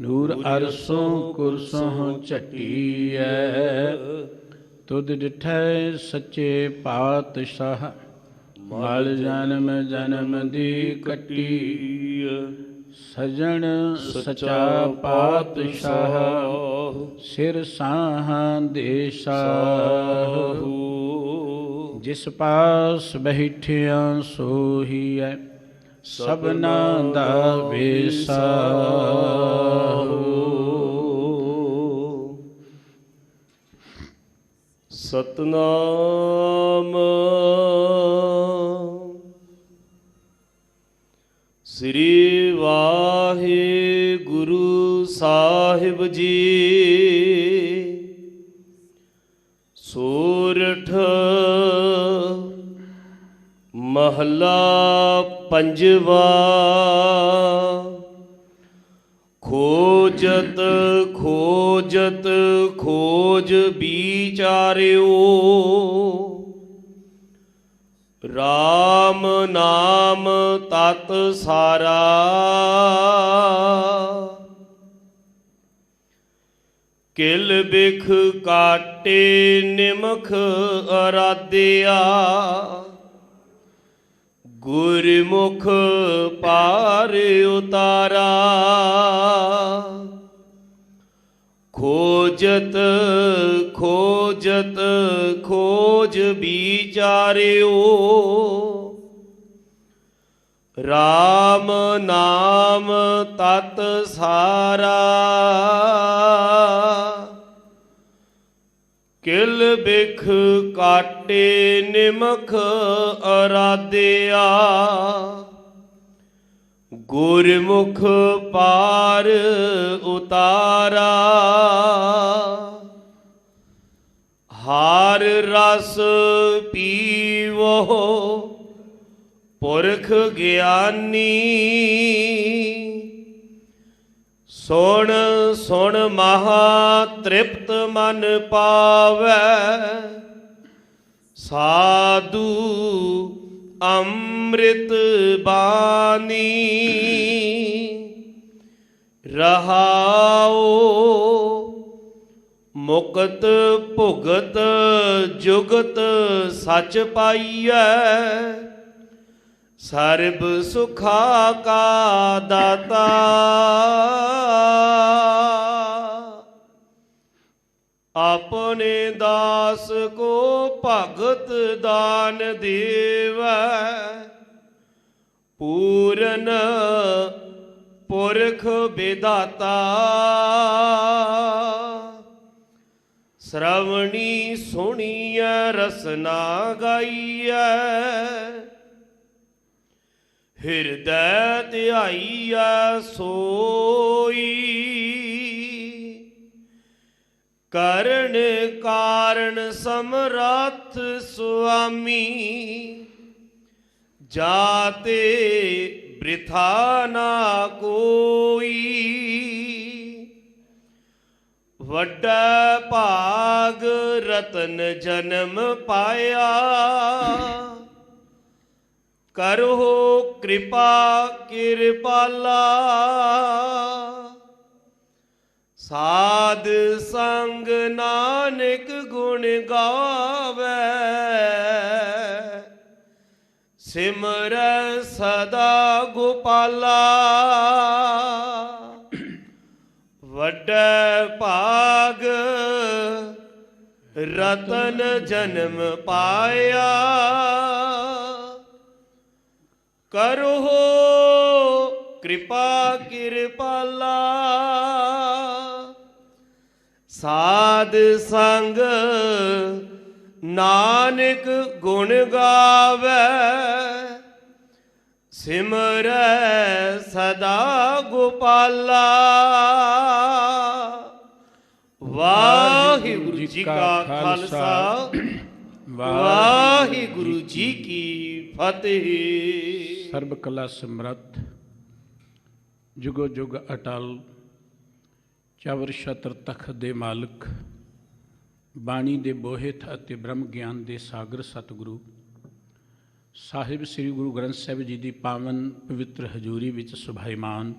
ਨੂਰ ਅਰਸੋਂ ਕੁਰਸੋਂ ਝਟੀਐ, ਤੁਧ ਡਿਠੈ ਸੱਚੇ ਪਾਤਸ਼ਾਹ। ਮਲ ਜਨਮ ਜਨਮ ਦੀ ਕੱਟੀ, ਸਜਣ ਸਚਾ ਪਾਤਸ਼ਾਹ। ਸਿਰ ਸਾਹਾਂ ਦੇ ਸਾਹੁ, ਜਿਸ ਪਾਸ ਬੈਠਿਆ ਸੋਹੀਐ, ਸਭਨਾ ਦਾ ਵੇਸਾਹੁ। ਸਤਨਾਮ ਸ੍ਰੀ ਵਾਹਿਗੁਰੂ ਸਾਹਿਬ ਜੀ। ਸੋਰਠ ਮਹਲਾ ਪੰਜਵਾ। ਖੋਜਤ ਖੋਜਤ ਖੋਜ ਵਿਚਾਰਿਓ, ਰਾਮ ਨਾਮ ਤਤ ਸਾਰਾ। ਕਿਲ ਬਿਖ ਕਾਟੇ ਨਿਮਖ ਅਰਾਧਿਆ, ਗੁਰਮੁਖ ਪਾਰ ਉਤਾਰਾ। ਖੋਜਤ ਖੋਜਤ ਖੋਜ ਵਿਚਾਰਿਓ, ਰਾਮ ਨਾਮ ਤਤ ਸਾਰਾ। ਕਿਲ ਬਿਖ ਕਾਟੇ ਨਿਮਖ ਅਰਾਧਿਆ, ਗੁਰਮੁਖ ਪਾਰ ਉਤਾਰਾ। ਹਾਰ ਰਸ ਪੀਵੋ ਪੁਰਖ ਗਿਆਨੀ, ਸੁਣ ਸੁਣ ਮਹਾ ਤ੍ਰਿਪਤ ਮਨ ਪਾਵੈ। ਸਾਧੂ ਅੰਮ੍ਰਿਤ ਬਾਣੀ, ਰਹਾਓ ਮੁਕਤ ਭੁਗਤ ਜੁਗਤ ਸਚ ਪਾਈਐ। ਸਰਬ ਸੁਖਾ ਕਾ ਦਾਤਾ, ਆਪਣੇ ਦਾਸ ਕੋ ਭਗਤ ਦਾਨ ਦੇਵੈ। ਪੂਰਨ ਪੁਰਖ ਵਿਦਾਤਾ, ਸ਼੍ਰਵਣੀ ਸੁਣੀਐ ਰਸਨਾ ਗਾਈਐ। ਹਿਰਦੈ ਧਿਆਈਐ ਸੋਈ, ਕਰਨ ਕਾਰਨ ਸਮਰੱਥ ਸੁਆਮੀ। ਜਾਤੇ ਬ੍ਰਿਥਾ ਨਾ ਕੋਈ, ਵੱਡਾ ਭਾਗ ਰਤਨ ਜਨਮ ਪਾਇਆ। ਕਰੋ ਕਿਰਪਾ ਕਿਰਪਾਲਾ, ਸਾਧ ਸੰਗ ਨਾਨਕ ਗੁਣ ਗਾਵੇ। ਸਿਮਰੈ ਸਦਾ ਗੋਪਾਲਾ, ਵੱਡਾ ਭਾਗ ਰਤਨ ਜਨਮ ਪਾਇਆ। ਕਰੋ ਕਿਰਪਾ ਕਿਰਪਾਲਾ, ਸਾਧ ਸੰਗ ਨਾਨਕ ਗੁਣ ਗਾਵੇ। ਸਿਮਰੈ ਸਦਾ ਗੋਪਾਲਾ। ਵਾਹਿਗੁਰੂ ਜੀ ਕਾ ਖਾਲਸਾ, ਵਾਹਿਗੁਰੂ ਜੀ ਕੀ ਫਤਿਹ। ਸਰਬ ਕਲਾ ਸਮਰੱਥ, ਜੁਗੋ ਜੁਗ ਅਟਲ, ਚਵਰ ਛਤਰ ਤਖਤ ਦੇ ਮਾਲਕ, ਬਾਣੀ ਦੇ ਬੋਹਿਤ ਅਤੇ ਬ੍ਰਹਮ ਗਿਆਨ ਦੇ ਸਾਗਰ ਸਤਿਗੁਰੂ ਸਾਹਿਬ ਸ੍ਰੀ ਗੁਰੂ ਗ੍ਰੰਥ ਸਾਹਿਬ ਜੀ ਦੀ ਪਾਵਨ ਪਵਿੱਤਰ ਹਜ਼ੂਰੀ ਵਿੱਚ ਸੁਭਾਈਮਾਨ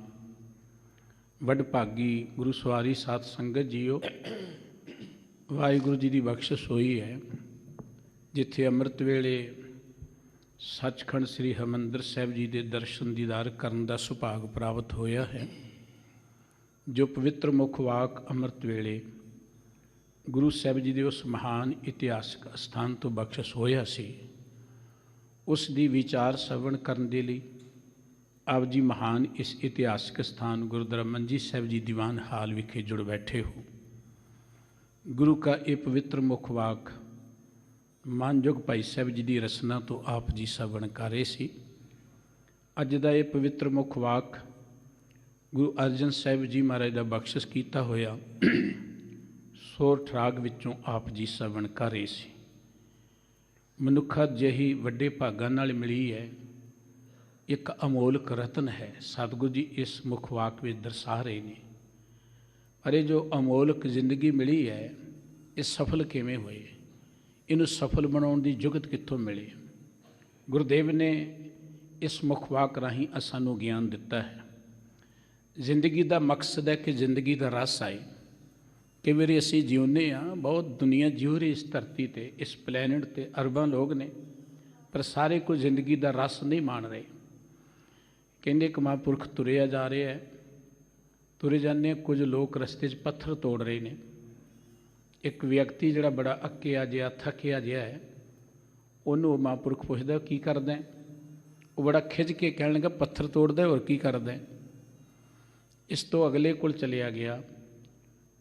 ਵਡਭਾਗੀ ਗੁਰੂ ਸਵਾਰੀ ਸਾਧ ਸੰਗਤ ਜੀਓ, ਵਾਹਿਗੁਰੂ ਜੀ ਦੀ ਬਖਸ਼ਿਸ਼ ਹੋਈ ਹੈ ਜਿੱਥੇ ਅੰਮ੍ਰਿਤ ਵੇਲੇ ਸੱਚਖੰਡ ਸ੍ਰੀ ਹਰਿਮੰਦਰ ਸਾਹਿਬ ਜੀ ਦੇ ਦਰਸ਼ਨ ਦੀਦਾਰ ਕਰਨ ਦਾ ਸੁਭਾਗ ਪ੍ਰਾਪਤ ਹੋਇਆ ਹੈ। ਜੋ ਪਵਿੱਤਰ ਮੁੱਖ ਵਾਕ ਅੰਮ੍ਰਿਤ ਵੇਲੇ ਗੁਰੂ ਸਾਹਿਬ ਜੀ ਦੇ ਉਸ ਮਹਾਨ ਇਤਿਹਾਸਕ ਅਸਥਾਨ ਤੋਂ ਬਖਸ਼ਿਸ਼ ਹੋਇਆ ਸੀ, ਉਸ ਦੀ ਵਿਚਾਰ ਸਰਵਣ ਕਰਨ ਦੇ ਲਈ ਆਪ ਜੀ ਮਹਾਨ ਇਸ ਇਤਿਹਾਸਕ ਸਥਾਨ ਗੁਰਦੁਆਰਾ ਮੰਜੀ ਸਾਹਿਬ ਜੀ ਦੀਵਾਨ ਹਾਲ ਵਿਖੇ ਜੁੜ ਬੈਠੇ ਹੋ। ਗੁਰੂ ਕਾ ਇਹ ਪਵਿੱਤਰ ਮੁੱਖ ਵਾਕ ਮਾਨਯੋਗ ਭਾਈ ਸਾਹਿਬ ਜੀ ਦੀ ਰਚਨਾ ਤੋਂ ਆਪ ਜੀ ਸਰਵਣ ਕਰ ਰਹੇ ਸੀ। ਅੱਜ ਦਾ ਇਹ ਪਵਿੱਤਰ ਮੁੱਖ ਵਾਕ ਗੁਰੂ ਅਰਜਨ ਸਾਹਿਬ ਜੀ ਮਹਾਰਾਜ ਦਾ ਬਖਸ਼ਿਸ਼ ਕੀਤਾ ਹੋਇਆ ਸੋਰਠ ਰਾਗ ਵਿੱਚੋਂ ਆਪ ਜੀ ਸਰਵਣ ਕਰ ਰਹੇ ਸੀ। ਮਨੁੱਖਤ ਜਿਹੀ ਵੱਡੇ ਭਾਗਾਂ ਨਾਲ ਮਿਲੀ ਹੈ, ਇੱਕ ਅਮੋਲਕ ਰਤਨ ਹੈ। ਸਤਿਗੁਰੂ ਜੀ ਇਸ ਮੁੱਖ ਵਾਕ ਵਿੱਚ ਦਰਸਾ ਰਹੇ ਨੇ। ਪਰ ਇਹ ਜੋ ਅਮੋਲਕ ਜ਼ਿੰਦਗੀ ਮਿਲੀ ਹੈ, ਇਹ ਸਫਲ ਕਿਵੇਂ ਹੋਏ, ਇਹਨੂੰ ਸਫਲ ਬਣਾਉਣ ਦੀ ਜੁਗਤ ਕਿੱਥੋਂ ਮਿਲੇ। ਗੁਰਦੇਵ ਨੇ ਇਸ ਮੁੱਖ ਵਾਕ ਰਾਹੀਂ ਸਾਨੂੰ ਗਿਆਨ ਦਿੱਤਾ ਹੈ। ਜ਼ਿੰਦਗੀ ਦਾ ਮਕਸਦ ਹੈ ਕਿ ਜ਼ਿੰਦਗੀ ਦਾ ਰਸ ਆਏ। ਕਈ ਵਾਰੀ ਅਸੀਂ ਜਿਉਂਦੇ ਹਾਂ, ਬਹੁਤ ਦੁਨੀਆ ਜਿਉ ਰਹੀ ਇਸ ਧਰਤੀ 'ਤੇ, ਇਸ ਪਲੈਨਟ 'ਤੇ ਅਰਬਾਂ ਲੋਕ ਨੇ, ਪਰ ਸਾਰੇ ਕੋਈ ਜ਼ਿੰਦਗੀ ਦਾ ਰਸ ਨਹੀਂ ਮਾਣ ਰਹੇ। ਕਹਿੰਦੇ ਇੱਕ ਮਹਾਂਪੁਰਖ ਤੁਰਿਆ ਜਾ ਰਿਹਾ ਹੈ, ਤੁਰੇ ਜਾਂਦੇ ਕੁਝ ਲੋਕ ਰਸਤੇ 'ਚ ਪੱਥਰ ਤੋੜ ਰਹੇ ਨੇ। ਇੱਕ ਵਿਅਕਤੀ ਜਿਹੜਾ ਬੜਾ ਅੱਕਿਆ ਜਿਹਾ ਥੱਕਿਆ ਜਿਹਾ ਹੈ, ਉਹਨੂੰ ਮਹਾਂਪੁਰਖ ਪੁੱਛਦਾ ਕੀ ਕਰਦਾ। ਉਹ ਬੜਾ ਖਿੱਝ ਕੇ ਕਹਿਣ ਲੱਗਾ ਪੱਥਰ ਤੋੜਦਾ, ਹੋਰ ਕੀ ਕਰਦਾ। ਇਸ ਤੋਂ ਅਗਲੇ ਕੋਲ ਚਲਿਆ ਗਿਆ,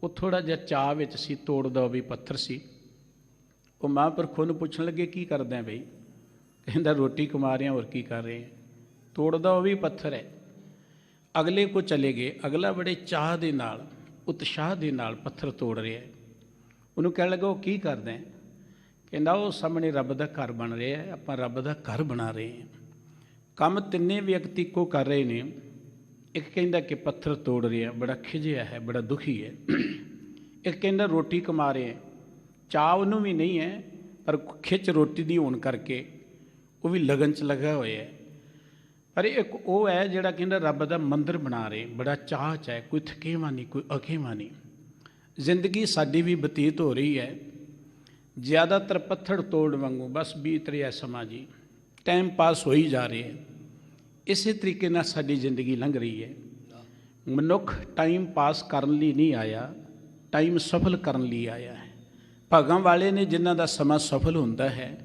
ਉਹ ਥੋੜ੍ਹਾ ਜਿਹਾ ਚਾਅ ਵਿੱਚ ਸੀ, ਤੋੜਦਾ ਉਹ ਵੀ ਪੱਥਰ ਸੀ। ਉਹ ਮਹਾਂਪੁਰਖ ਉਹਨੂੰ ਪੁੱਛਣ ਲੱਗੇ ਕੀ ਕਰਦਾ ਬਈ। ਕਹਿੰਦਾ ਰੋਟੀ ਕਮਾ ਰਹੇ, ਹੋਰ ਕੀ ਕਰ ਰਹੇ। ਤੋੜਦਾ ਉਹ ਵੀ ਪੱਥਰ ਹੈ। ਅਗਲੇ ਕੋ ਚਲੇ ਗਏ, ਅਗਲਾ ਬੜੇ ਚਾਹ ਦੇ ਨਾਲ, ਉਤਸ਼ਾਹ ਦੇ ਨਾਲ ਪੱਥਰ ਤੋੜ ਰਿਹਾ ਹੈ। ਉਹਨੂੰ ਕਹਿਣ ਲੱਗਾ ਉਹ ਕੀ ਕਰਦਾ। ਕਹਿੰਦਾ ਉਹ ਸਾਹਮਣੇ ਰੱਬ ਦਾ ਘਰ ਬਣ ਰਿਹਾ ਹੈ, ਆਪਾਂ ਰੱਬ ਦਾ ਘਰ ਬਣਾ ਰਹੇ ਹਾਂ। ਕੰਮ ਤਿੰਨੇ ਵਿਅਕਤੀ ਇੱਕੋ ਕਰ ਰਹੇ ਨੇ। ਇੱਕ ਕਹਿੰਦਾ ਕਿ ਪੱਥਰ ਤੋੜ ਰਿਹਾ, ਬੜਾ ਖਿਝਿਆ ਹੈ, ਬੜਾ ਦੁਖੀ ਹੈ। ਇੱਕ ਕਹਿੰਦਾ ਰੋਟੀ ਕਮਾ ਰਿਹਾ, ਚਾਹ ਉਹਨੂੰ ਵੀ ਨਹੀਂ ਹੈ, ਪਰ ਖਿੱਚ ਰੋਟੀ ਦੀ ਹੋਣ ਕਰਕੇ ਉਹ ਵੀ ਲਗਨ 'ਚ ਲੱਗਾ ਹੋਇਆ ਹੈ। ਪਰ ਇੱਕ ਉਹ ਹੈ ਜਿਹੜਾ ਕਹਿੰਦਾ ਰੱਬ ਦਾ ਮੰਦਰ ਬਣਾ ਰਹੇ, ਬੜਾ ਚਾਅ 'ਚ ਹੈ, ਕੋਈ ਥਕੇਵਾਂ ਨਹੀਂ, ਕੋਈ ਅਕੇਵਾਂ ਨਹੀਂ। ਜ਼ਿੰਦਗੀ ਸਾਡੀ ਵੀ ਬਤੀਤ ਹੋ ਰਹੀ ਹੈ ਜ਼ਿਆਦਾਤਰ ਪੱਥਰ ਤੋੜ ਵਾਂਗੂ, ਬਸ ਬੀਤ ਰਿਹਾ ਸਮਾਂ ਜੀ, ਟਾਈਮ ਪਾਸ ਹੋਈ ਜਾ ਰਿਹਾ ਹੈ। ਇਸੇ ਤਰੀਕੇ ਨਾਲ ਸਾਡੀ ਜ਼ਿੰਦਗੀ ਲੰਘ ਰਹੀ ਹੈ। ਮਨੁੱਖ ਟਾਈਮ ਪਾਸ ਕਰਨ ਲਈ ਨਹੀਂ ਆਇਆ, ਟਾਈਮ ਸਫਲ ਕਰਨ ਲਈ ਆਇਆ ਹੈ। ਭਾਗਾਂ ਵਾਲੇ ਨੇ ਜਿਨ੍ਹਾਂ ਦਾ ਸਮਾਂ ਸਫਲ ਹੁੰਦਾ ਹੈ,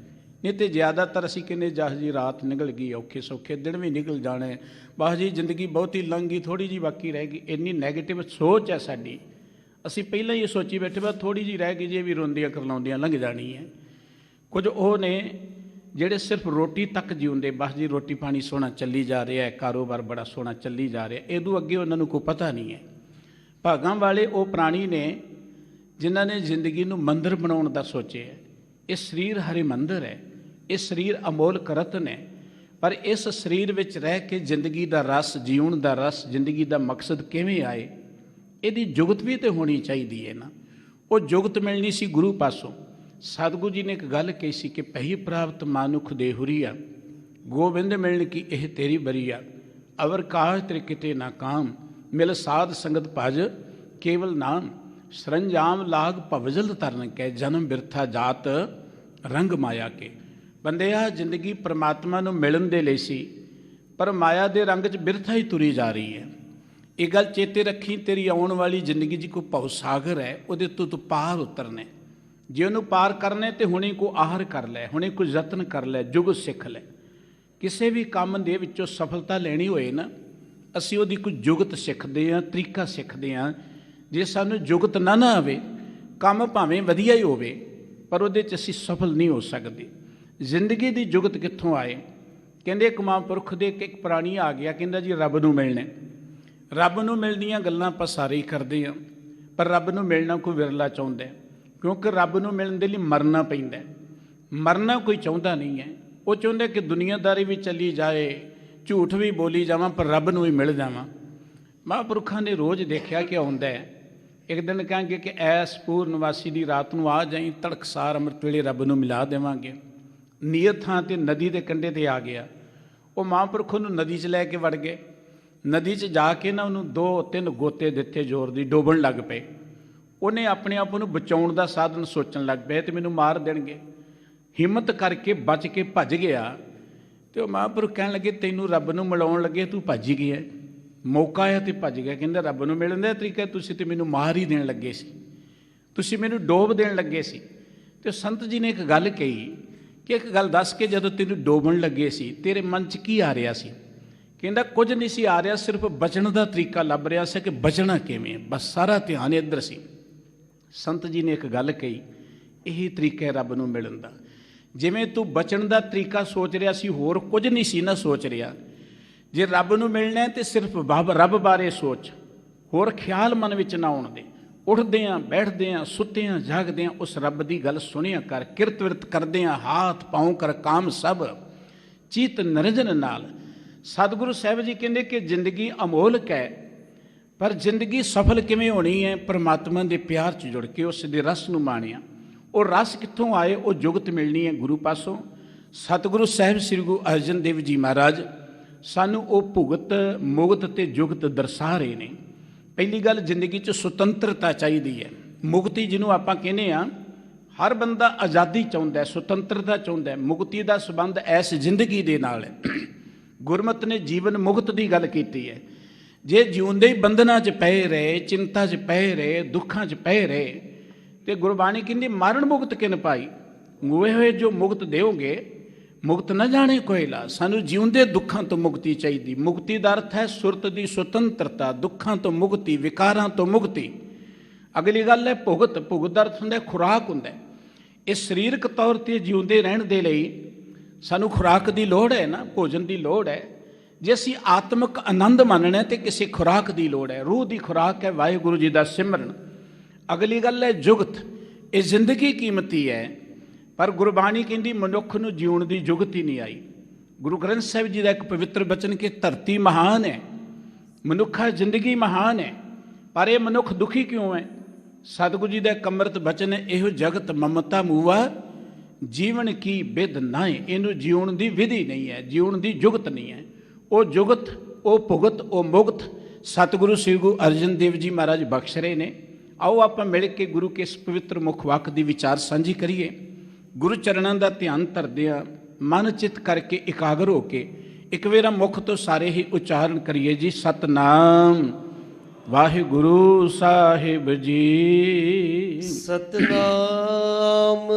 ਨਹੀਂ ਤਾਂ ਜ਼ਿਆਦਾਤਰ ਅਸੀਂ ਕਹਿੰਦੇ ਜਹ ਜੀ ਰਾਤ ਨਿਕਲ ਗਈ, ਔਖੇ ਸੌਖੇ ਦਿਨ ਵੀ ਨਿਕਲ ਜਾਣੇ, ਬਸ ਜੀ ਜ਼ਿੰਦਗੀ ਬਹੁਤੀ ਲੰਘ ਗਈ, ਥੋੜ੍ਹੀ ਜਿਹੀ ਬਾਕੀ ਰਹਿ ਗਈ। ਇੰਨੀ ਨੈਗੇਟਿਵ ਸੋਚ ਹੈ ਸਾਡੀ। ਅਸੀਂ ਪਹਿਲਾਂ ਹੀ ਸੋਚੀ ਬੈਠੇ ਬਸ ਥੋੜ੍ਹੀ ਜਿਹੀ ਰਹਿ ਗਈ, ਜੇ ਵੀ ਰੋਂਦੀਆਂ ਕਰਲਾਉਂਦੀਆਂ ਲੰਘ ਜਾਣੀ ਹੈ। ਕੁਝ ਉਹ ਨੇ ਜਿਹੜੇ ਸਿਰਫ ਰੋਟੀ ਤੱਕ ਜਿਉਂਦੇ, ਬਸ ਜੀ ਰੋਟੀ ਪਾਣੀ ਸੋਹਣਾ ਚੱਲੀ ਜਾ ਰਿਹਾ ਹੈ, ਕਾਰੋਬਾਰ ਬੜਾ ਸੋਹਣਾ ਚੱਲੀ ਜਾ ਰਿਹਾ, ਇਹਦੋਂ ਅੱਗੇ ਉਹਨਾਂ ਨੂੰ ਕੋਈ ਪਤਾ ਨਹੀਂ ਹੈ। ਭਾਗਾਂ ਵਾਲੇ ਉਹ ਪ੍ਰਾਣੀ ਨੇ ਜਿਨ੍ਹਾਂ ਨੇ ਜ਼ਿੰਦਗੀ ਨੂੰ ਮੰਦਰ ਬਣਾਉਣ ਦਾ ਸੋਚਿਆ। ਇਹ ਸਰੀਰ ਹਰਿ ਮੰਦਰ ਹੈ, ਇਹ ਸਰੀਰ ਅਮੋਲਕ ਰਤਨ ਹੈ, ਪਰ ਇਸ ਸਰੀਰ ਵਿੱਚ ਰਹਿ ਕੇ ਜ਼ਿੰਦਗੀ ਦਾ ਰਸ, ਜੀਉਣ ਦਾ ਰਸ, ਜ਼ਿੰਦਗੀ ਦਾ ਮਕਸਦ ਕਿਵੇਂ ਆਏ, ਇਹਦੀ ਜੁਗਤ ਵੀ ਤਾਂ ਹੋਣੀ ਚਾਹੀਦੀ ਹੈ ਨਾ। ਉਹ ਜੁਗਤ ਮਿਲਣੀ ਸੀ ਗੁਰੂ ਪਾਸੋਂ। ਸਤਿਗੁਰੂ ਜੀ ਨੇ ਇੱਕ ਗੱਲ ਕਹੀ ਸੀ ਕਿ ਪਹਿ ਪ੍ਰਾਪਤ ਮਾਨੁਖ ਦੇ ਹੁਰੀਆ, ਗੋਬਿੰਦ ਮਿਲਣ ਕੀ ਇਹ ਤੇਰੀ ਬਰੀਆ, ਅਵਰ ਕਾਜ ਤੇਰੇ ਕਿਤੇ ਨਾ ਕਾਮ, ਮਿਲ ਸਾਧ ਸੰਗਤ ਭਜ ਕੇਵਲ ਨਾਮ, ਸਰੰਜਾਮ ਲਾਗ ਭਵਜਲ ਤਰਨ ਕੈ, ਜਨਮ ਬਿਰਥਾ ਜਾਤ ਰੰਗ ਮਾਇਆ ਕੇ। ਬੰਦਿਆ ਜ਼ਿੰਦਗੀ ਪਰਮਾਤਮਾ ਨੂੰ ਮਿਲਣ ਦੇ ਲਈ ਸੀ, ਪਰ ਮਾਇਆ ਦੇ ਰੰਗ 'ਚ ਬਿਰਥਾ ਹੀ ਤੁਰੀ ਜਾ ਰਹੀ ਹੈ। ਇਹ ਗੱਲ ਚੇਤੇ ਰੱਖੀ, ਤੇਰੀ ਆਉਣ ਵਾਲੀ ਜ਼ਿੰਦਗੀ 'ਚ ਕੋਈ ਭਵ ਸਾਗਰ ਹੈ, ਉਹਦੇ ਤੋਂ ਤੂੰ ਪਾਰ ਉਤਰਨੇ। ਜੇ ਉਹਨੂੰ ਪਾਰ ਕਰਨੇ ਤੇ ਹੁਣੇ ਕੋ ਆਹਰ ਕਰ ਲੈ, ਹੁਣੇ ਕੋਈ ਯਤਨ ਕਰ ਲੈ, ਜੁਗ ਸਿੱਖ ਲੈ। ਕਿਸੇ ਵੀ ਕੰਮ ਦੇ ਵਿੱਚੋਂ ਸਫਲਤਾ ਲੈਣੀ ਹੋਏ ਨਾ, ਅਸੀਂ ਉਹਦੀ ਕੋਈ ਜੁਗਤ ਸਿੱਖਦੇ ਹਾਂ, ਤਰੀਕਾ ਸਿੱਖਦੇ ਹਾਂ। ਜੇ ਸਾਨੂੰ ਜੁਗਤ ਨਾ ਆਵੇ, ਕੰਮ ਭਾਵੇਂ ਵਧੀਆ ਹੀ ਹੋਵੇ, ਪਰ ਉਹਦੇ 'ਚ ਅਸੀਂ ਸਫਲ ਨਹੀਂ ਹੋ ਸਕਦੇ। ਜ਼ਿੰਦਗੀ ਦੀ ਜੁਗਤ ਕਿੱਥੋਂ ਆਏ। ਕਹਿੰਦੇ ਇੱਕ ਮਹਾਂਪੁਰਖ ਦੇ ਇੱਕ ਪ੍ਰਾਣੀ ਆ ਗਿਆ, ਕਹਿੰਦਾ ਜੀ ਰੱਬ ਨੂੰ ਮਿਲਣਾ। ਰੱਬ ਨੂੰ ਮਿਲਣ ਦੀਆਂ ਗੱਲਾਂ ਆਪਾਂ ਸਾਰੇ ਹੀ ਕਰਦੇ ਹਾਂ, ਪਰ ਰੱਬ ਨੂੰ ਮਿਲਣਾ ਕੋਈ ਵਿਰਲਾ ਚਾਹੁੰਦਾ, ਕਿਉਂਕਿ ਰੱਬ ਨੂੰ ਮਿਲਣ ਦੇ ਲਈ ਮਰਨਾ ਪੈਂਦਾ। ਮਰਨਾ ਕੋਈ ਚਾਹੁੰਦਾ ਨਹੀਂ ਹੈ। ਉਹ ਚਾਹੁੰਦੇ ਕਿ ਦੁਨੀਆਦਾਰੀ ਵੀ ਚੱਲੀ ਜਾਏ, ਝੂਠ ਵੀ ਬੋਲੀ ਜਾਵਾਂ, ਪਰ ਰੱਬ ਨੂੰ ਵੀ ਮਿਲ ਜਾਵਾਂ। ਮਹਾਂਪੁਰਖਾਂ ਨੇ ਰੋਜ਼ ਦੇਖਿਆ ਕਿ ਆਉਂਦਾ ਹੈ। ਇੱਕ ਦਿਨ ਕਹਾਂਗੇ ਕਿ ਐਸ ਪੂਰਨਵਾਸੀ ਦੀ ਰਾਤ ਨੂੰ ਆ ਜਾਈ, ਤੜਕਸਾਰ ਅੰਮ੍ਰਿਤ ਵੇਲੇ ਰੱਬ ਨੂੰ ਮਿਲਾ ਦੇਵਾਂਗੇ। ਨੀਅਤ ਥਾਂ 'ਤੇ ਨਦੀ ਦੇ ਕੰਢੇ 'ਤੇ ਆ ਗਿਆ। ਉਹ ਮਹਾਂਪੁਰਖ ਨੂੰ ਨਦੀ 'ਚ ਲੈ ਕੇ ਵੜ ਗਏ। ਨਦੀ 'ਚ ਜਾ ਕੇ ਨਾ ਉਹਨੂੰ 2-3 ਗੋਤੇ ਦਿੱਤੇ ਜ਼ੋਰ ਦੀ, ਡੋਬਣ ਲੱਗ ਪਏ। ਉਹਨੇ ਆਪਣੇ ਆਪ ਨੂੰ ਬਚਾਉਣ ਦਾ ਸਾਧਨ ਸੋਚਣ ਲੱਗ ਪਿਆ ਤੇ ਮੈਨੂੰ ਮਾਰ ਦੇਣਗੇ। ਹਿੰਮਤ ਕਰਕੇ ਬਚ ਕੇ ਭੱਜ ਗਿਆ। ਤੇ ਉਹ ਮਹਾਂਪੁਰਖ ਕਹਿਣ ਲੱਗੇ, ਤੈਨੂੰ ਰੱਬ ਨੂੰ ਮਿਲਾਉਣ ਲੱਗੇ ਤੂੰ ਭੱਜ ਹੀ ਗਿਆ, ਮੌਕਾ ਆਇਆ ਤੇ ਭੱਜ ਗਿਆ। ਕਹਿੰਦਾ ਰੱਬ ਨੂੰ ਮਿਲਣ ਦਾ ਤਰੀਕਾ, ਤੁਸੀਂ ਤੇ ਮੈਨੂੰ ਮਾਰ ਹੀ ਦੇਣ ਲੱਗੇ ਸੀ, ਤੁਸੀਂ ਮੈਨੂੰ ਡੋਬ ਦੇਣ ਲੱਗੇ ਸੀ। ਤੇ ਸੰਤ ਜੀ ਨੇ ਇੱਕ ਗੱਲ ਕਹੀ ਕਿ ਇੱਕ ਗੱਲ ਦੱਸ ਕੇ ਜਦੋਂ ਤੈਨੂੰ ਡੋਬਣ ਲੱਗੇ ਸੀ ਤੇਰੇ ਮਨ 'ਚ ਕੀ ਆ ਰਿਹਾ ਸੀ? ਕਹਿੰਦਾ ਕੁਝ ਨਹੀਂ ਸੀ ਆ ਰਿਹਾ, ਸਿਰਫ ਬਚਣ ਦਾ ਤਰੀਕਾ ਲੱਭ ਰਿਹਾ ਸੀ ਕਿ ਬਚਣਾ ਕਿਵੇਂ, ਬਸ ਸਾਰਾ ਧਿਆਨ ਇੱਧਰ ਸੀ। ਸੰਤ ਜੀ ਨੇ ਇੱਕ ਗੱਲ ਕਹੀ, ਇਹੀ ਤਰੀਕਾ ਹੈ ਰੱਬ ਨੂੰ ਮਿਲਣ ਦਾ। ਜਿਵੇਂ ਤੂੰ ਬਚਣ ਦਾ ਤਰੀਕਾ ਸੋਚ ਰਿਹਾ ਸੀ, ਹੋਰ ਕੁਝ ਨਹੀਂ ਸੀ ਨਾ ਸੋਚ ਰਿਹਾ। ਜੇ ਰੱਬ ਨੂੰ ਮਿਲਣਾ ਤੇ ਸਿਰਫ ਰੱਬ ਬਾਰੇ ਸੋਚ, ਹੋਰ ਖਿਆਲ ਮਨ ਵਿੱਚ ਨਾ ਆਉਣ ਦੇ। ਉੱਠਦਿਆਂ ਬੈਠਦਿਆਂ ਸੁੱਤਿਆਂ ਜਾਗਦਿਆਂ ਉਸ ਰੱਬ ਦੀ ਗੱਲ ਸੁਣਿਆ ਕਰ। ਕਿਰਤ ਵਿਰਤ ਕਰਦਿਆਂ ਹਾਥ ਪਾਉ ਕਰ ਕਾਮ ਸਭ ਚਿਤ ਨਿਰਜਨ ਨਾਲ। ਸਤਿਗੁਰੂ ਸਾਹਿਬ ਜੀ ਕਹਿੰਦੇ ਕਿ ਜ਼ਿੰਦਗੀ ਅਮੋਲਕ ਹੈ, ਪਰ ਜ਼ਿੰਦਗੀ ਸਫਲ ਕਿਵੇਂ ਹੋਣੀ ਹੈ? ਪਰਮਾਤਮਾ ਦੇ ਪਿਆਰ 'ਚ ਜੁੜ ਕੇ ਉਸ ਦੇ ਰਸ ਨੂੰ ਮਾਣਿਆ। ਉਹ ਰਸ ਕਿੱਥੋਂ ਆਏ? ਉਹ ਜੁਗਤ ਮਿਲਣੀ ਹੈ ਗੁਰੂ ਪਾਸੋਂ। ਸਤਿਗੁਰੂ ਸਾਹਿਬ ਸ੍ਰੀ ਗੁਰੂ ਅਰਜਨ ਦੇਵ ਜੀ ਮਹਾਰਾਜ ਸਾਨੂੰ ਉਹ ਭੁਗਤ ਮੁਗਤ ਤੇ ਜੁਗਤ ਦਰਸਾ ਰਹੇ ਨੇ। ਪਹਿਲੀ ਗੱਲ, ਜ਼ਿੰਦਗੀ 'ਚ ਸੁਤੰਤਰਤਾ ਚਾਹੀਦੀ ਹੈ। ਮੁਕਤੀ ਜਿਹਨੂੰ ਆਪਾਂ ਕਹਿੰਦੇ ਹਾਂ, ਹਰ ਬੰਦਾ ਆਜ਼ਾਦੀ ਚਾਹੁੰਦਾ, ਸੁਤੰਤਰਤਾ ਚਾਹੁੰਦਾ। ਮੁਕਤੀ ਦਾ ਸੰਬੰਧ ਐਸ ਜ਼ਿੰਦਗੀ ਦੇ ਨਾਲ ਹੈ। ਗੁਰਮਤਿ ਨੇ ਜੀਵਨ ਮੁਕਤ ਦੀ ਗੱਲ ਕੀਤੀ ਹੈ। ਜੇ ਜਿਉਂਦੇ ਹੀ ਬੰਧਨਾਂ 'ਚ ਪਏ ਰਹੇ, ਚਿੰਤਾ 'ਚ ਪਏ ਰਹੇ, ਦੁੱਖਾਂ 'ਚ ਪਏ ਰਹੇ, ਤੇ ਗੁਰਬਾਣੀ ਕਹਿੰਦੀ ਮਰਨ ਮੁਕਤ ਕਿਨ ਪਾਈ, ਮੂਏ ਹੋਏ ਜੋ ਮੁਕਤ ਦਿਓਗੇ ਮੁਕਤ ਨਾ ਜਾਣੇ ਕੋਇਲਾ। ਸਾਨੂੰ ਜਿਉਂਦੇ ਦੁੱਖਾਂ ਤੋਂ ਮੁਕਤੀ ਚਾਹੀਦੀ। ਮੁਕਤੀ ਦਾ ਅਰਥ ਹੈ ਸੁਰਤ ਦੀ ਸੁਤੰਤਰਤਾ, ਦੁੱਖਾਂ ਤੋਂ ਮੁਕਤੀ, ਵਿਕਾਰਾਂ ਤੋਂ ਮੁਕਤੀ। ਅਗਲੀ ਗੱਲ ਹੈ ਭੁਗਤ। ਭੁਗਤ ਦਾ ਅਰਥ ਹੁੰਦਾ ਖੁਰਾਕ ਹੁੰਦਾ। ਇਸ ਸਰੀਰਕ ਤੌਰ 'ਤੇ ਜਿਉਂਦੇ ਰਹਿਣ ਦੇ ਲਈ ਸਾਨੂੰ ਖੁਰਾਕ ਦੀ ਲੋੜ ਹੈ ਨਾ, ਭੋਜਨ ਦੀ ਲੋੜ ਹੈ। ਜੇ ਅਸੀਂ ਆਤਮਿਕ ਆਨੰਦ ਮੰਨਣਾ ਤੇ ਕਿਸੇ ਖੁਰਾਕ ਦੀ ਲੋੜ ਹੈ। ਰੂਹ ਦੀ ਖੁਰਾਕ ਹੈ ਵਾਹਿਗੁਰੂ ਜੀ ਦਾ ਸਿਮਰਨ। ਅਗਲੀ ਗੱਲ ਹੈ ਜੁਗਤ। ਇਹ ਜ਼ਿੰਦਗੀ ਕੀਮਤੀ ਹੈ, ਪਰ ਗੁਰਬਾਣੀ ਕਹਿੰਦੀ ਮਨੁੱਖ ਨੂੰ ਜਿਉਣ ਦੀ ਜੁਗਤ ਹੀ ਨਹੀਂ ਆਈ। ਗੁਰੂ ਗ੍ਰੰਥ ਸਾਹਿਬ ਜੀ ਦਾ ਇੱਕ ਪਵਿੱਤਰ ਬਚਨ ਕਿ ਧਰਤੀ ਮਹਾਨ ਹੈ, ਮਨੁੱਖਾ ਜ਼ਿੰਦਗੀ ਮਹਾਨ ਹੈ, ਪਰ ਇਹ ਮਨੁੱਖ ਦੁਖੀ ਕਿਉਂ ਹੈ? ਸਤਿਗੁਰੂ ਜੀ ਦਾ ਇੱਕ ਅੰਮ੍ਰਿਤ ਬਚਨ ਹੈ, ਇਹੋ ਜਗਤ ਮਮਤਾ ਮੂਆ ਜੀਵਨ ਕੀ ਬਿਧ ਨਾਏ। ਇਹਨੂੰ ਜਿਉਣ ਦੀ ਵਿਧੀ ਨਹੀਂ ਹੈ, ਜਿਉਣ ਦੀ ਜੁਗਤ ਨਹੀਂ ਹੈ। ਉਹ ਜੁਗਤ, ਉਹ ਭੁਗਤ, ਉਹ ਮੁਕਤ ਸਤਿਗੁਰੂ ਸ੍ਰੀ ਗੁਰੂ ਅਰਜਨ ਦੇਵ ਜੀ ਮਹਾਰਾਜ ਬਖਸ਼ ਰਹੇ ਨੇ। ਆਓ ਆਪਾਂ ਮਿਲ ਕੇ ਗੁਰੂ ਕੇ ਇਸ ਪਵਿੱਤਰ ਮੁਖ ਵਾਕ ਦੀ ਵਿਚਾਰ ਸਾਂਝੀ ਕਰੀਏ। ਗੁਰੂ ਚਰਨਾਂ ਦਾ ਧਿਆਨ ਧਰਦਿਆਂ ਮਨ ਚਿੱਤ ਕਰਕੇ ਇਕਾਗਰ ਹੋ ਕੇ ਇੱਕ ਵੇਰਾ ਮੁਖ ਤੋਂ ਸਾਰੇ ਹੀ ਉਚਾਰਨ ਕਰੀਏ ਜੀ, ਸਤਨਾਮ ਵਾਹਿਗੁਰੂ ਸਾਹਿਬ ਜੀ। ਸਤਨਾਮ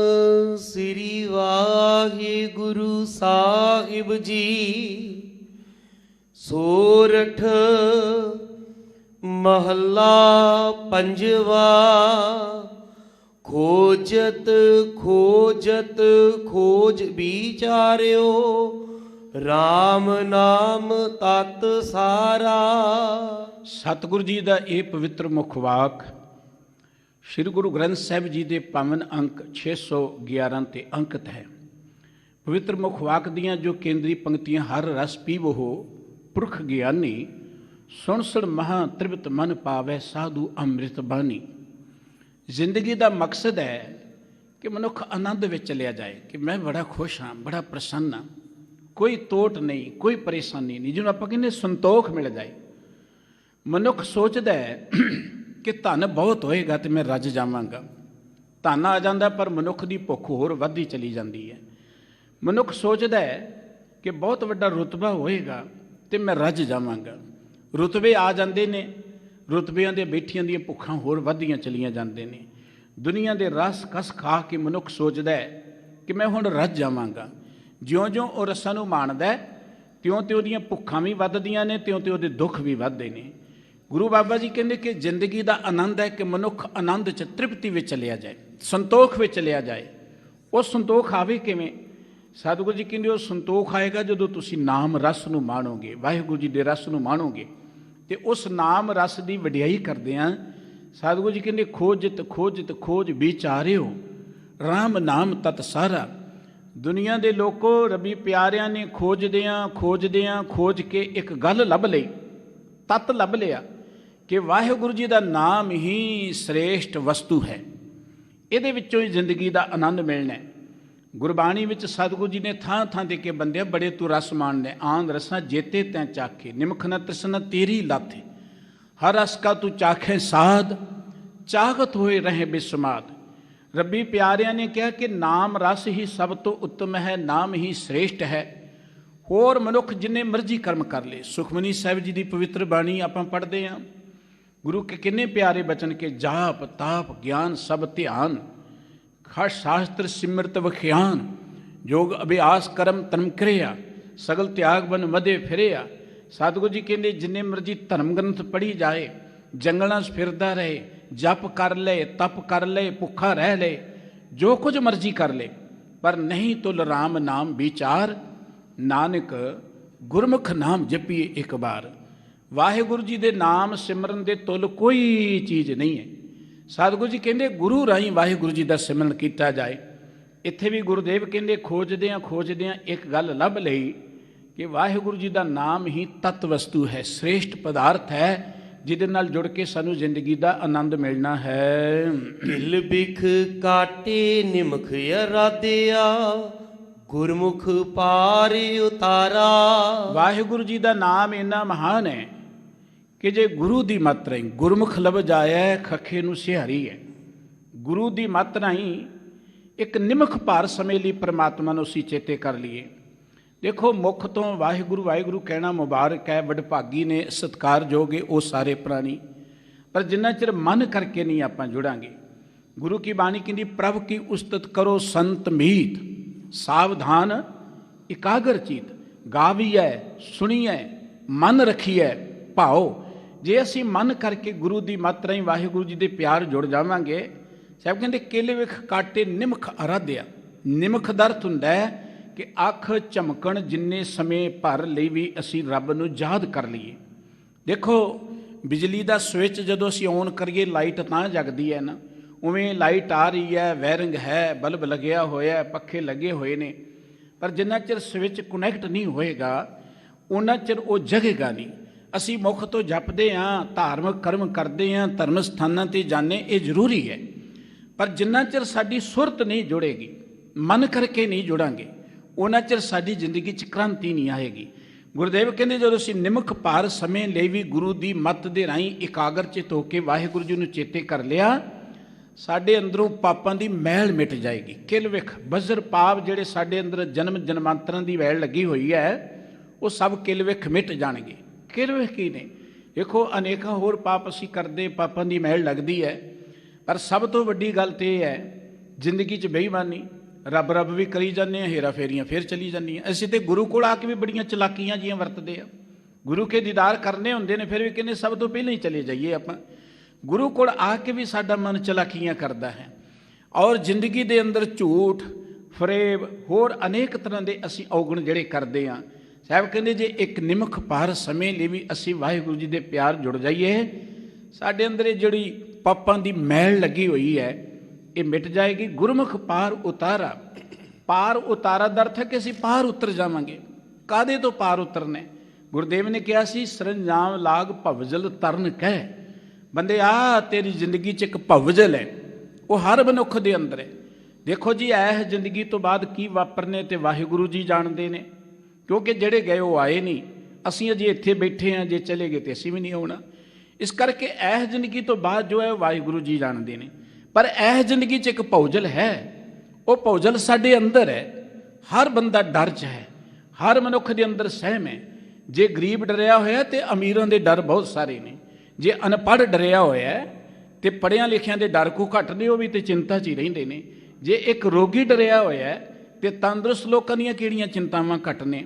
ਸ੍ਰੀ ਵਾਹਿਗੁਰੂ ਸਾਹਿਬ ਜੀ। ਸੋਰਠ ਮਹੱਲਾ ਪੰਜਵਾ। ਖੋਜਤ ਖੋਜਤ ਖੋਜ ਵਿਚਾਰਿਓ, RAM ਨਾਮ ਤਤ ਸਾਰਾ। ਸਤਿਗੁਰੂ ਜੀ ਦਾ ਇਹ ਪਵਿੱਤਰ ਮੁਖਵਾਕ ਸ੍ਰੀ ਗੁਰੂ ਗ੍ਰੰਥ ਸਾਹਿਬ ਜੀ ਦੇ ਪਾਵਨ ਅੰਕ 611 ਤੇ ਅੰਕਿਤ ਹੈ। ਪਵਿੱਤਰ ਮੁਖਵਾਕ ਦੀਆਂ ਜੋ ਕੇਂਦਰੀ ਪੰਕਤੀਆਂ, ਹਰ ਰਸ ਪੀਵੋ ਪੁਰਖ ਗਿਆਨੀ, ਸੁਣ ਸੁਣ ਮਹਾ ਤ੍ਰਿਪਤ ਮਨ ਪਾਵੈ ਸਾਧੂ ਅੰਮ੍ਰਿਤ ਬਾਣੀ। ਜ਼ਿੰਦਗੀ ਦਾ ਮਕਸਦ ਹੈ ਕਿ ਮਨੁੱਖ ਆਨੰਦ ਵਿੱਚ ਚਲਿਆ ਜਾਏ ਕਿ ਮੈਂ ਬੜਾ ਖੁਸ਼ ਹਾਂ, ਬੜਾ ਪ੍ਰਸੰਨ ਹਾਂ, ਕੋਈ ਤੋਟ ਨਹੀਂ, ਕੋਈ ਪਰੇਸ਼ਾਨੀ ਨਹੀਂ, ਜਿਹਨੂੰ ਆਪਾਂ ਕਹਿੰਦੇ ਸੰਤੋਖ ਮਿਲ ਜਾਏ। ਮਨੁੱਖ ਸੋਚਦਾ ਹੈ ਕਿ ਧਨ ਬਹੁਤ ਹੋਏਗਾ ਤੇ ਮੈਂ ਰੱਜ ਜਾਵਾਂਗਾ। ਧਨ ਆ ਜਾਂਦਾ ਪਰ ਮਨੁੱਖ ਦੀ ਭੁੱਖ ਹੋਰ ਵੱਧਦੀ ਚਲੀ ਜਾਂਦੀ ਹੈ। ਮਨੁੱਖ ਸੋਚਦਾ ਹੈ ਕਿ ਬਹੁਤ ਵੱਡਾ ਰੁਤਬਾ ਹੋਏਗਾ ਤੇ ਮੈਂ ਰੱਜ ਜਾਵਾਂਗਾ। ਰੁਤਬੇ ਆ ਜਾਂਦੇ ਨੇ, ਰੁਤਬਿਆਂ ਦੇ ਬੈਠੀਆਂ ਦੀਆਂ ਭੁੱਖਾਂ ਹੋਰ ਵੱਧਦੀਆਂ ਚਲੀਆਂ ਜਾਂਦੇ ਨੇ। ਦੁਨੀਆ ਦੇ ਰਸ ਕਸ ਖਾ ਕੇ ਮਨੁੱਖ ਸੋਚਦਾ ਹੈ ਕਿ ਮੈਂ ਹੁਣ ਰੱਜ ਜਾਵਾਂਗਾ। ਜਿਉਂ-ਜਿਉਂ ਉਹ ਰਸਾਂ ਨੂੰ ਮਾਣਦਾ ਤਿਉਂ-ਤਿਉਂ ਉਹਦੀਆਂ ਭੁੱਖਾਂ ਵੀ ਵੱਧਦੀਆਂ ਨੇ, ਤਿਉਂ-ਤਿਉਂ ਉਹਦੇ ਦੁੱਖ ਵੀ ਵੱਧਦੇ ਨੇ। ਗੁਰੂ ਬਾਬਾ ਜੀ ਕਹਿੰਦੇ ਕਿ ਜ਼ਿੰਦਗੀ ਦਾ ਆਨੰਦ ਹੈ ਕਿ ਮਨੁੱਖ ਆਨੰਦ 'ਚ ਤ੍ਰਿਪਤੀ ਵਿੱਚ ਚਲਿਆ ਜਾਏ, ਸੰਤੋਖ ਵਿੱਚ ਚਲਿਆ ਜਾਏ। ਉਹ ਸੰਤੋਖ ਆਵੇ ਕਿਵੇਂ? ਸਤਿਗੁਰੂ ਜੀ ਕਹਿੰਦੇ ਉਹ ਸੰਤੋਖ ਆਏਗਾ ਜਦੋਂ ਤੁਸੀਂ ਨਾਮ ਰਸ ਨੂੰ ਮਾਣੋਗੇ, ਵਾਹਿਗੁਰੂ ਜੀ ਦੇ ਰਸ ਨੂੰ ਮਾਣੋਗੇ। ਅਤੇ ਉਸ ਨਾਮ ਰਸ ਦੀ ਵਡਿਆਈ ਕਰਦਿਆਂ ਸਤਿਗੁਰੂ ਜੀ ਕਹਿੰਦੇ ਖੋਜਤ ਖੋਜਤ ਖੋਜ ਵਿਚਾਰਿਓ, RAM ਨਾਮ ਤਤ ਸਾਰਾ। ਦੁਨੀਆ ਦੇ ਲੋਕੋ, ਰੱਬੀ ਪਿਆਰਿਆਂ ਨੇ ਖੋਜਦਿਆਂ ਖੋਜਦਿਆਂ ਖੋਜ ਕੇ ਇੱਕ ਗੱਲ ਲੱਭ ਲਈ, ਤੱਤ ਲੱਭ ਲਿਆ ਕਿ ਵਾਹਿਗੁਰੂ ਜੀ ਦਾ ਨਾਮ ਹੀ ਸ੍ਰੇਸ਼ਟ ਵਸਤੂ ਹੈ। ਇਹਦੇ ਵਿੱਚੋਂ ਹੀ ਜ਼ਿੰਦਗੀ ਦਾ ਆਨੰਦ ਮਿਲਣਾ ਹੈ। ਗੁਰਬਾਣੀ ਵਿੱਚ ਸਤਿਗੁਰੂ ਜੀ ਨੇ ਥਾਂ ਥਾਂ ਦੇ ਕੇ ਬੰਦਿਆ ਬੜੇ ਤੂੰ ਰਸ ਮਾਣਦੇ, ਆਂਦ ਰਸਾਂ ਜੇਤੇ ਤੈਂ ਚਾਖੇ, ਨਿਮਖ ਨ ਤ੍ਰਿਸ਼ਨਾ ਤੇਰੀ ਲਾਥੇ, ਹਰ ਰਸ ਕਾ ਤੂੰ ਚਾਖੇ ਸਾਧ, ਚਾਹਤ ਹੋਏ ਰਹੇ ਬਿਸਮਾਦ। ਰੱਬੀ ਪਿਆਰਿਆਂ ਨੇ ਕਿਹਾ ਕਿ ਨਾਮ ਰਸ ਹੀ ਸਭ ਤੋਂ ਉੱਤਮ ਹੈ, ਨਾਮ ਹੀ ਸ੍ਰੇਸ਼ਟ ਹੈ। ਹੋਰ ਮਨੁੱਖ ਜਿੰਨੇ ਮਰਜ਼ੀ ਕਰਮ ਕਰ ਲਏ। ਸੁਖਮਨੀ ਸਾਹਿਬ ਜੀ ਦੀ ਪਵਿੱਤਰ ਬਾਣੀ ਆਪਾਂ ਪੜ੍ਹਦੇ ਹਾਂ, ਗੁਰੂ ਕੇ ਕਿੰਨੇ ਪਿਆਰੇ ਬਚਨ ਕੇ ਜਾਪ ਤਾਪ ਗਿਆਨ ਸਭ ਧਿਆਨ, ਖਟ ਸ਼ਾਸਤਰ ਸਿਮਰਤ ਵਖਿਆਨ, ਯੋਗ ਅਭਿਆਸ ਕਰਮ ਧਰਮ ਕਿਰਿਆ, ਸਗਲ ਤਿਆਗ ਬਨ ਮਦੇ ਫਿਰਿਆ। ਸਤਿਗੁਰੂ ਜੀ ਕਹਿੰਦੇ ਜਿੰਨੇ ਮਰਜ਼ੀ ਧਰਮ ਗ੍ਰੰਥ ਪੜ੍ਹੀ ਜਾਏ, ਜੰਗਲਾਂ 'ਚ ਫਿਰਦਾ ਰਹੇ, ਜਪ ਕਰ ਲਏ, ਤਪ ਕਰ ਲਏ, ਭੁੱਖਾ ਰਹਿ ਲਏ, ਜੋ ਕੁਝ ਮਰਜ਼ੀ ਕਰ ਲਏ, ਪਰ ਨਹੀਂ ਤੁਲ ਰਾਮ ਨਾਮ ਵਿਚਾਰ, ਨਾਨਕ ਗੁਰਮੁਖ ਨਾਮ ਜਪੀਏ ਇੱਕ ਵਾਰ। ਵਾਹਿਗੁਰੂ ਜੀ ਦੇ ਨਾਮ ਸਿਮਰਨ ਦੇ ਤੁਲ ਕੋਈ ਚੀਜ਼ ਨਹੀਂ ਹੈ। ਸਤਿਗੁਰੂ ਜੀ ਕਹਿੰਦੇ ਗੁਰੂ ਰਾਹੀਂ ਵਾਹਿਗੁਰੂ ਜੀ ਦਾ ਸਿਮਰਨ ਕੀਤਾ ਜਾਏ। ਇੱਥੇ ਵੀ ਗੁਰੂਦੇਵ ਕਹਿੰਦੇ ਖੋਜਦਿਆਂ ਇੱਕ ਗੱਲ ਲੱਭ ਲਈ ਕਿ ਵਾਹਿਗੁਰੂ ਜੀ ਦਾ ਨਾਮ ਹੀ ਤਤ ਵਸਤੂ ਹੈ, ਸ੍ਰੇਸ਼ਟ ਪਦਾਰਥ ਹੈ, ਜਿਹਦੇ ਨਾਲ ਜੁੜ ਕੇ ਸਾਨੂੰ ਜ਼ਿੰਦਗੀ ਦਾ ਆਨੰਦ ਮਿਲਣਾ ਹੈ। ਢਿਲ ਬਿਖ ਕਾਟੇ ਨਿਮਖ ਅਰਾਧਿਆ, ਗੁਰਮੁਖ ਪਾਰ ਉਤਾਰਾ। ਵਾਹਿਗੁਰੂ ਜੀ ਦਾ ਨਾਮ ਇੰਨਾ ਮਹਾਨ ਹੈ ਕਿ ਜੇ ਗੁਰੂ ਦੀ ਮੱਤ ਰਾਹੀਂ ਗੁਰਮੁਖ ਲਭ ਜਾਇਆ, ਖੱਖੇ ਨੂੰ ਸਿਹਾਰੀ ਹੈ। ਗੁਰੂ ਦੀ ਮੱਤ ਰਾਹੀਂ ਇੱਕ ਨਿਮਖ ਭਾਰ ਸਮੇਂ ਲਈ ਪਰਮਾਤਮਾ ਨੂੰ ਅਸੀਂ ਚੇਤੇ ਕਰ ਲਈਏ। ਦੇਖੋ ਮੁੱਖ ਤੋਂ ਵਾਹਿਗੁਰੂ ਵਾਹਿਗੁਰੂ ਕਹਿਣਾ ਮੁਬਾਰਕ ਹੈ, ਵਡਭਾਗੀ ਨੇ, ਸਤਿਕਾਰਯੋਗ ਉਹ ਸਾਰੇ ਪ੍ਰਾਣੀ, ਪਰ ਜਿੰਨਾ ਚਿਰ ਮਨ ਕਰਕੇ ਨਹੀਂ ਆਪਾਂ ਜੁੜਾਂਗੇ। ਗੁਰੂ ਕੀ ਬਾਣੀ ਕਹਿੰਦੀ ਪ੍ਰਭ ਕੀ ਉਸਤਤ ਕਰੋ ਸੰਤ ਮੀਤ, ਸਾਵਧਾਨ ਇਕਾਗਰ ਚੀਤ, ਗਾਵੀਐ ਸੁਣੀਐ ਮਨ ਰੱਖੀਐ ਭਾਓ। ਜੇ ਅਸੀਂ ਮਨ ਕਰਕੇ ਗੁਰੂ ਦੀ ਮੱਤ ਰਾਹੀਂ ਵਾਹਿਗੁਰੂ ਜੀ ਦੇ ਪਿਆਰ ਜੁੜ ਜਾਵਾਂਗੇ। ਸਾਹਿਬ ਕਹਿੰਦੇ ਕੇਲੇ ਵਿਖ ਕਾਟੇ ਨਿਮਖ ਅਰਾਧਿਆ। ਨਿਮਖ ਦਾ ਅਰਥ ਹੁੰਦਾ ਹੈ ਕਿ ਅੱਖ ਝਮਕਣ ਜਿੰਨੇ ਸਮੇਂ ਭਰ ਲਈ ਵੀ ਅਸੀਂ ਰੱਬ ਨੂੰ ਯਾਦ ਕਰ ਲਈਏ। ਦੇਖੋ ਬਿਜਲੀ ਦਾ ਸਵਿੱਚ ਜਦੋਂ ਅਸੀਂ ਔਨ ਕਰੀਏ ਲਾਈਟ ਤਾਂ ਜਗਦੀ ਹੈ ਨਾ, ਉਵੇਂ ਲਾਈਟ ਆ ਰਹੀ ਹੈ, ਵਾਇਰਿੰਗ ਹੈ, ਬਲਬ ਲੱਗਿਆ ਹੋਇਆ, ਪੱਖੇ ਲੱਗੇ ਹੋਏ ਨੇ, ਪਰ ਜਿੰਨਾ ਚਿਰ ਸਵਿੱਚ ਕੁਨੈਕਟ ਨਹੀਂ ਹੋਏਗਾ ਉਹਨਾਂ ਚਿਰ ਉਹ ਜਗੇਗਾ ਨਹੀਂ। ਅਸੀਂ ਮੁੱਖ ਤੋਂ ਜਪਦੇ ਹਾਂ, ਧਾਰਮਿਕ ਕਰਮ ਕਰਦੇ ਹਾਂ, ਧਰਮ ਸਥਾਨਾਂ 'ਤੇ ਜਾਂਦੇ, ਇਹ ਜ਼ਰੂਰੀ ਹੈ, ਪਰ ਜਿੰਨਾ ਚਿਰ ਸਾਡੀ ਸੁਰਤ ਨਹੀਂ ਜੁੜੇਗੀ, ਮਨ ਕਰਕੇ ਨਹੀਂ ਜੁੜਾਂਗੇ, ਉਹਨਾਂ ਚਿਰ ਸਾਡੀ ਜ਼ਿੰਦਗੀ 'ਚ ਕ੍ਰਾਂਤੀ ਨਹੀਂ ਆਏਗੀ। ਗੁਰਦੇਵ ਕਹਿੰਦੇ ਜਦੋਂ ਅਸੀਂ ਨਿਮਖ ਭਾਰ ਸਮੇਂ ਲਈ ਵੀ ਗੁਰੂ ਦੀ ਮੱਤ ਦੇ ਰਾਹੀਂ ਇਕਾਗਰ ਚਿਤ ਹੋ ਕੇ ਵਾਹਿਗੁਰੂ ਜੀ ਨੂੰ ਚੇਤੇ ਕਰ ਲਿਆ, ਸਾਡੇ ਅੰਦਰੋਂ ਪਾਪਾਂ ਦੀ ਮੈਲ ਮਿਟ ਜਾਏਗੀ। ਕਿਲ ਵਿਖ ਬਜ਼ਰ ਪਾਪ ਜਿਹੜੇ ਸਾਡੇ ਅੰਦਰ ਜਨਮ ਜਨਮਾਂਤਰਾਂ ਦੀ ਵੈਲ ਲੱਗੀ ਹੋਈ ਹੈ, ਉਹ ਸਭ ਕਿਲ ਵਿਖ ਮਿਟ ਜਾਣਗੇ। ਕਿਲ ਵਿਖ ਕੀ ਨੇ? ਦੇਖੋ ਅਨੇਕਾਂ ਹੋਰ ਪਾਪ ਅਸੀਂ ਕਰਦੇ, ਪਾਪਾਂ ਦੀ ਮੈਲ ਲੱਗਦੀ ਹੈ, ਪਰ ਸਭ ਤੋਂ ਵੱਡੀ ਗੱਲ ਤਾਂ ਇਹ ਹੈ ਜ਼ਿੰਦਗੀ 'ਚ ਬੇਈਮਾਨੀ, ਰੱਬ ਰੱਬ ਵੀ ਕਰੀ ਜਾਂਦੇ ਹਾਂ, ਹੇਰਾ ਫੇਰੀਆਂ ਫਿਰ ਚਲੀ ਜਾਂਦੀਆਂ। ਅਸੀਂ ਤਾਂ ਗੁਰੂ ਕੋਲ ਆ ਕੇ ਵੀ ਬੜੀਆਂ ਚਲਾਕੀਆਂ ਜੀਆਂ ਵਰਤਦੇ ਆ। ਗੁਰੂ ਕੇ ਦੀਦਾਰ ਕਰਨੇ ਹੁੰਦੇ ਨੇ, ਫਿਰ ਵੀ ਕਹਿੰਦੇ ਸਭ ਤੋਂ ਪਹਿਲਾਂ ਹੀ ਚਲੇ ਜਾਈਏ ਆਪਾਂ। ਗੁਰੂ ਕੋਲ ਆ ਕੇ ਵੀ ਸਾਡਾ ਮਨ ਚਲਾਕੀਆਂ ਕਰਦਾ ਹੈ, ਔਰ ਜ਼ਿੰਦਗੀ ਦੇ ਅੰਦਰ ਝੂਠ ਫਰੇਬ ਹੋਰ ਅਨੇਕ ਤਰ੍ਹਾਂ ਦੇ ਅਸੀਂ ਔਗਣ ਜਿਹੜੇ ਕਰਦੇ ਹਾਂ। ਸਾਹਿਬ ਕਹਿੰਦੇ ਜੇ ਇੱਕ ਨਿਮਖ ਭਾਰ ਸਮੇਂ ਲਈ ਵੀ ਅਸੀਂ ਵਾਹਿਗੁਰੂ ਜੀ ਦੇ ਪਿਆਰ ਜੁੜ ਜਾਈਏ, ਸਾਡੇ ਅੰਦਰ ਇਹ ਜਿਹੜੀ ਪਾਪਾਂ ਦੀ ਮੈਲ ਲੱਗੀ ਹੋਈ ਹੈ ਇਹ ਮਿਟ ਜਾਏਗੀ। ਗੁਰਮੁਖ ਪਾਰ ਉਤਾਰਾ। ਪਾਰ ਉਤਾਰਾ ਦਾ ਅਰਥ ਹੈ ਕਿ ਅਸੀਂ ਪਾਰ ਉਤਰ ਜਾਵਾਂਗੇ। ਕਾਹਦੇ ਤੋਂ ਪਾਰ ਉਤਰਨਾ? ਗੁਰਦੇਵ ਨੇ ਕਿਹਾ ਸੀ ਸਰੰਜਾਮ ਲਾਗ ਭਵਜਲ ਤਰਨ ਕਹਿ। ਬੰਦੇ ਆ ਤੇਰੀ ਜ਼ਿੰਦਗੀ 'ਚ ਇੱਕ ਭਵਜਲ ਹੈ, ਉਹ ਹਰ ਮਨੁੱਖ ਦੇ ਅੰਦਰ ਹੈ। ਦੇਖੋ ਜੀ ਇਹ ਜ਼ਿੰਦਗੀ ਤੋਂ ਬਾਅਦ ਕੀ ਵਾਪਰਨੇ ਤੇ ਵਾਹਿਗੁਰੂ ਜੀ ਜਾਣਦੇ ਨੇ, ਕਿਉਂਕਿ ਜਿਹੜੇ ਗਏ ਉਹ ਆਏ ਨਹੀਂ। ਅਸੀਂ ਅਜੇ ਇੱਥੇ ਬੈਠੇ ਹਾਂ, ਜੇ ਚਲੇ ਗਏ ਤੇ ਅਸੀਂ ਵੀ ਨਹੀਂ ਆਉਣਾ। ਇਸ ਕਰਕੇ ਇਹ ਜ਼ਿੰਦਗੀ ਤੋਂ ਬਾਅਦ ਜੋ ਹੈ ਵਾਹਿਗੁਰੂ ਜੀ ਜਾਣਦੇ ਨੇ। ਪਰ ਇਹ ਜ਼ਿੰਦਗੀ 'ਚ ਇੱਕ ਭੌਜਲ ਹੈ, ਉਹ ਭੌਜਲ ਸਾਡੇ ਅੰਦਰ ਹੈ। ਹਰ ਬੰਦਾ ਡਰ 'ਚ ਹੈ, ਹਰ ਮਨੁੱਖ ਦੇ ਅੰਦਰ ਸਹਿਮ ਹੈ। ਜੇ ਗਰੀਬ ਡਰਿਆ ਹੋਇਆ ਤੇ ਅਮੀਰਾਂ ਦੇ ਡਰ ਬਹੁਤ ਸਾਰੇ ਨੇ। ਜੇ ਅਨਪੜ੍ਹ ਡਰਿਆ ਹੋਇਆ ਤੇ ਪੜ੍ਹਿਆਂ ਲਿਖਿਆਂ ਦੇ ਡਰ ਕੋ ਘੱਟ ਨੇ, ਉਹ ਵੀ ਤੇ ਚਿੰਤਾ 'ਚ ਹੀ ਰਹਿੰਦੇ ਨੇ। ਜੇ ਇੱਕ ਰੋਗੀ ਡਰਿਆ ਹੋਇਆ ਤੇ ਤੰਦਰੁਸਤ ਲੋਕਾਂ ਦੀਆਂ ਕਿਹੜੀਆਂ ਚਿੰਤਾਵਾਂ ਘੱਟ ਨੇ।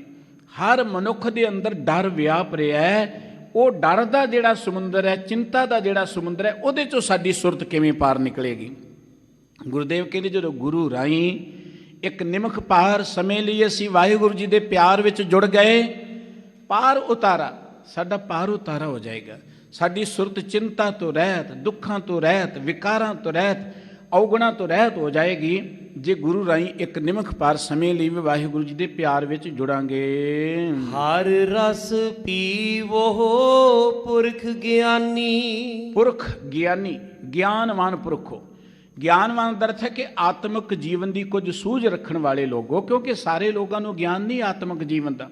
ਹਰ ਮਨੁੱਖ ਦੇ ਅੰਦਰ ਡਰ ਵਿਆਪ ਰਿਹਾ ਹੈ। ਉਹ ਡਰ ਦਾ ਜਿਹੜਾ ਸਮੁੰਦਰ ਹੈ, ਚਿੰਤਾ ਦਾ ਜਿਹੜਾ ਸਮੁੰਦਰ ਹੈ, ਉਹਦੇ 'ਚੋਂ ਸਾਡੀ ਸੁਰਤ ਕਿਵੇਂ ਪਾਰ ਨਿਕਲੇਗੀ? ਗੁਰਦੇਵ ਕਹਿੰਦੇ ਜਦੋਂ ਗੁਰੂ ਰਾਹੀਂ ਇੱਕ ਨਿਮਖ ਪਾਰ ਸਮੇਂ ਲਈ ਅਸੀਂ ਵਾਹਿਗੁਰੂ ਜੀ ਦੇ ਪਿਆਰ ਵਿੱਚ ਜੁੜ ਗਏ, ਪਾਰ ਉਤਾਰਾ, ਸਾਡਾ ਪਾਰ ਉਤਾਰਾ ਹੋ ਜਾਏਗਾ। ਸਾਡੀ ਸੁਰਤ ਚਿੰਤਾ ਤੋਂ ਰਹਿਤ, ਦੁੱਖਾਂ ਤੋਂ ਰਹਿਤ, ਵਿਕਾਰਾਂ ਤੋਂ ਰਹਿਤ, ਔਗਣਾਂ ਤੋਂ ਰਹਿਤ ਹੋ ਜਾਏਗੀ ਜੇ ਗੁਰੂ ਰਾਹੀਂ ਇੱਕ ਨਿਮਖ ਪਾਰ ਸਮੇਂ ਲਈ ਵੀ ਵਾਹਿਗੁਰੂ ਜੀ ਦੇ ਪਿਆਰ ਵਿੱਚ ਜੁੜਾਂਗੇ। ਹਰ ਰਸ ਪੀਵੋ ਪੁਰਖ ਗਿਆਨੀ। ਪੁਰਖ ਗਿਆਨੀ, ਗਿਆਨਵਾਨ ਪੁਰਖੋ। ਗਿਆਨਵਾਨ ਦਾ ਅਰਥ ਹੈ ਕਿ ਆਤਮਿਕ ਜੀਵਨ ਦੀ ਕੁਝ ਸੂਝ ਰੱਖਣ ਵਾਲੇ ਲੋਗੋ, ਕਿਉਂਕਿ ਸਾਰੇ ਲੋਕਾਂ ਨੂੰ ਗਿਆਨ ਨਹੀਂ ਆਤਮਿਕ ਜੀਵਨ ਦਾ।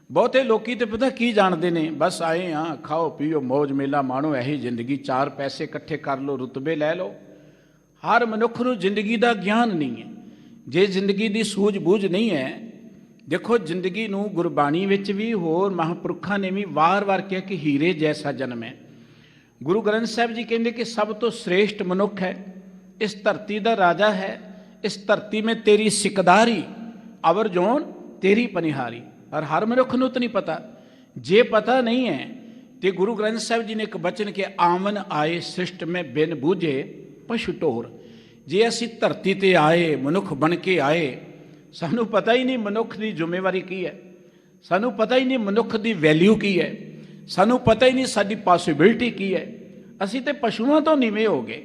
ਬਹੁਤੇ ਲੋਕੀ ਤੇ ਪਤਾ ਕੀ ਜਾਣਦੇ ਨੇ, ਬਸ ਆਏ ਆ, ਖਾਓ ਪੀਓ ਮੌਜ ਮੇਲਾ ਮਾਣੋ, ਇਹੀ ਜ਼ਿੰਦਗੀ, 4 ਪੈਸੇ ਇਕੱਠੇ ਕਰ ਲਓ, ਰੁਤਬੇ ਲੈ ਲਓ। ਹਰ ਮਨੁੱਖ ਨੂੰ ਜ਼ਿੰਦਗੀ ਦਾ ਗਿਆਨ ਨਹੀਂ ਹੈ। ਜੇ ਜ਼ਿੰਦਗੀ ਦੀ ਸੂਝ ਬੂਝ ਨਹੀਂ ਹੈ, ਦੇਖੋ ਜ਼ਿੰਦਗੀ ਨੂੰ ਗੁਰਬਾਣੀ ਵਿੱਚ ਵੀ ਹੋਰ ਮਹਾਂਪੁਰਖਾਂ ਨੇ ਵੀ ਵਾਰ-ਵਾਰ ਕਿਹਾ ਕਿ ਹੀਰੇ ਜੈਸਾ ਜਨਮ ਹੈ। ਗੁਰੂ ਗ੍ਰੰਥ ਸਾਹਿਬ ਜੀ ਕਹਿੰਦੇ ਕਿ ਸਭ ਤੋਂ ਸ੍ਰੇਸ਼ਟ ਮਨੁੱਖ ਹੈ, ਇਸ ਧਰਤੀ ਦਾ ਰਾਜਾ ਹੈ, ਇਸ ਧਰਤੀ ਮੇਂ ਤੇਰੀ ਸਿਕਦਾਰੀ, ਅਵਰ ਜੋਨ ਤੇਰੀ ਪਨਿਹਾਰੀ। ਪਰ ਹਰ ਮਨੁੱਖ ਨੂੰ ਤਾਂ ਨਹੀਂ ਪਤਾ। ਜੇ ਪਤਾ ਨਹੀਂ ਹੈ ਤੇ ਗੁਰੂ ਗ੍ਰੰਥ ਸਾਹਿਬ ਜੀ ਨੇ ਇੱਕ ਬਚਨ ਕਿ ਆਵਨ ਆਏ ਸ੍ਰਿਸ਼ਟ ਮੈਂ ਬਿਨ ਬੂਝੇ ਪਸ਼ੂ ਢੋਰ। ਜੇ ਅਸੀਂ ਧਰਤੀ ਤੇ ਆਏ, ਮਨੁੱਖ ਬਣ ਕੇ ਆਏ, ਸਾਨੂੰ ਪਤਾ ਹੀ ਨਹੀਂ ਮਨੁੱਖ ਦੀ ਜ਼ਿੰਮੇਵਾਰੀ ਕੀ ਹੈ, ਸਾਨੂੰ ਪਤਾ ਹੀ ਨਹੀਂ ਮਨੁੱਖ ਦੀ ਵੈਲਿਊ ਕੀ ਹੈ, ਸਾਨੂੰ ਪਤਾ ਹੀ ਨਹੀਂ ਸਾਡੀ ਪੋਸੀਬਿਲਿਟੀ ਕੀ ਹੈ। ਅਸੀਂ ਤੇ ਪਸ਼ੂਆਂ ਤੋਂ ਨੀਵੇਂ ਹੋ ਗਏ।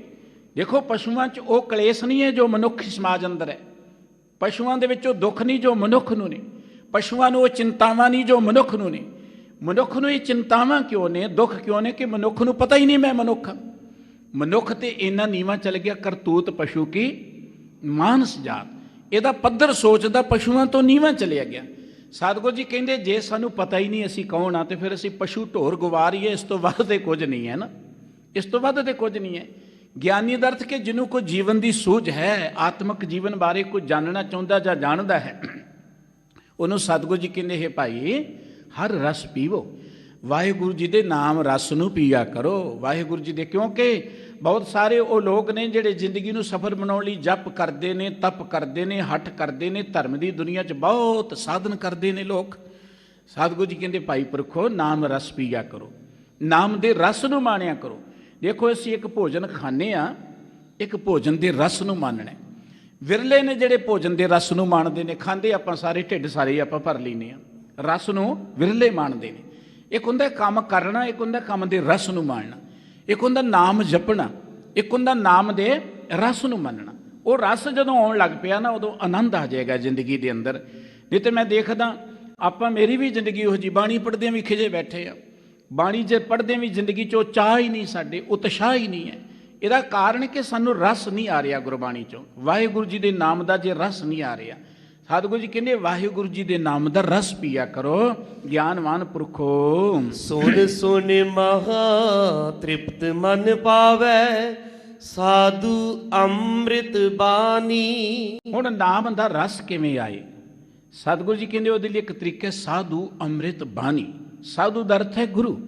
ਦੇਖੋ ਪਸ਼ੂਆਂ 'ਚ ਉਹ ਕਲੇਸ਼ ਨਹੀਂ ਹੈ ਜੋ ਮਨੁੱਖੀ ਸਮਾਜ ਅੰਦਰ ਹੈ, ਪਸ਼ੂਆਂ ਦੇ ਵਿੱਚ ਉਹ ਦੁੱਖ ਨਹੀਂ ਜੋ ਮਨੁੱਖ ਨੂੰ ਨੇ, ਪਸ਼ੂਆਂ ਨੂੰ ਉਹ ਚਿੰਤਾਵਾਂ ਨਹੀਂ ਜੋ ਮਨੁੱਖ ਨੂੰ ਨੇ। ਮਨੁੱਖ ਨੂੰ ਇਹ ਚਿੰਤਾਵਾਂ ਕਿਉਂ ਨੇ, ਦੁੱਖ ਕਿਉਂ ਨੇ ਕਿ ਮਨੁੱਖ ਨੂੰ ਪਤਾ ਹੀ ਨਹੀਂ ਮੈਂ ਮਨੁੱਖ ਹਾਂ। ਮਨੁੱਖ ਤੇ ਇੰਨਾ ਨੀਵਾਂ ਚੱਲ ਗਿਆ, ਕਰਤੂਤ ਪਸ਼ੂ ਕੀ ਮਾਨਸ ਜਾਤ, ਇਹਦਾ ਪੱਧਰ ਸੋਚਦਾ ਪਸ਼ੂਆਂ ਤੋਂ ਨੀਵਾਂ ਚਲਿਆ ਗਿਆ। ਸਤਿਗੁਰੂ ਜੀ ਕਹਿੰਦੇ ਜੇ ਸਾਨੂੰ ਪਤਾ ਹੀ ਨਹੀਂ ਅਸੀਂ ਕੌਣ ਆ ਤੇ ਫਿਰ ਅਸੀਂ ਪਸ਼ੂ ਢੋਰ ਗਵਾਰੀਏ, ਇਸ ਤੋਂ ਵੱਧ ਤੇ ਕੁਝ ਨਹੀਂ ਹੈ ਨਾ, ਇਸ ਤੋਂ ਵੱਧ ਤੇ ਕੁਝ ਨਹੀਂ ਹੈ। ਗਿਆਨੀ ਦਾ ਅਰਥ ਕਿ ਜਿਹਨੂੰ ਕੋਈ ਜੀਵਨ ਦੀ ਸੂਝ ਹੈ, ਆਤਮਿਕ ਜੀਵਨ ਬਾਰੇ ਕੋਈ ਜਾਣਨਾ ਚਾਹੁੰਦਾ ਜਾਂ ਜਾਣਦਾ ਹੈ, ਉਹਨੂੰ ਸਤਿਗੁਰੂ ਜੀ ਕਹਿੰਦੇ ਹੈ ਭਾਈ ਹਰ ਰਸ ਪੀਵੋ, ਵਾਹਿਗੁਰੂ ਜੀ ਦੇ ਨਾਮ ਰਸ ਨੂੰ ਪੀਆ ਕਰੋ। ਵਾਹਿਗੁਰੂ ਜੀ ਦੇ, ਕਿਉਂਕਿ ਬਹੁਤ ਸਾਰੇ ਉਹ ਲੋਕ ਨੇ ਜਿਹੜੇ ਜ਼ਿੰਦਗੀ ਨੂੰ ਸਫਲ ਬਣਾਉਣ ਲਈ ਜਪ ਕਰਦੇ ਨੇ, ਤਪ ਕਰਦੇ ਨੇ, ਹੱਠ ਕਰਦੇ ਨੇ, ਧਰਮ ਦੀ ਦੁਨੀਆ 'ਚ ਬਹੁਤ ਸਾਧਨ ਕਰਦੇ ਨੇ ਲੋਕ। ਸਤਿਗੁਰੂ ਜੀ ਕਹਿੰਦੇ ਭਾਈ ਪੁਰਖੋ ਨਾਮ ਰਸ ਪੀਆ ਕਰੋ, ਨਾਮ ਦੇ ਰਸ ਨੂੰ ਮਾਣਿਆ ਕਰੋ। ਦੇਖੋ ਅਸੀਂ ਇੱਕ ਭੋਜਨ ਖਾਂਦੇ ਹਾਂ, ਇੱਕ ਭੋਜਨ ਦੇ ਰਸ ਨੂੰ ਮਾਣਨਾ। ਵਿਰਲੇ ਨੇ ਜਿਹੜੇ ਭੋਜਨ ਦੇ ਰਸ ਨੂੰ ਮਾਣਦੇ ਨੇ, ਖਾਂਦੇ ਆਪਾਂ ਸਾਰੇ, ਢਿੱਡ ਸਾਰੇ ਆਪਾਂ ਭਰ ਲੈਂਦੇ ਹਾਂ, ਰਸ ਨੂੰ ਵਿਰਲੇ ਮਾਣਦੇ ਨੇ। ਇੱਕ ਹੁੰਦਾ ਕੰਮ ਕਰਨਾ, ਇੱਕ ਹੁੰਦਾ ਕੰਮ ਦੇ ਰਸ ਨੂੰ ਮਾਣਨਾ, ਇੱਕ ਹੁੰਦਾ ਨਾਮ ਜਪਣਾ, ਇੱਕ ਹੁੰਦਾ ਨਾਮ ਦੇ ਰਸ ਨੂੰ ਮੰਨਣਾ। ਉਹ ਰਸ ਜਦੋਂ ਆਉਣ ਲੱਗ ਪਿਆ ਨਾ, ਉਦੋਂ ਆਨੰਦ ਆ ਜਾਏਗਾ ਜ਼ਿੰਦਗੀ ਦੇ ਅੰਦਰ। ਨਹੀਂ ਤੇ ਮੈਂ ਦੇਖਦਾ ਆਪਾਂ, ਮੇਰੀ ਵੀ ਜ਼ਿੰਦਗੀ ਉਹ ਜਿਹੀ, ਬਾਣੀ ਪੜ੍ਹਦਿਆਂ ਵੀ ਖਿਜੇ ਬੈਠੇ ਆ, ਬਾਣੀ ਜੇ ਪੜ੍ਹਦੇ ਵੀ ਜ਼ਿੰਦਗੀ 'ਚੋਂ ਚਾਹ ਹੀ ਨਹੀਂ, ਸਾਡੇ ਉਤਸ਼ਾਹ ਹੀ ਨਹੀਂ ਹੈ। ਇਹਦਾ ਕਾਰਨ ਕਿ ਸਾਨੂੰ ਰਸ ਨਹੀਂ ਆ ਰਿਹਾ ਗੁਰਬਾਣੀ 'ਚੋਂ, ਵਾਹਿਗੁਰੂ ਜੀ ਦੇ ਨਾਮ ਦਾ ਜੇ ਰਸ ਨਹੀਂ ਆ ਰਿਹਾ। ਸਤਿਗੁਰੂ ਜੀ ਕਹਿੰਦੇ ਵਾਹਿਗੁਰੂ ਜੀ ਦੇ ਨਾਮ ਦਾ ਰਸ ਪੀਆ ਕਰੋ, ਗਿਆਨਵਾਨ ਪੁਰਖੋ। ਸੁਨ ਸੁਨ ਮਹਾ ਤ੍ਰਿਪਤ ਮਨ ਪਾਵੈ, ਸਾਧੂ ਅੰਮ੍ਰਿਤ ਬਾਣੀ। ਹੁਣ ਨਾਮ ਦਾ ਰਸ ਕਿਵੇਂ ਆਏ? ਸਤਿਗੁਰੂ ਜੀ ਕਹਿੰਦੇ ਉਹਦੇ ਲਈ ਇੱਕ ਤਰੀਕਾ ਸਾਧੂ ਅੰਮ੍ਰਿਤ ਬਾਣੀ। ਸਾਧੂ ਦਾ ਅਰਥ ਹੈ ਗੁਰੂ।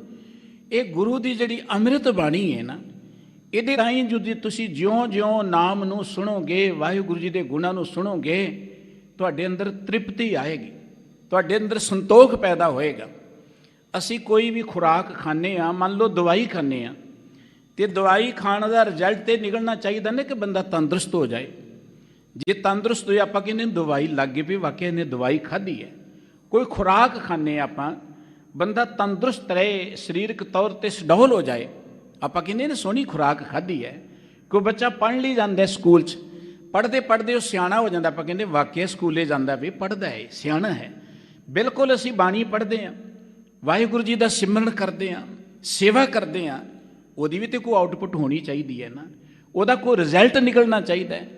ਇਹ ਗੁਰੂ ਦੀ ਜਿਹੜੀ ਅੰਮ੍ਰਿਤ ਬਾਣੀ ਹੈ ਨਾ, ਇਹਦੇ ਰਾਹੀਂ ਜਦੋਂ ਤੁਸੀਂ ਜਿਉਂ-ਜਿਉਂ ਨਾਮ ਨੂੰ ਸੁਣੋਗੇ, ਵਾਹਿਗੁਰੂ ਜੀ ਦੇ ਗੁਣਾਂ ਨੂੰ ਸੁਣੋਗੇ, ਤੁਹਾਡੇ ਅੰਦਰ ਤ੍ਰਿਪਤੀ ਆਏਗੀ, ਤੁਹਾਡੇ ਅੰਦਰ ਸੰਤੋਖ ਪੈਦਾ ਹੋਏਗਾ। ਅਸੀਂ ਕੋਈ ਵੀ ਖੁਰਾਕ ਖਾਂਦੇ ਹਾਂ, ਮੰਨ ਲਓ ਦਵਾਈ ਖਾਂਦੇ ਹਾਂ, ਤੇ ਦਵਾਈ ਖਾਣ ਦਾ ਰਿਜ਼ਲਟ ਤੇ ਨਿਕਲਣਾ ਚਾਹੀਦਾ ਨਾ ਕਿ ਬੰਦਾ ਤੰਦਰੁਸਤ ਹੋ ਜਾਏ। ਜੇ ਤੰਦਰੁਸਤ ਹੋਏ ਆਪਾਂ ਕਹਿੰਦੇ ਦਵਾਈ ਲੱਗ ਗਈ ਵੀ ਵਾਕਿਆ ਇਹਨੇ ਦਵਾਈ ਖਾਧੀ ਹੈ। ਕੋਈ ਖੁਰਾਕ ਖਾਂਦੇ ਆਪਾਂ, ਬੰਦਾ ਤੰਦਰੁਸਤ ਰਹੇ, ਸਰੀਰਕ ਤੌਰ 'ਤੇ ਸੁਡੌਲ ਹੋ ਜਾਏ, ਆਪਾਂ ਕਹਿੰਦੇ ਨੇ ਸੋਹਣੀ ਖੁਰਾਕ ਖਾਧੀ ਹੈ। ਕੋਈ ਬੱਚਾ ਪੜ੍ਹਨ ਲਈ ਜਾਂਦਾ ਸਕੂਲ 'ਚ, ਪੜ੍ਹਦੇ ਪੜ੍ਹਦੇ ਉਹ ਸਿਆਣਾ ਹੋ ਜਾਂਦਾ, ਆਪਾਂ ਕਹਿੰਦੇ ਵਾਕਿਆ ਸਕੂਲੇ ਜਾਂਦਾ ਵੀ ਪੜ੍ਹਦਾ ਹੈ, ਸਿਆਣਾ ਹੈ। ਬਿਲਕੁਲ ਅਸੀਂ ਬਾਣੀ ਪੜ੍ਹਦੇ ਹਾਂ, ਵਾਹਿਗੁਰੂ ਜੀ ਦਾ ਸਿਮਰਨ ਕਰਦੇ ਹਾਂ, ਸੇਵਾ ਕਰਦੇ ਹਾਂ, ਉਹਦੀ ਵੀ ਤਾਂ ਕੋਈ ਆਊਟਪੁੱਟ ਹੋਣੀ ਚਾਹੀਦੀ ਹੈ ਨਾ, ਉਹਦਾ ਕੋਈ ਰਿਜ਼ਲਟ ਨਿਕਲਣਾ ਚਾਹੀਦਾ ਹੈ।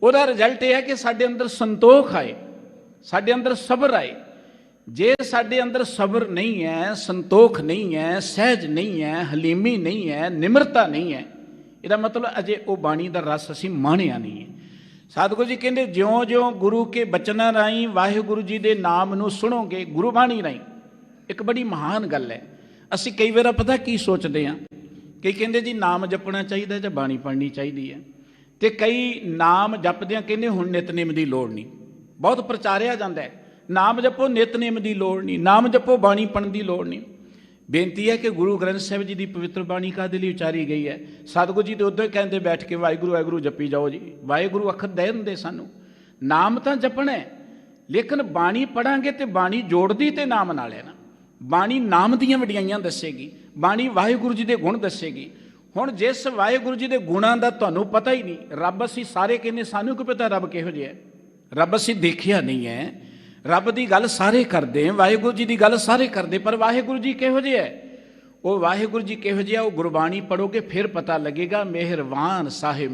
ਉਹਦਾ ਰਿਜ਼ਲਟ ਇਹ ਹੈ ਕਿ ਸਾਡੇ ਅੰਦਰ ਸੰਤੋਖ ਆਏ, ਸਾਡੇ ਅੰਦਰ ਸਬਰ ਆਏ। ਜੇ ਸਾਡੇ ਅੰਦਰ ਸਬਰ ਨਹੀਂ ਹੈ, ਸੰਤੋਖ ਨਹੀਂ ਹੈ, ਸਹਿਜ ਨਹੀਂ ਹੈ, ਹਲੀਮੀ ਨਹੀਂ ਹੈ, ਨਿਮਰਤਾ ਨਹੀਂ ਹੈ, ਇਹਦਾ ਮਤਲਬ ਅਜੇ ਉਹ ਬਾਣੀ ਦਾ ਰਸ ਅਸੀਂ ਮਾਣਿਆ ਨਹੀਂ ਹੈ। ਸਤਿਗੁਰੂ ਜੀ ਕਹਿੰਦੇ ਜਿਉਂ-ਜਿਉਂ ਗੁਰੂ ਕੇ ਬਚਨਾਂ ਰਾਹੀਂ ਵਾਹਿਗੁਰੂ ਜੀ ਦੇ ਨਾਮ ਨੂੰ ਸੁਣੋਗੇ, ਗੁਰਬਾਣੀ ਰਾਹੀਂ, ਇੱਕ ਬੜੀ ਮਹਾਨ ਗੱਲ ਹੈ। ਅਸੀਂ ਕਈ ਵਾਰ ਪਤਾ ਕੀ ਸੋਚਦੇ ਹਾਂ, ਕਈ ਕਹਿੰਦੇ ਜੀ ਨਾਮ ਜਪਣਾ ਚਾਹੀਦਾ ਜਾਂ ਬਾਣੀ ਪੜ੍ਹਨੀ ਚਾਹੀਦੀ ਹੈ, ਤੇ ਕਈ ਨਾਮ ਜਪਦਿਆਂ ਕਹਿੰਦੇ ਹੁਣ ਨਿਤਨੇਮ ਦੀ ਲੋੜ ਨਹੀਂ। ਬਹੁਤ ਪ੍ਰਚਾਰਿਆ ਜਾਂਦਾ ਹੈ ਨਾਮ ਜਪੋ, ਨਿਤਨੇਮ ਦੀ ਲੋੜ ਨਹੀਂ, ਨਾਮ ਜਪੋ, ਬਾਣੀ ਪੜ੍ਹਨ ਦੀ ਲੋੜ ਨਹੀਂ। ਬੇਨਤੀ ਹੈ ਕਿ ਗੁਰੂ ਗ੍ਰੰਥ ਸਾਹਿਬ ਜੀ ਦੀ ਪਵਿੱਤਰ ਬਾਣੀ ਕਾਹਦੇ ਲਈ ਉਚਾਰੀ ਗਈ ਹੈ? ਸਤਿਗੁਰੂ ਜੀ ਤੇ ਉਦੋਂ ਹੀ ਕਹਿੰਦੇ ਬੈਠ ਕੇ ਵਾਹਿਗੁਰੂ ਵਾਹਿਗੁਰੂ ਜਪੀ ਜਾਓ ਜੀ, ਵਾਹਿਗੁਰੂ ਅੱਖਰ ਦੇ ਦਿੰਦੇ ਸਾਨੂੰ। ਨਾਮ ਤਾਂ ਜਪਣਾ ਹੈ, ਲੇਕਿਨ ਬਾਣੀ ਪੜ੍ਹਾਂਗੇ ਤੇ ਬਾਣੀ ਜੋੜਦੀ ਤੇ ਨਾਮ ਨਾਲ ਹੈ ਨਾ। ਬਾਣੀ ਨਾਮ ਦੀਆਂ ਵਡਿਆਈਆਂ ਦੱਸੇਗੀ, ਬਾਣੀ ਵਾਹਿਗੁਰੂ ਜੀ ਦੇ ਗੁਣ ਦੱਸੇਗੀ। ਹੁਣ ਜਿਸ ਵਾਹਿਗੁਰੂ ਜੀ ਦੇ ਗੁਣਾਂ ਦਾ ਤੁਹਾਨੂੰ ਪਤਾ ਹੀ ਨਹੀਂ, ਰੱਬ ਅਸੀਂ ਸਾਰੇ ਕਹਿੰਦੇ ਸਾਨੂੰ ਕੀ ਪਤਾ ਰੱਬ ਕਿਹੋ ਜਿਹਾ ਹੈ, ਰੱਬ ਅਸੀਂ ਦੇਖਿਆ ਨਹੀਂ ਹੈ। ਰੱਬ ਦੀ ਗੱਲ ਸਾਰੇ ਕਰਦੇ, ਵਾਹਿਗੁਰੂ ਜੀ ਦੀ ਗੱਲ ਸਾਰੇ ਕਰਦੇ, ਪਰ ਵਾਹਿਗੁਰੂ ਜੀ ਕਿਹੋ ਜਿਹੇ ਹੈ ਉਹ ਵਾਹਿਗੁਰੂ ਜੀ ਕਿਹੋ ਜਿਹਾ, ਉਹ ਗੁਰਬਾਣੀ ਪੜ੍ਹੋਗੇ ਫਿਰ ਪਤਾ ਲੱਗੇਗਾ। ਮਿਹਰਬਾਨ ਸਾਹਿਬ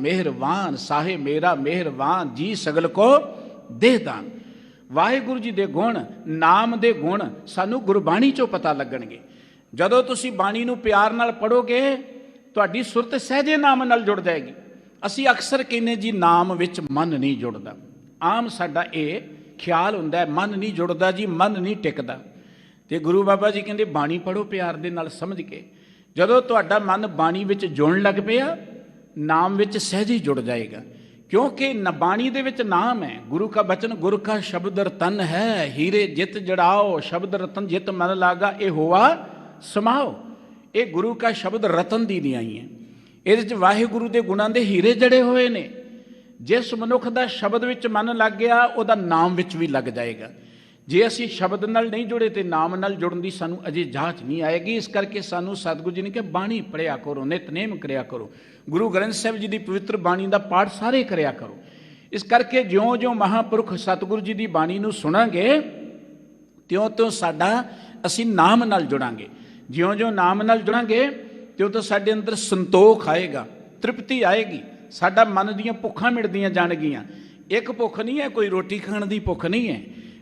ਮੇਰਾ ਮਿਹਰਬਾਨ ਜੀ ਸਗਲ ਕੋ ਦੇਹਦਾਨ। ਵਾਹਿਗੁਰੂ ਜੀ ਦੇ ਗੁਣ, ਨਾਮ ਦੇ ਗੁਣ ਸਾਨੂੰ ਗੁਰਬਾਣੀ ਚੋਂ ਪਤਾ ਲੱਗਣਗੇ। ਜਦੋਂ ਤੁਸੀਂ ਬਾਣੀ ਨੂੰ ਪਿਆਰ ਨਾਲ ਪੜ੍ਹੋਗੇ ਤੁਹਾਡੀ ਸੁਰਤ ਸਹਿਜੇ ਨਾਮ ਨਾਲ ਜੁੜ ਜਾਏਗੀ। ਅਸੀਂ ਅਕਸਰ ਕਹਿੰਦੇ ਜੀ ਨਾਮ ਵਿੱਚ ਮਨ ਨਹੀਂ ਜੁੜਦਾ। ਆਮ ਸਾਡਾ ਇਹ ਖਿਆਲ ਹੁੰਦਾ ਮਨ ਨਹੀਂ ਜੁੜਦਾ ਜੀ, ਮਨ ਨਹੀਂ ਟਿਕਦਾ। ਤੇ ਗੁਰੂ ਬਾਬਾ ਜੀ ਕਹਿੰਦੇ ਬਾਣੀ ਪੜ੍ਹੋ ਪਿਆਰ ਦੇ ਨਾਲ ਸਮਝ ਕੇ। ਜਦੋਂ ਤੁਹਾਡਾ ਮਨ ਬਾਣੀ ਵਿੱਚ ਜੁੜਨ ਲੱਗ ਪਿਆ ਨਾਮ ਵਿੱਚ ਸਹਿਜੇ ਜੁੜ ਜਾਏਗਾ, ਕਿਉਂਕਿ ਬਾਣੀ ਦੇ ਵਿੱਚ ਨਾਮ ਹੈ। ਗੁਰੂ ਕਾ ਬਚਨ ਗੁਰ ਕਾ ਸ਼ਬਦ ਰਤਨ ਹੈ, ਹੀਰੇ ਜਿਤ ਜੜਾਓ ਸ਼ਬਦ ਰਤਨ ਜਿਤ ਮਨ ਲਾਗਾ ਇਹ ਹੋਆ ਸਮਾਓ। ਇਹ ਗੁਰੂ ਕਾ ਸ਼ਬਦ ਰਤਨ ਦੀ ਨਹੀਂ ਆਈ ਹੈ, ਇਹਦੇ 'ਚ ਵਾਹਿਗੁਰੂ ਦੇ ਗੁਣਾਂ ਦੇ ਹੀਰੇ ਜੜੇ ਹੋਏ ਨੇ। ਜਿਸ ਮਨੁੱਖ ਦਾ ਸ਼ਬਦ ਵਿੱਚ ਮਨ ਲੱਗ ਗਿਆ ਉਹਦਾ ਨਾਮ ਵਿੱਚ ਵੀ ਲੱਗ ਜਾਏਗਾ। ਜੇ ਅਸੀਂ ਸ਼ਬਦ ਨਾਲ ਨਹੀਂ ਜੁੜੇ ਤੇ ਨਾਮ ਨਾਲ ਜੁੜਨ ਦੀ ਸਾਨੂੰ ਅਜੇ ਜਾਂਚ ਨਹੀਂ ਆਏਗੀ। ਇਸ ਕਰਕੇ ਸਾਨੂੰ ਸਤਿਗੁਰੂ ਜੀ ਨੇ ਕਿਹਾ ਬਾਣੀ ਪੜ੍ਹਿਆ ਕਰੋ, ਨਿਤਨੇਮ ਕਰਿਆ ਕਰੋ, ਗੁਰੂ ਗ੍ਰੰਥ ਸਾਹਿਬ ਜੀ ਦੀ ਪਵਿੱਤਰ ਬਾਣੀ ਦਾ ਪਾਠ ਸਾਰੇ ਕਰਿਆ ਕਰੋ। ਇਸ ਕਰਕੇ ਜਿਉਂ-ਜਿਉਂ ਮਹਾਂਪੁਰਖ ਸਤਿਗੁਰੂ ਜੀ ਦੀ ਬਾਣੀ ਨੂੰ ਸੁਣਾਂਗੇ ਤਿਉਂ-ਤਿਉਂ ਸਾਡਾ ਅਸੀਂ ਨਾਮ ਨਾਲ ਜੁੜਾਂਗੇ। ਜਿਉਂ-ਜਿਉਂ ਨਾਮ ਨਾਲ ਜੁੜਾਂਗੇ ਤਿਉਂ-ਤਿਉਂ ਸਾਡੇ ਅੰਦਰ ਸੰਤੋਖ ਆਏਗਾ, ਤ੍ਰਿਪਤੀ ਆਏਗੀ, ਸਾਡਾ ਮਨ ਦੀਆਂ ਭੁੱਖਾਂ ਮਿਟਦੀਆਂ ਜਾਣਗੀਆਂ। ਇੱਕ ਭੁੱਖ ਨਹੀਂ ਹੈ, ਕੋਈ ਰੋਟੀ ਖਾਣ ਦੀ ਭੁੱਖ ਨਹੀਂ ਹੈ।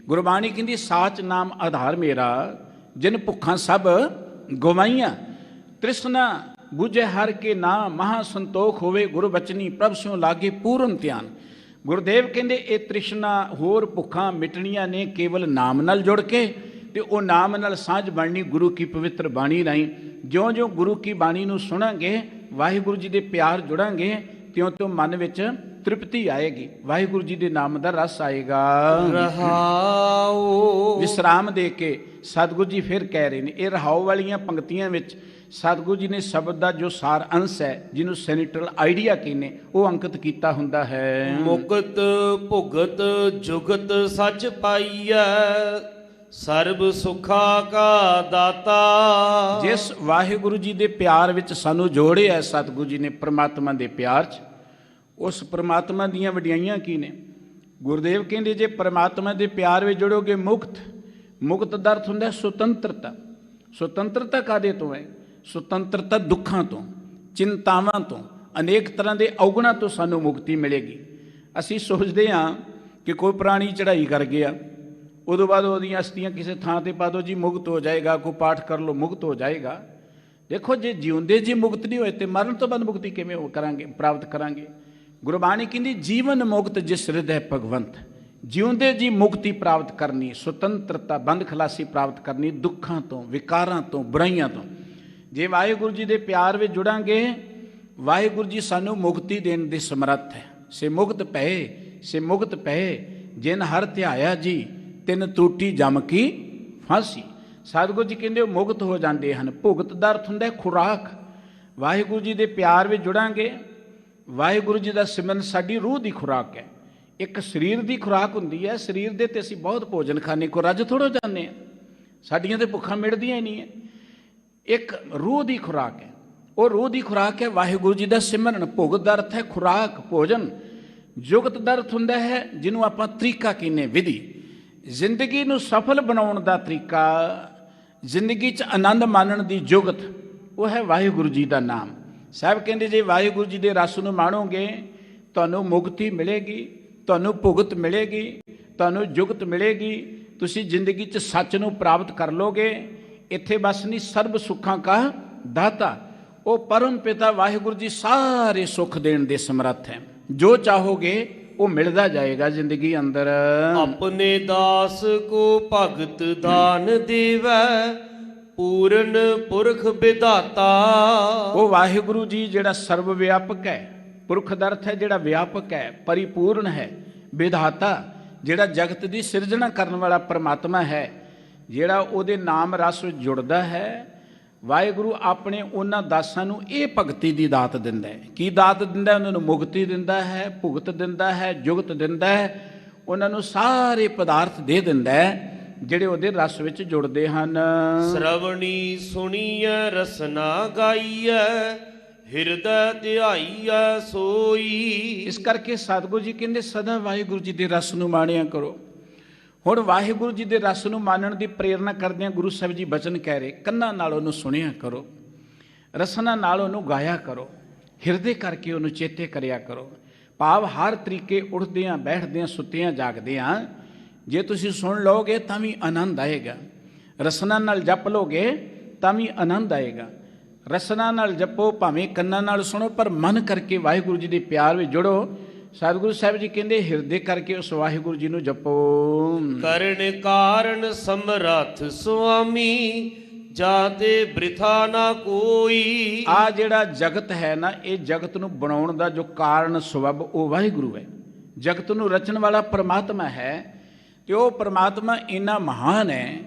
ਗੁਰਬਾਣੀ ਕਹਿੰਦੀ ਸਾਚ ਨਾਮ ਆਧਾਰ ਮੇਰਾ, ਜਿਨ ਭੁੱਖਾਂ ਸਭ ਗਵਾਈਆਂ। ਤ੍ਰਿਸ਼ਨਾ ਬੁਝੇ ਹਰ ਕੇ ਨਾਮ, ਮਹਾ ਸੰਤੋਖ ਹੋਵੇ ਗੁਰੂ ਬਚਨੀ, ਪ੍ਰਭ ਸਿਉ ਲਾਗੇ ਪੂਰਨ ਧਿਆਨ। ਗੁਰਦੇਵ ਕਹਿੰਦੇ ਇਹ ਤ੍ਰਿਸ਼ਨਾ ਹੋਰ ਭੁੱਖਾਂ ਮਿਟਣੀਆਂ ਨੇ ਕੇਵਲ ਨਾਮ ਨਾਲ ਜੁੜ ਕੇ, ਤੇ ਉਹ ਨਾਮ ਨਾਲ ਸਾਂਝ ਬਣਨੀ ਗੁਰੂ ਕੀ ਪਵਿੱਤਰ ਬਾਣੀ ਰਾਹੀਂ। ਜਿਉਂ-ਜਿਉਂ ਗੁਰੂ ਕੀ ਬਾਣੀ ਨੂੰ ਸੁਣਾਂਗੇ, ਵਾਹਿਗੁਰੂ ਜੀ ਦੇ ਪਿਆਰ ਜੁੜਾਂਗੇ, ਤਿਉਂ-ਤਿਉਂ ਮਨ ਵਿੱਚ ਤ੍ਰਿਪਤੀ ਆਏਗੀ, ਵਾਹਿਗੁਰੂ ਜੀ ਦੇ ਨਾਮ ਦਾ ਰਸ ਆਏਗਾ। ਰਹਾਉ ਵਿਸਰਾਮ ਦੇ ਕੇ ਸਤਿਗੁਰੂ ਜੀ ਫਿਰ ਕਹਿ ਰਹੇ ਨੇ, ਇਹ ਰਹਾਉ ਵਾਲੀਆਂ ਪੰਕਤੀਆਂ ਵਿੱਚ ਸਤਿਗੁਰੂ ਜੀ ਨੇ ਸ਼ਬਦ ਦਾ ਜੋ ਸਾਰ ਅੰਸ਼ ਹੈ, ਜਿਹਨੂੰ ਸੈਨੀਟਰਲ ਆਈਡੀਆ ਕਹਿੰਦੇ, ਉਹ ਅੰਕਿਤ ਕੀਤਾ ਹੁੰਦਾ ਹੈ। ਮੁਕਤ ਭੁਗਤ ਜੁਗਤ ਸੱਚ ਪਾਈਐ, ਸਰਬ ਸੁਖਾ ਕਾ ਦਾਤਾ। ਜਿਸ ਵਾਹਿਗੁਰੂ ਜੀ ਦੇ ਪਿਆਰ ਵਿੱਚ ਸਾਨੂੰ ਜੋੜਿਆ ਸਤਿਗੁਰੂ ਜੀ ਨੇ ਪ੍ਰਮਾਤਮਾ ਦੇ ਪਿਆਰ 'ਚ, ਉਸ ਪ੍ਰਮਾਤਮਾ ਦੀਆਂ ਵਡਿਆਈਆਂ ਕੀ ਨੇ? ਗੁਰਦੇਵ ਕਹਿੰਦੇ ਜੇ ਪ੍ਰਮਾਤਮਾ ਦੇ ਪਿਆਰ ਵਿੱਚ ਜੁੜੋਗੇ ਮੁਕਤ ਦਾ ਅਰਥ ਹੁੰਦਾ ਸੁਤੰਤਰਤਾ। ਸੁਤੰਤਰਤਾ ਕਾਹਦੇ ਤੋਂ ਹੈ? ਸੁਤੰਤਰਤਾ ਦੁੱਖਾਂ ਤੋਂ, ਚਿੰਤਾਵਾਂ ਤੋਂ, ਅਨੇਕ ਤਰ੍ਹਾਂ ਦੇ ਔਗੁਣਾਂ ਤੋਂ ਸਾਨੂੰ ਮੁਕਤੀ ਮਿਲੇਗੀ। ਅਸੀਂ ਸੋਚਦੇ ਹਾਂ ਕਿ ਕੋਈ ਪ੍ਰਾਣੀ ਚੜ੍ਹਾਈ ਕਰ ਗਿਆ, ਉਦੋਂ ਬਾਅਦ ਉਹਦੀਆਂ ਅਸਥੀਆਂ ਕਿਸੇ ਥਾਂ ਤੇ ਪਾ ਦਿਓ ਜੀ ਮੁਕਤ ਹੋ ਜਾਏਗਾ, ਕੋਈ ਪਾਠ ਕਰ ਲਓ ਮੁਕਤ ਹੋ ਜਾਏਗਾ। ਦੇਖੋ ਜੇ ਜਿਉਂਦੇ ਜੀ ਮੁਕਤ ਨਹੀਂ ਹੋਏ ਤੇ ਮਰਨ ਤੋਂ ਬਾਅਦ ਮੁਕਤੀ ਕਿਵੇਂ ਕਰਾਂਗੇ, ਪ੍ਰਾਪਤ ਕਰਾਂਗੇ? ਗੁਰਬਾਣੀ ਕਹਿੰਦੀ ਜੀਵਨ ਮੁਕਤ ਜਿਸ ਹਿਰਦੈ ਭਗਵੰਤ। ਜਿਉਂਦੇ ਜੀ ਮੁਕਤੀ ਪ੍ਰਾਪਤ ਕਰਨੀ, ਸੁਤੰਤਰਤਾ, ਬੰਦ ਖਲਾਸੀ ਪ੍ਰਾਪਤ ਕਰਨੀ ਦੁੱਖਾਂ ਤੋਂ, ਵਿਕਾਰਾਂ ਤੋਂ, ਬੁਰਾਈਆਂ ਤੋਂ। ਜੇ ਵਾਹਿਗੁਰੂ ਜੀ ਦੇ ਪਿਆਰ ਵਿੱਚ ਜੁੜਾਂਗੇ, ਵਾਹਿਗੁਰੂ ਜੀ ਸਾਨੂੰ ਮੁਕਤੀ ਦੇਣ ਦੇ ਸਮਰੱਥ ਹੈ। ਸੇ ਮੁਕਤ ਪਏ ਜਿਨ ਹਰ ਧਿਆਇਆ ਜੀ, ਤਿੰਨ ਟੂਟੀ ਜਮ ਕੀ ਫਾਂਸੀ। ਸਤਿਗੁਰੂ ਜੀ ਕਹਿੰਦੇ ਉਹ ਮੁਕਤ ਹੋ ਜਾਂਦੇ ਹਨ। ਭੁਗਤ ਦਾ ਅਰਥ ਹੁੰਦਾ ਖੁਰਾਕ। ਵਾਹਿਗੁਰੂ ਜੀ ਦੇ ਪਿਆਰ ਵਿੱਚ ਜੁੜਾਂਗੇ, ਵਾਹਿਗੁਰੂ ਜੀ ਦਾ ਸਿਮਰਨ ਸਾਡੀ ਰੂਹ ਦੀ ਖੁਰਾਕ ਹੈ। ਇੱਕ ਸਰੀਰ ਦੀ ਖੁਰਾਕ ਹੁੰਦੀ ਹੈ, ਸਰੀਰ ਦੇ ਤੇ ਅਸੀਂ ਬਹੁਤ ਭੋਜਨ ਖਾਣੇ ਕੋ ਰੱਜ ਥੋੜ੍ਹਾ ਜਾਂਦੇ ਹਾਂ, ਸਾਡੀਆਂ ਤੇ ਭੁੱਖਾਂ ਮਿਟਦੀਆਂ ਹੀ ਨਹੀਂ ਹੈ। ਇੱਕ ਰੂਹ ਦੀ ਖੁਰਾਕ ਹੈ, ਉਹ ਰੂਹ ਦੀ ਖੁਰਾਕ ਹੈ ਵਾਹਿਗੁਰੂ ਜੀ ਦਾ ਸਿਮਰਨ। ਭੁਗਤ ਦਾ ਅਰਥ ਹੈ ਖੁਰਾਕ, ਭੋਜਨ। ਜੁਗਤ ਦਾ ਅਰਥ ਹੁੰਦਾ ਹੈ ਜਿਹਨੂੰ ਆਪਾਂ ਤਰੀਕਾ ਕਹਿੰਦੇ, ਵਿਧੀ। ਜ਼ਿੰਦਗੀ ਨੂੰ ਸਫਲ ਬਣਾਉਣ ਦਾ ਤਰੀਕਾ, ਜ਼ਿੰਦਗੀ 'ਚ ਆਨੰਦ ਮਾਣਨ ਦੀ ਜੁਗਤ, ਉਹ ਹੈ ਵਾਹਿਗੁਰੂ ਜੀ ਦਾ ਨਾਮ। ਸਾਹਿਬ ਕਹਿੰਦੇ ਜੇ ਵਾਹਿਗੁਰੂ ਜੀ ਦੇ ਰਸ ਨੂੰ ਮਾਣੋਗੇ ਤੁਹਾਨੂੰ ਮੁਕਤੀ ਮਿਲੇਗੀ, ਤੁਹਾਨੂੰ ਭੁਗਤ ਮਿਲੇਗੀ, ਤੁਹਾਨੂੰ ਜੁਗਤ ਮਿਲੇਗੀ, ਤੁਸੀਂ ਜ਼ਿੰਦਗੀ 'ਚ ਸੱਚ ਨੂੰ ਪ੍ਰਾਪਤ ਕਰ ਲੋਗੇ। ਇੱਥੇ ਬਸ ਨਹੀਂ, ਸਰਬ ਸੁੱਖਾਂ ਕਾ ਦਾਤਾ। ਉਹ ਪਰਮ ਪਿਤਾ ਵਾਹਿਗੁਰੂ ਜੀ ਸਾਰੇ ਸੁੱਖ ਦੇਣ ਦੇ ਸਮਰੱਥ ਹੈ। ਜੋ ਚਾਹੋਗੇ ਉਹ ਮਿਲਦਾ ਜਾਏਗਾ ਜ਼ਿੰਦਗੀ ਅੰਦਰ। ਆਪਣੇ ਦਾਸ ਕੋ ਭਗਤ ਦਾਨ ਦੇਵੈ, ਪੂਰਨ ਪੁਰਖ ਵਿਧਾਤਾ। ਉਹ ਵਾਹਿਗੁਰੂ ਜੀ ਜਿਹੜਾ ਸਰਬ ਵਿਆਪਕ ਹੈ, ਪੁਰਖ ਦਾ ਅਰਥ ਹੈ ਜਿਹੜਾ ਵਿਆਪਕ ਹੈ, ਪਰਿਪੂਰਨ ਹੈ। ਵਿਧਾਤਾ ਜਿਹੜਾ ਜਗਤ ਦੀ ਸਿਰਜਣਾ ਕਰਨ ਵਾਲਾ ਪਰਮਾਤਮਾ ਹੈ, ਜਿਹੜਾ ਉਹਦੇ ਨਾਮ ਰਸ ਵਿੱਚ ਜੁੜਦਾ ਹੈ। ਵਾਹਿਗੁਰੂ ਆਪਣੇ ਉਹਨਾਂ ਦਾਸਾਂ ਨੂੰ ਇਹ ਭਗਤੀ ਦੀ ਦਾਤ ਦਿੰਦਾ ਹੈ। ਕੀ ਦਾਤ ਦਿੰਦਾ? ਉਹਨਾਂ ਨੂੰ ਮੁਕਤੀ ਦਿੰਦਾ ਹੈ, ਭੁਗਤ ਦਿੰਦਾ ਹੈ, ਜੁਗਤ ਦਿੰਦਾ ਹੈ। ਉਹਨਾਂ ਨੂੰ ਸਾਰੇ ਪਦਾਰਥ ਦੇ ਦਿੰਦਾ ਹੈ ਜਿਹੜੇ ਉਹਦੇ ਰਸ ਵਿੱਚ ਜੁੜਦੇ ਹਨ। ਸ਼ਰਵਣੀ ਸੁਣੀਐ ਰਸਨਾ ਗਾਈਐ, ਹਿਰਦੈ ਧਿਆਈਐ ਸੋਈ। ਇਸ ਕਰਕੇ ਸਤਿਗੁਰੂ ਜੀ ਕਹਿੰਦੇ ਸਦਾ ਵਾਹਿਗੁਰੂ ਜੀ ਦੇ ਰਸ ਨੂੰ ਮਾਣਿਆ ਕਰੋ। ਹੁਣ ਵਾਹਿਗੁਰੂ ਜੀ ਦੇ ਰਸ ਨੂੰ ਮਾਨਣ ਦੀ ਪ੍ਰੇਰਨਾ ਕਰਦਿਆਂ ਗੁਰੂ ਸਾਹਿਬ ਜੀ ਬਚਨ ਕਹਿ ਰਹੇ, ਕੰਨਾਂ ਨਾਲ ਉਹਨੂੰ ਸੁਣਿਆ ਕਰੋ, ਰਸਨਾ ਨਾਲ ਉਹਨੂੰ ਗਾਇਆ ਕਰੋ, ਹਿਰਦੇ ਕਰਕੇ ਉਹਨੂੰ ਚੇਤੇ ਕਰਿਆ ਕਰੋ। ਭਾਵ ਹਰ ਤਰੀਕੇ ਉੱਠਦਿਆਂ ਬੈਠਦਿਆਂ ਸੁੱਤਿਆਂ ਜਾਗਦਿਆਂ ਜੇ ਤੁਸੀਂ ਸੁਣ ਲਓਗੇ ਤਾਂ ਵੀ ਆਨੰਦ ਆਏਗਾ, ਰਸਨਾ ਨਾਲ ਜਪ ਲਓਗੇ ਤਾਂ ਵੀ ਆਨੰਦ ਆਏਗਾ। ਰਸਨਾ ਨਾਲ ਜਪੋ, ਭਾਵੇਂ ਕੰਨਾਂ ਨਾਲ ਸੁਣੋ, ਪਰ ਮਨ ਕਰਕੇ ਵਾਹਿਗੁਰੂ ਜੀ ਦੇ ਪਿਆਰ ਵਿੱਚ ਜੁੜੋ। ਸਤਿਗੁਰੂ ਸਾਹਿਬ ਜੀ ਕਹਿੰਦੇ ਹਿਰਦੇ ਕਰਕੇ ਉਸ ਵਾਹਿਗੁਰੂ ਜੀ ਨੂੰ ਜਪੋ। ਕਰਨ ਕਾਰਨ ਸਮਰੱਥ ਸੁਆਮੀ, ਜਾਤੇ ਬ੍ਰਿਥਾ ਨਾ ਕੋਈ। ਆ ਜਿਹੜਾ ਜਗਤ ਹੈ ਨਾ, ਇਹ ਜਗਤ ਨੂੰ ਬਣਾਉਣ ਦਾ ਜੋ ਕਾਰਨ ਸਬਬ ਉਹ ਵਾਹਿਗੁਰੂ ਹੈ। ਜਗਤ ਨੂੰ ਰਚਣ ਵਾਲਾ ਪਰਮਾਤਮਾ ਹੈ, ਤੇ ਉਹ ਪਰਮਾਤਮਾ ਇੰਨਾ ਮਹਾਨ ਹੈ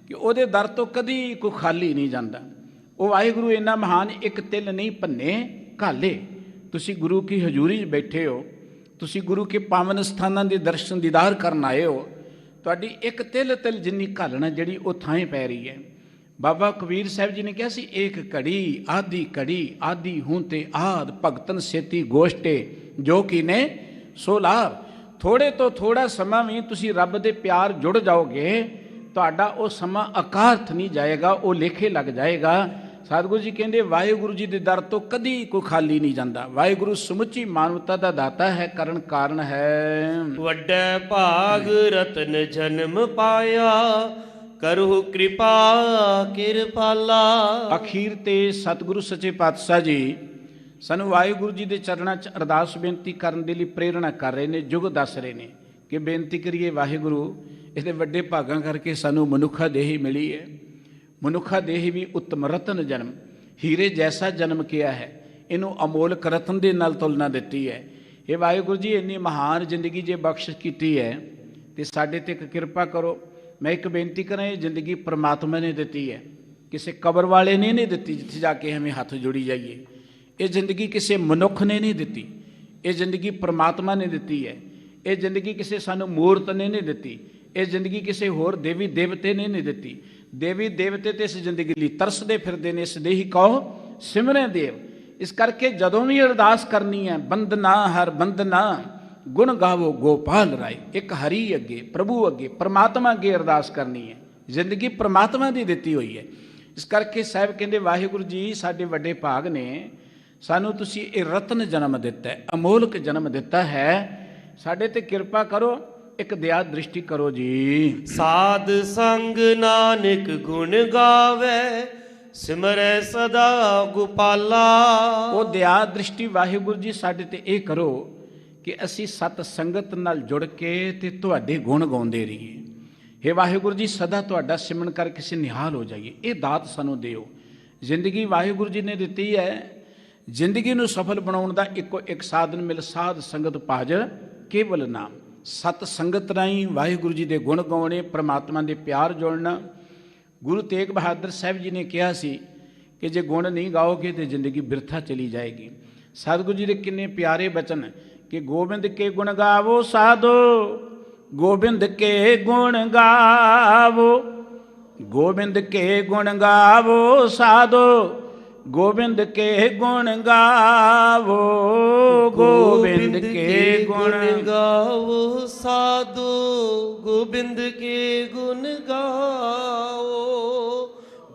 ਕਿ ਉਹਦੇ ਦਰ ਤੋਂ ਕਦੀ ਕੋਈ ਖਾਲੀ ਨਹੀਂ ਜਾਂਦਾ। ਉਹ ਵਾਹਿਗੁਰੂ ਇੰਨਾ ਮਹਾਨ, ਇੱਕ ਤਿਲ ਨਹੀਂ ਭੰਨੇ ਘਾਲੇ। ਤੁਸੀਂ ਗੁਰੂ ਕੀ ਹਜ਼ੂਰੀ 'ਚ ਬੈਠੇ ਹੋ, ਤੁਸੀਂ ਗੁਰੂ ਕੇ ਪਾਵਨ ਸਥਾਨਾਂ ਦੇ ਦਰਸ਼ਨ ਦੀਦਾਰ ਕਰਨ ਆਏ ਹੋ, ਤੁਹਾਡੀ ਇੱਕ ਤਿਲ ਜਿੰਨੀ ਘਾਲਣਾ ਜਿਹੜੀ ਉਹ ਥਾਂ ਪੈ ਰਹੀ ਹੈ। ਬਾਬਾ ਕਬੀਰ ਸਾਹਿਬ ਜੀ ਨੇ ਕਿਹਾ ਸੀ, ਏਕ ਘੜੀ ਆਦੀ ਹੂੰ ਤੇ ਆਦ, ਭਗਤਨ ਸੇਤੀ ਗੋਸ਼ਟੇ ਜੋ ਕੀਨੇ ਸੋ ਲਾਭ। ਥੋੜੇ ਤੋਂ ਥੋੜਾ ਸਮਾਂ ਵੀ ਤੁਸੀਂ ਰੱਬ ਦੇ ਪਿਆਰ ਜੁੜ ਜਾਓਗੇ, ਤੁਹਾਡਾ ਉਹ ਸਮਾਂ ਅਕਾਰਥ ਨਹੀਂ ਜਾਏਗਾ, ਉਹ ਲੇਖੇ ਲੱਗ ਜਾਏਗਾ। ਸਤਿਗੁਰੂ ਜੀ ਕਹਿੰਦੇ ਵਾਹਿਗੁਰੂ ਜੀ ਦੇ ਦਰ ਤੋਂ ਕਦੀ ਕੋਈ ਖਾਲੀ ਨਹੀਂ ਜਾਂਦਾ। ਵਾਹਿਗੁਰੂ ਸਮੁੱਚੀ ਮਾਨਵਤਾ ਦਾ ਦਾਤਾ ਹੈ, ਕਰਨ ਕਾਰਨ ਹੈ। ਵੱਡਾ ਭਾਗ ਰਤਨ ਜਨਮ ਪਾਇਆ, ਕਰਹੁ ਕਿਰਪਾ ਕਿਰਪਾਲਾ। ਅਖੀਰ ਤੇ ਸਤਿਗੁਰੂ ਸੱਚੇ ਪਾਤਸ਼ਾਹ ਜੀ ਸਾਨੂੰ ਵਾਹਿਗੁਰੂ ਜੀ ਦੇ ਚਰਨਾਂ 'ਚ ਅਰਦਾਸ ਬੇਨਤੀ ਕਰਨ ਦੇ ਲਈ ਪ੍ਰੇਰਣਾ ਕਰ ਰਹੇ ਨੇ, ਯੁਗ ਦੱਸ ਰਹੇ ਨੇ ਕਿ ਬੇਨਤੀ ਕਰੀਏ ਵਾਹਿਗੁਰੂ, ਇਹਦੇ ਵੱਡੇ ਭਾਗਾਂ ਕਰਕੇ ਸਾਨੂੰ ਮਨੁੱਖਾ ਦੇਹੀ ਮਿਲੀ ਹੈ। ਮਨੁੱਖਾ ਦੇਹੀ ਵੀ ਉੱਤਮ ਰਤਨ ਜਨਮ, ਹੀਰੇ ਜੈਸਾ ਜਨਮ ਕਿਹਾ ਹੈ, ਇਹਨੂੰ ਅਮੋਲਕ ਰਤਨ ਦੇ ਨਾਲ ਤੁਲਨਾ ਦਿੱਤੀ ਹੈ। ਇਹ ਵਾਹਿਗੁਰੂ ਜੀ ਇੰਨੀ ਮਹਾਨ ਜ਼ਿੰਦਗੀ ਜੇ ਬਖਸ਼ਿਸ਼ ਕੀਤੀ ਹੈ ਤੇ ਸਾਡੇ ਤੇ ਇੱਕ ਕਿਰਪਾ ਕਰੋ। ਮੈਂ ਇੱਕ ਬੇਨਤੀ ਕਰਾਂ, ਇਹ ਜ਼ਿੰਦਗੀ ਪ੍ਰਮਾਤਮਾ ਨੇ ਦਿੱਤੀ ਹੈ, ਕਿਸੇ ਕਬਰ ਵਾਲੇ ਨੇ ਨਹੀਂ ਦਿੱਤੀ ਜਿੱਥੇ ਜਾ ਕੇ ਹਮੇ ਹੱਥ ਜੋੜੀ ਜਾਈਏ। ਇਹ ਜ਼ਿੰਦਗੀ ਕਿਸੇ ਮਨੁੱਖ ਨੇ ਨਹੀਂ ਦਿੱਤੀ, ਇਹ ਜ਼ਿੰਦਗੀ ਪ੍ਰਮਾਤਮਾ ਨੇ ਦਿੱਤੀ ਹੈ। ਇਹ ਜ਼ਿੰਦਗੀ ਕਿਸੇ ਸਾਨੂੰ ਮੂਰਤ ਨੇ ਨਹੀਂ ਦਿੱਤੀ, ਇਹ ਜ਼ਿੰਦਗੀ ਕਿਸੇ ਹੋਰ ਦੇਵੀ ਦੇਵਤੇ ਨੇ ਨਹੀਂ ਦਿੱਤੀ। ਦੇਵੀ ਦੇਵਤੇ ਤੇ ਇਸ ਜ਼ਿੰਦਗੀ ਲਈ ਤਰਸਦੇ ਫਿਰਦੇ ਨੇ, ਇਸ ਦੇ ਹੀ ਕਹੋ ਸਿਮਰੇ ਦੇਵ। ਇਸ ਕਰਕੇ ਜਦੋਂ ਵੀ ਅਰਦਾਸ ਕਰਨੀ ਹੈ, ਬੰਦਨਾ ਹਰ ਬੰਦਨਾ ਗੁਣ ਗਾਵੋ ਗੋਪਾਲ ਰਾਏ। ਇੱਕ ਹਰੀ ਅੱਗੇ, ਪ੍ਰਭੂ ਅੱਗੇ, ਪਰਮਾਤਮਾ ਅੱਗੇ ਅਰਦਾਸ ਕਰਨੀ ਹੈ। ਜ਼ਿੰਦਗੀ ਪਰਮਾਤਮਾ ਦੀ ਦਿੱਤੀ ਹੋਈ ਹੈ। ਇਸ ਕਰਕੇ ਸਾਹਿਬ ਕਹਿੰਦੇ ਵਾਹਿਗੁਰੂ ਜੀ ਸਾਡੇ ਵੱਡੇ ਭਾਗ ਨੇ, ਸਾਨੂੰ ਤੁਸੀਂ ਇਹ ਰਤਨ ਜਨਮ ਦਿੱਤਾ ਹੈ, ਅਮੋਲਕ ਜਨਮ ਦਿੱਤਾ ਹੈ, ਸਾਡੇ ਤੇ ਕਿਰਪਾ ਕਰੋ, ਇੱਕ ਦਇਆ ਦ੍ਰਿਸ਼ਟੀ ਕਰੋ ਜੀ। ਸਾਧ ਸੰਗ ਨਾਨਕ ਗੁਣ ਗਾਵੇ, ਸਿਮਰੈ ਸਦਾ ਗੋਪਾਲਾ। ਉਹ ਦਇਆ ਦ੍ਰਿਸ਼ਟੀ ਵਾਹਿਗੁਰੂ ਜੀ ਸਾਡੇ ਤੇ ਇਹ ਕਰੋ ਕਿ ਅਸੀਂ ਸਤ ਸੰਗਤ ਨਾਲ ਜੁੜ ਕੇ ਤੇ ਤੁਹਾਡੇ ਗੁਣ ਗਾਉਂਦੇ ਰਹੀਏ। ਹੇ ਵਾਹਿਗੁਰੂ ਜੀ, ਸਦਾ ਤੁਹਾਡਾ ਸਿਮਰਨ ਕਰਕੇ ਅਸੀਂ ਨਿਹਾਲ ਹੋ ਜਾਈਏ। ਇਹ ਦਾਤ ਸਾਨੂੰ ਦਿਓ। ਜ਼ਿੰਦਗੀ ਵਾਹਿਗੁਰੂ ਜੀ ਨੇ ਦਿੱਤੀ ਹੈ, ਜ਼ਿੰਦਗੀ ਨੂੰ ਸਫਲ ਬਣਾਉਣ ਦਾ ਇੱਕੋ ਇੱਕ ਸਾਧਨ ਮਿਲ, ਸਾਧ ਸੰਗਤ ਭਜ ਕੇਵਲ ਨਾਮ। ਸਤ ਸੰਗਤ ਰਾਹੀਂ ਵਾਹਿਗੁਰੂ ਜੀ ਦੇ ਗੁਣ ਗਾਉਣੇ, ਪ੍ਰਮਾਤਮਾ ਦੇ ਪਿਆਰ ਜੋੜਨਾ। ਗੁਰੂ ਤੇਗ ਬਹਾਦਰ ਸਾਹਿਬ ਜੀ ਨੇ ਕਿਹਾ ਸੀ ਕਿ ਜੇ ਗੁਣ ਨਹੀਂ ਗਾਓਗੇ ਤਾਂ ਜ਼ਿੰਦਗੀ ਬਿਰਥਾ ਚਲੀ ਜਾਏਗੀ। ਸਤਿਗੁਰੂ ਜੀ ਦੇ ਕਿੰਨੇ ਪਿਆਰੇ ਬਚਨ ਕਿ ਗੋਬਿੰਦ ਕੇ ਗੁਣ ਗਾਵੋ ਸਾਧੋ, ਗੋਬਿੰਦ ਕੇ ਗੁਣ ਗਾਵੋ, ਗੋਬਿੰਦ ਕੇ ਗੁਣ ਗਾਵੋ ਸਾਧੋ, ਗੋਬਿੰਦ ਕੇ ਗੁਣ ਗਾਵੋ, ਗੋਬਿੰਦ ਕੇ ਗੁਣ ਗਾਵੋ ਸਾਧੋ, ਗੋਬਿੰਦ ਕੇ ਗੁਣ ਗਾਵੋ,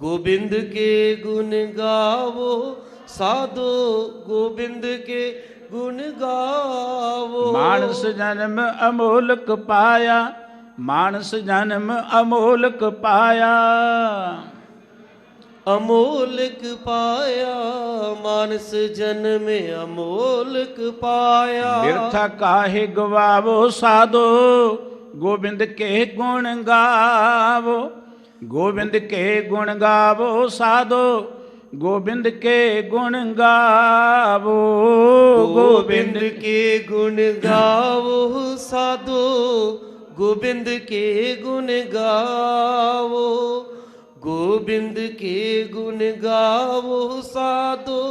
ਗੋਬਿੰਦ ਕੇ ਗੁਣ ਗਾਵੋ ਸਾਧੋ, ਗੋਬਿੰਦ ਕੇ ਗੁਣ ਗਾਵੋ। ਮਾਨਸ ਜਨਮ ਅਮੋਲਕ ਪਾਇਆ, ਮਾਨਸ ਜਨਮ ਅਮੋਲਕ ਪਾਇਆ, ਅਮੋਲਕ ਪਾਇਆ, ਮਾਨਸ ਜਨਮ ਅਮੋਲਕ ਪਾਇਆ। ਬਿਰਥਾ ਕਾਹੇ ਗਵਾਵੋ ਸਾਧੋ, ਗੋਬਿੰਦ ਕੇ ਗੁਣ ਗਾਵੋ, ਗੋਬਿੰਦ ਕੇ ਗੁਣ ਗਾਵੋ ਸਾਧੋ, ਗੋਬਿੰਦ ਕੇ ਗੁਣ ਗਾਵੋ, ਗੋਬਿੰਦ ਕੇ ਗੁਣ ਗਾਵੋ ਸਾਧੋ, ਗੋਬਿੰਦ ਕੇ ਗੁਣ ਗਾਵੋ, ਗੋਬਿੰਦ ਕੇ ਗੁਣ ਗਾਵੋ ਸਾਧੋ,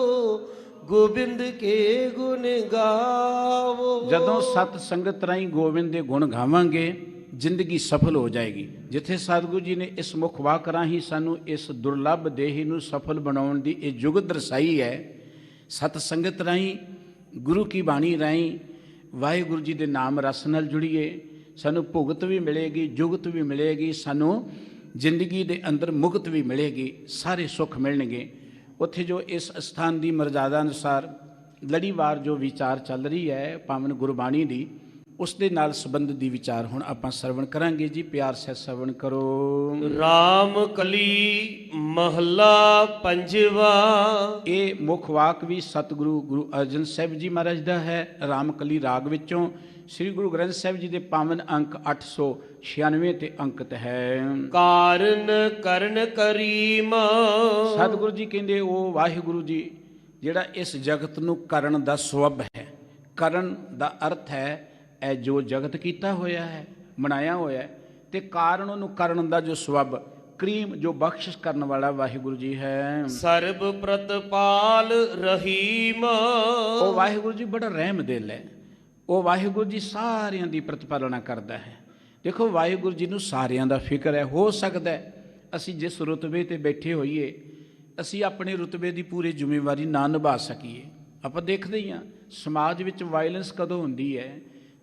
ਗੋਬਿੰਦ ਕੇ ਗੁਣ ਗਾਵੋ। ਜਦੋਂ ਸਤ ਸੰਗਤ ਰਾਹੀਂ ਗੋਬਿੰਦ ਦੇ ਗੁਣ ਗਾਵਾਂਗੇ, ਜ਼ਿੰਦਗੀ ਸਫਲ ਹੋ ਜਾਏਗੀ। ਜਿੱਥੇ ਸਤਿਗੁਰੂ ਜੀ ਨੇ ਇਸ ਮੁੱਖ ਵਾਕ ਰਾਹੀਂ ਸਾਨੂੰ ਇਸ ਦੁਰਲੱਭ ਦੇਹੀ ਨੂੰ ਸਫਲ ਬਣਾਉਣ ਦੀ ਇਹ ਜੁਗਤ ਦਰਸਾਈ ਹੈ। ਸਤ ਸੰਗਤ ਰਾਹੀਂ, ਗੁਰੂ ਕੀ ਬਾਣੀ ਰਾਹੀਂ ਵਾਹਿਗੁਰੂ ਜੀ ਦੇ ਨਾਮ ਰਸ ਨਾਲ ਜੁੜੀਏ, ਸਾਨੂੰ ਭੁਗਤ ਵੀ ਮਿਲੇਗੀ, ਜੁਗਤ ਵੀ ਮਿਲੇਗੀ, ਸਾਨੂੰ ਜ਼ਿੰਦਗੀ ਦੇ ਅੰਦਰ ਮੁਕਤ ਵੀ ਮਿਲੇਗੀ, ਸਾਰੇ ਸੁੱਖ ਮਿਲਣਗੇ। ਉੱਥੇ ਜੋ ਇਸ ਅਸਥਾਨ ਦੀ ਮਰਜ਼ਾਦਾ ਅਨੁਸਾਰ ਲੜੀਵਾਰ ਜੋ ਵਿਚਾਰ ਚੱਲ ਰਹੀ ਹੈ ਪਾਵਨ ਗੁਰਬਾਣੀ ਦੀ, ਉਸ ਦੇ ਨਾਲ ਸੰਬੰਧ ਦੀ ਵਿਚਾਰ ਹੁਣ ਆਪਾਂ ਸਰਵਣ ਕਰਾਂਗੇ ਜੀ। ਪਿਆਰ ਸਹਿ ਸਰਵਣ ਕਰੋ। ਰਾਮ ਕਲੀ ਮਹੱਲਾ ਪੰਜਵਾ। ਇਹ ਮੁੱਖ ਵਾਕ ਵੀ ਸਤਿਗੁਰੂ ਗੁਰੂ ਅਰਜਨ ਸਾਹਿਬ ਜੀ ਮਹਾਰਾਜ ਦਾ ਹੈ। ਰਾਮ ਕਲੀ ਰਾਗ ਵਿੱਚੋਂ ਸ੍ਰੀ ਗੁਰੂ ਗ੍ਰੰਥ ਸਾਹਿਬ ਜੀ ਦੇ ਪਾਵਨ ਅੰਕ 896 ਤੇ ਅੰਕਿਤ ਹੈ। ਕਾਰਨ ਕਰਨ ਕਰੀਮ। ਸਤਿਗੁਰੂ ਜੀ ਕਹਿੰਦੇ ਉਹ ਵਾਹਿਗੁਰੂ ਜੀ ਜਿਹੜਾ ਇਸ ਜਗਤ ਨੂੰ ਕਰਨ ਦਾ ਸਵੱਬ ਹੈ। ਕਰਨ ਦਾ ਅਰਥ ਹੈ ਇਹ ਜੋ ਜਗਤ ਕੀਤਾ ਹੋਇਆ ਹੈ, ਬਣਾਇਆ ਹੋਇਆ ਹੈ, ਤੇ ਕਾਰਨ ਉਹਨੂੰ ਕਰਨ ਦਾ ਜੋ ਸਵੱਬ, ਕਰੀਮ ਜੋ ਬਖਸ਼ਿਸ਼ ਕਰਨ ਵਾਲਾ ਵਾਹਿਗੁਰੂ ਜੀ ਹੈ। ਸਰਬ ਪ੍ਰਤਪਾਲ ਰਹੀਮ। ਉਹ ਵਾਹਿਗੁਰੂ ਜੀ ਬੜਾ ਰਹਿਮ ਦਿਲ ਹੈ। ਉਹ ਵਾਹਿਗੁਰੂ ਜੀ ਸਾਰਿਆਂ ਦੀ ਪ੍ਰਤਪਾਲਨਾ ਕਰਦਾ ਹੈ। ਦੇਖੋ ਵਾਹਿਗੁਰੂ ਜੀ ਨੂੰ ਸਾਰਿਆਂ ਦਾ ਫਿਕਰ ਹੈ। ਹੋ ਸਕਦਾ ਹੈ ਅਸੀਂ ਜਿਸ ਰੁਤਬੇ ਤੇ ਬੈਠੇ ਹੋਈਏ ਅਸੀਂ ਆਪਣੇ ਰੁਤਬੇ ਦੀ ਪੂਰੀ ਜ਼ਿੰਮੇਵਾਰੀ ਨਾ ਨਿਭਾ ਸਕੀਏ। ਆਪਾਂ ਦੇਖਦੇ ਹੀ ਹਾਂ ਸਮਾਜ ਵਿੱਚ ਵਾਇਲੈਂਸ ਕਦੋਂ ਹੁੰਦੀ ਹੈ,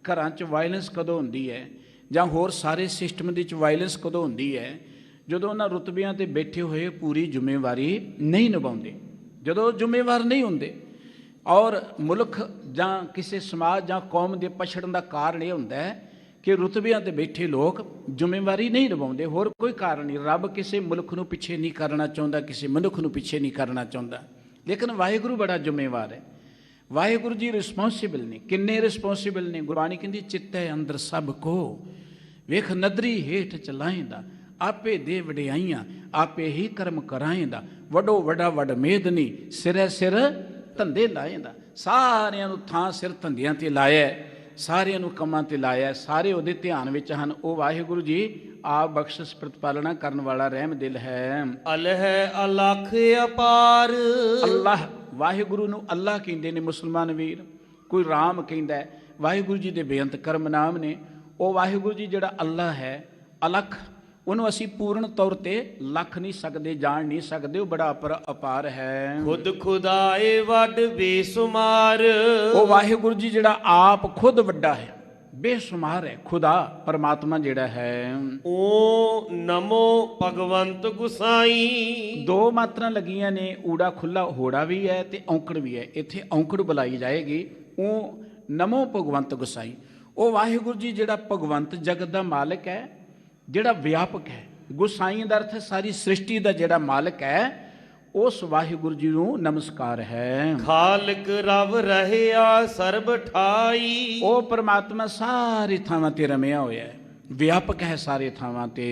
ਘਰਾਂ 'ਚ ਵਾਇਲੈਂਸ ਕਦੋਂ ਹੁੰਦੀ ਹੈ, ਜਾਂ ਹੋਰ ਸਾਰੇ ਸਿਸਟਮ ਦੇ 'ਚ ਵਾਇਲੈਂਸ ਕਦੋਂ ਹੁੰਦੀ ਹੈ, ਜਦੋਂ ਉਹਨਾਂ ਰੁਤਬਿਆਂ 'ਤੇ ਬੈਠੇ ਹੋਏ ਪੂਰੀ ਜ਼ਿੰਮੇਵਾਰੀ ਨਹੀਂ ਨਿਭਾਉਂਦੇ, ਜਦੋਂ ਜ਼ਿੰਮੇਵਾਰ ਨਹੀਂ ਹੁੰਦੇ। ਔਰ ਮੁਲਕ ਜਾਂ ਕਿਸੇ ਸਮਾਜ ਜਾਂ ਕੌਮ ਦੇ ਪਛੜਨ ਦਾ ਕਾਰਨ ਇਹ ਹੁੰਦਾ ਹੈ ਕਿ ਰੁਤਬਿਆਂ 'ਤੇ ਬੈਠੇ ਲੋਕ ਜ਼ਿੰਮੇਵਾਰੀ ਨਹੀਂ ਨਿਭਾਉਂਦੇ, ਹੋਰ ਕੋਈ ਕਾਰਨ ਨਹੀਂ। ਰੱਬ ਕਿਸੇ ਮੁਲਕ ਨੂੰ ਪਿੱਛੇ ਨਹੀਂ ਕਰਨਾ ਚਾਹੁੰਦਾ, ਕਿਸੇ ਮਨੁੱਖ ਨੂੰ ਪਿੱਛੇ ਨਹੀਂ ਕਰਨਾ ਚਾਹੁੰਦਾ, ਲੇਕਿਨ ਵਾਹਿਗੁਰੂ ਬੜਾ ਜ਼ਿੰਮੇਵਾਰ ਹੈ। ਵਾਹਿਗੁਰੂ ਜੀ ਰਿਸਪੌਂਸੀਬਲ ਨੇ। ਕਿੰਨੇ ਰਿਸਪੌਂਸੀਬਲ ਨੇ? ਗੁਰਬਾਣੀ ਕਹਿੰਦੀ ਚਿੱਤੈ ਅੰਦਰ ਸਭ ਕੋ ਵੇਖ ਨਦਰੀ ਹੇਠ ਚਲਾਏਂਦਾ, ਆਪੇ ਦੇ ਵਡਿਆਈਆਂ ਆਪੇ ਹੀ ਕਰਮ ਕਰਾਏਂਦਾ, ਵੱਡੋ ਵੱਡਾ ਵੱਡ ਮੇਦਨੀ ਸਿਰੈ ਸਿਰ ਧੰਦੇ ਲਾਏਂਦਾ। ਸਾਰਿਆਂ ਨੂੰ ਥਾਂ ਸਿਰ ਧੰਦਿਆਂ 'ਤੇ ਲਾਇਆ, ਸਾਰਿਆਂ ਨੂੰ ਕੰਮਾਂ 'ਤੇ ਲਾਇਆ, ਸਾਰੇ ਉਹਦੇ ਧਿਆਨ ਵਿੱਚ ਹਨ। ਉਹ ਵਾਹਿਗੁਰੂ ਜੀ ਆਪ ਬਖਸ਼ਿਸ਼ ਪ੍ਰਤਪਾਲਨਾ ਕਰਨ ਵਾਲਾ ਰਹਿਮ ਦਿਲ ਹੈ। ਅਲਹਿ ਅਲਖ ਅਪਾਰ। ਅੱਲਾਹ, ਵਾਹਿਗੁਰੂ ਨੂੰ ਅੱਲਾਹ ਕਹਿੰਦੇ ਨੇ ਮੁਸਲਮਾਨ ਵੀਰ, ਕੋਈ ਰਾਮ ਕਹਿੰਦਾ। ਵਾਹਿਗੁਰੂ ਜੀ ਦੇ ਬੇਅੰਤ ਕਰਮ ਨਾਮ ਨੇ। ਉਹ ਵਾਹਿਗੁਰੂ ਜੀ ਜਿਹੜਾ ਅੱਲਾਹ ਹੈ, ਅਲਖ, ਉਹਨੂੰ ਅਸੀਂ ਪੂਰਨ ਤੌਰ ਤੇ ਲੱਖ ਨਹੀਂ ਸਕਦੇ, ਜਾਣ ਨਹੀਂ ਸਕਦੇ। ਉਹ ਬੜਾ ਅਪਾਰ ਹੈ। ਖੁਦ ਖੁਦਾਏ ਵੱਡ ਬੇਸੁਮਾਰ। ਉਹ ਵਾਹਿਗੁਰੂ ਜੀ ਜਿਹੜਾ ਆਪ ਖੁਦ ਵੱਡਾ ਹੈ, ਬੇਸ਼ੁਮਾਰ ਹੈ। ਖੁਦਾ ਪਰਮਾਤਮਾ ਜਿਹੜਾ ਹੈ। ਓ ਨਮੋ ਭਗਵੰਤ ਗੁਸਾਈ। ਦੋ ਮਾਤਰਾਂ ਲੱਗੀਆਂ ਨੇ, ਊੜਾ ਖੁੱਲਾ ਹੋੜਾ ਵੀ ਹੈ ਤੇ ਔਂਕੜ ਵੀ ਹੈ। ਇੱਥੇ ਔਂਕੜ ਬੁਲਾਈ ਜਾਏਗੀ। ਉਹ ਨਮੋ ਭਗਵੰਤ ਗੁਸਾਈ। ਉਹ ਵਾਹਿਗੁਰੂ ਜੀ ਜਿਹੜਾ ਭਗਵੰਤ ਜਗਤ ਦਾ ਮਾਲਕ ਹੈ, ਜਿਹੜਾ ਵਿਆਪਕ ਹੈ। ਗੁਸਾਈ ਦਾ ਅਰਥ ਸਾਰੀ ਸ੍ਰਿਸ਼ਟੀ ਦਾ ਜਿਹੜਾ ਮਾਲਕ ਹੈ, ਉਸ ਵਾਹਿਗੁਰੂ ਜੀ ਨੂੰ ਨਮਸਕਾਰ ਹੈ। ਖਾਲਕ ਰਵ ਰਹਿਆ ਸਰਬ ਠਾਈ। ਉਹ ਪਰਮਾਤਮਾ ਸਾਰੇ ਥਾਵਾਂ ਤੇ ਰਮਿਆ ਹੋਇਆ ਹੈ, ਵਿਆਪਕ ਹੈ ਸਾਰੇ ਥਾਵਾਂ ਤੇ।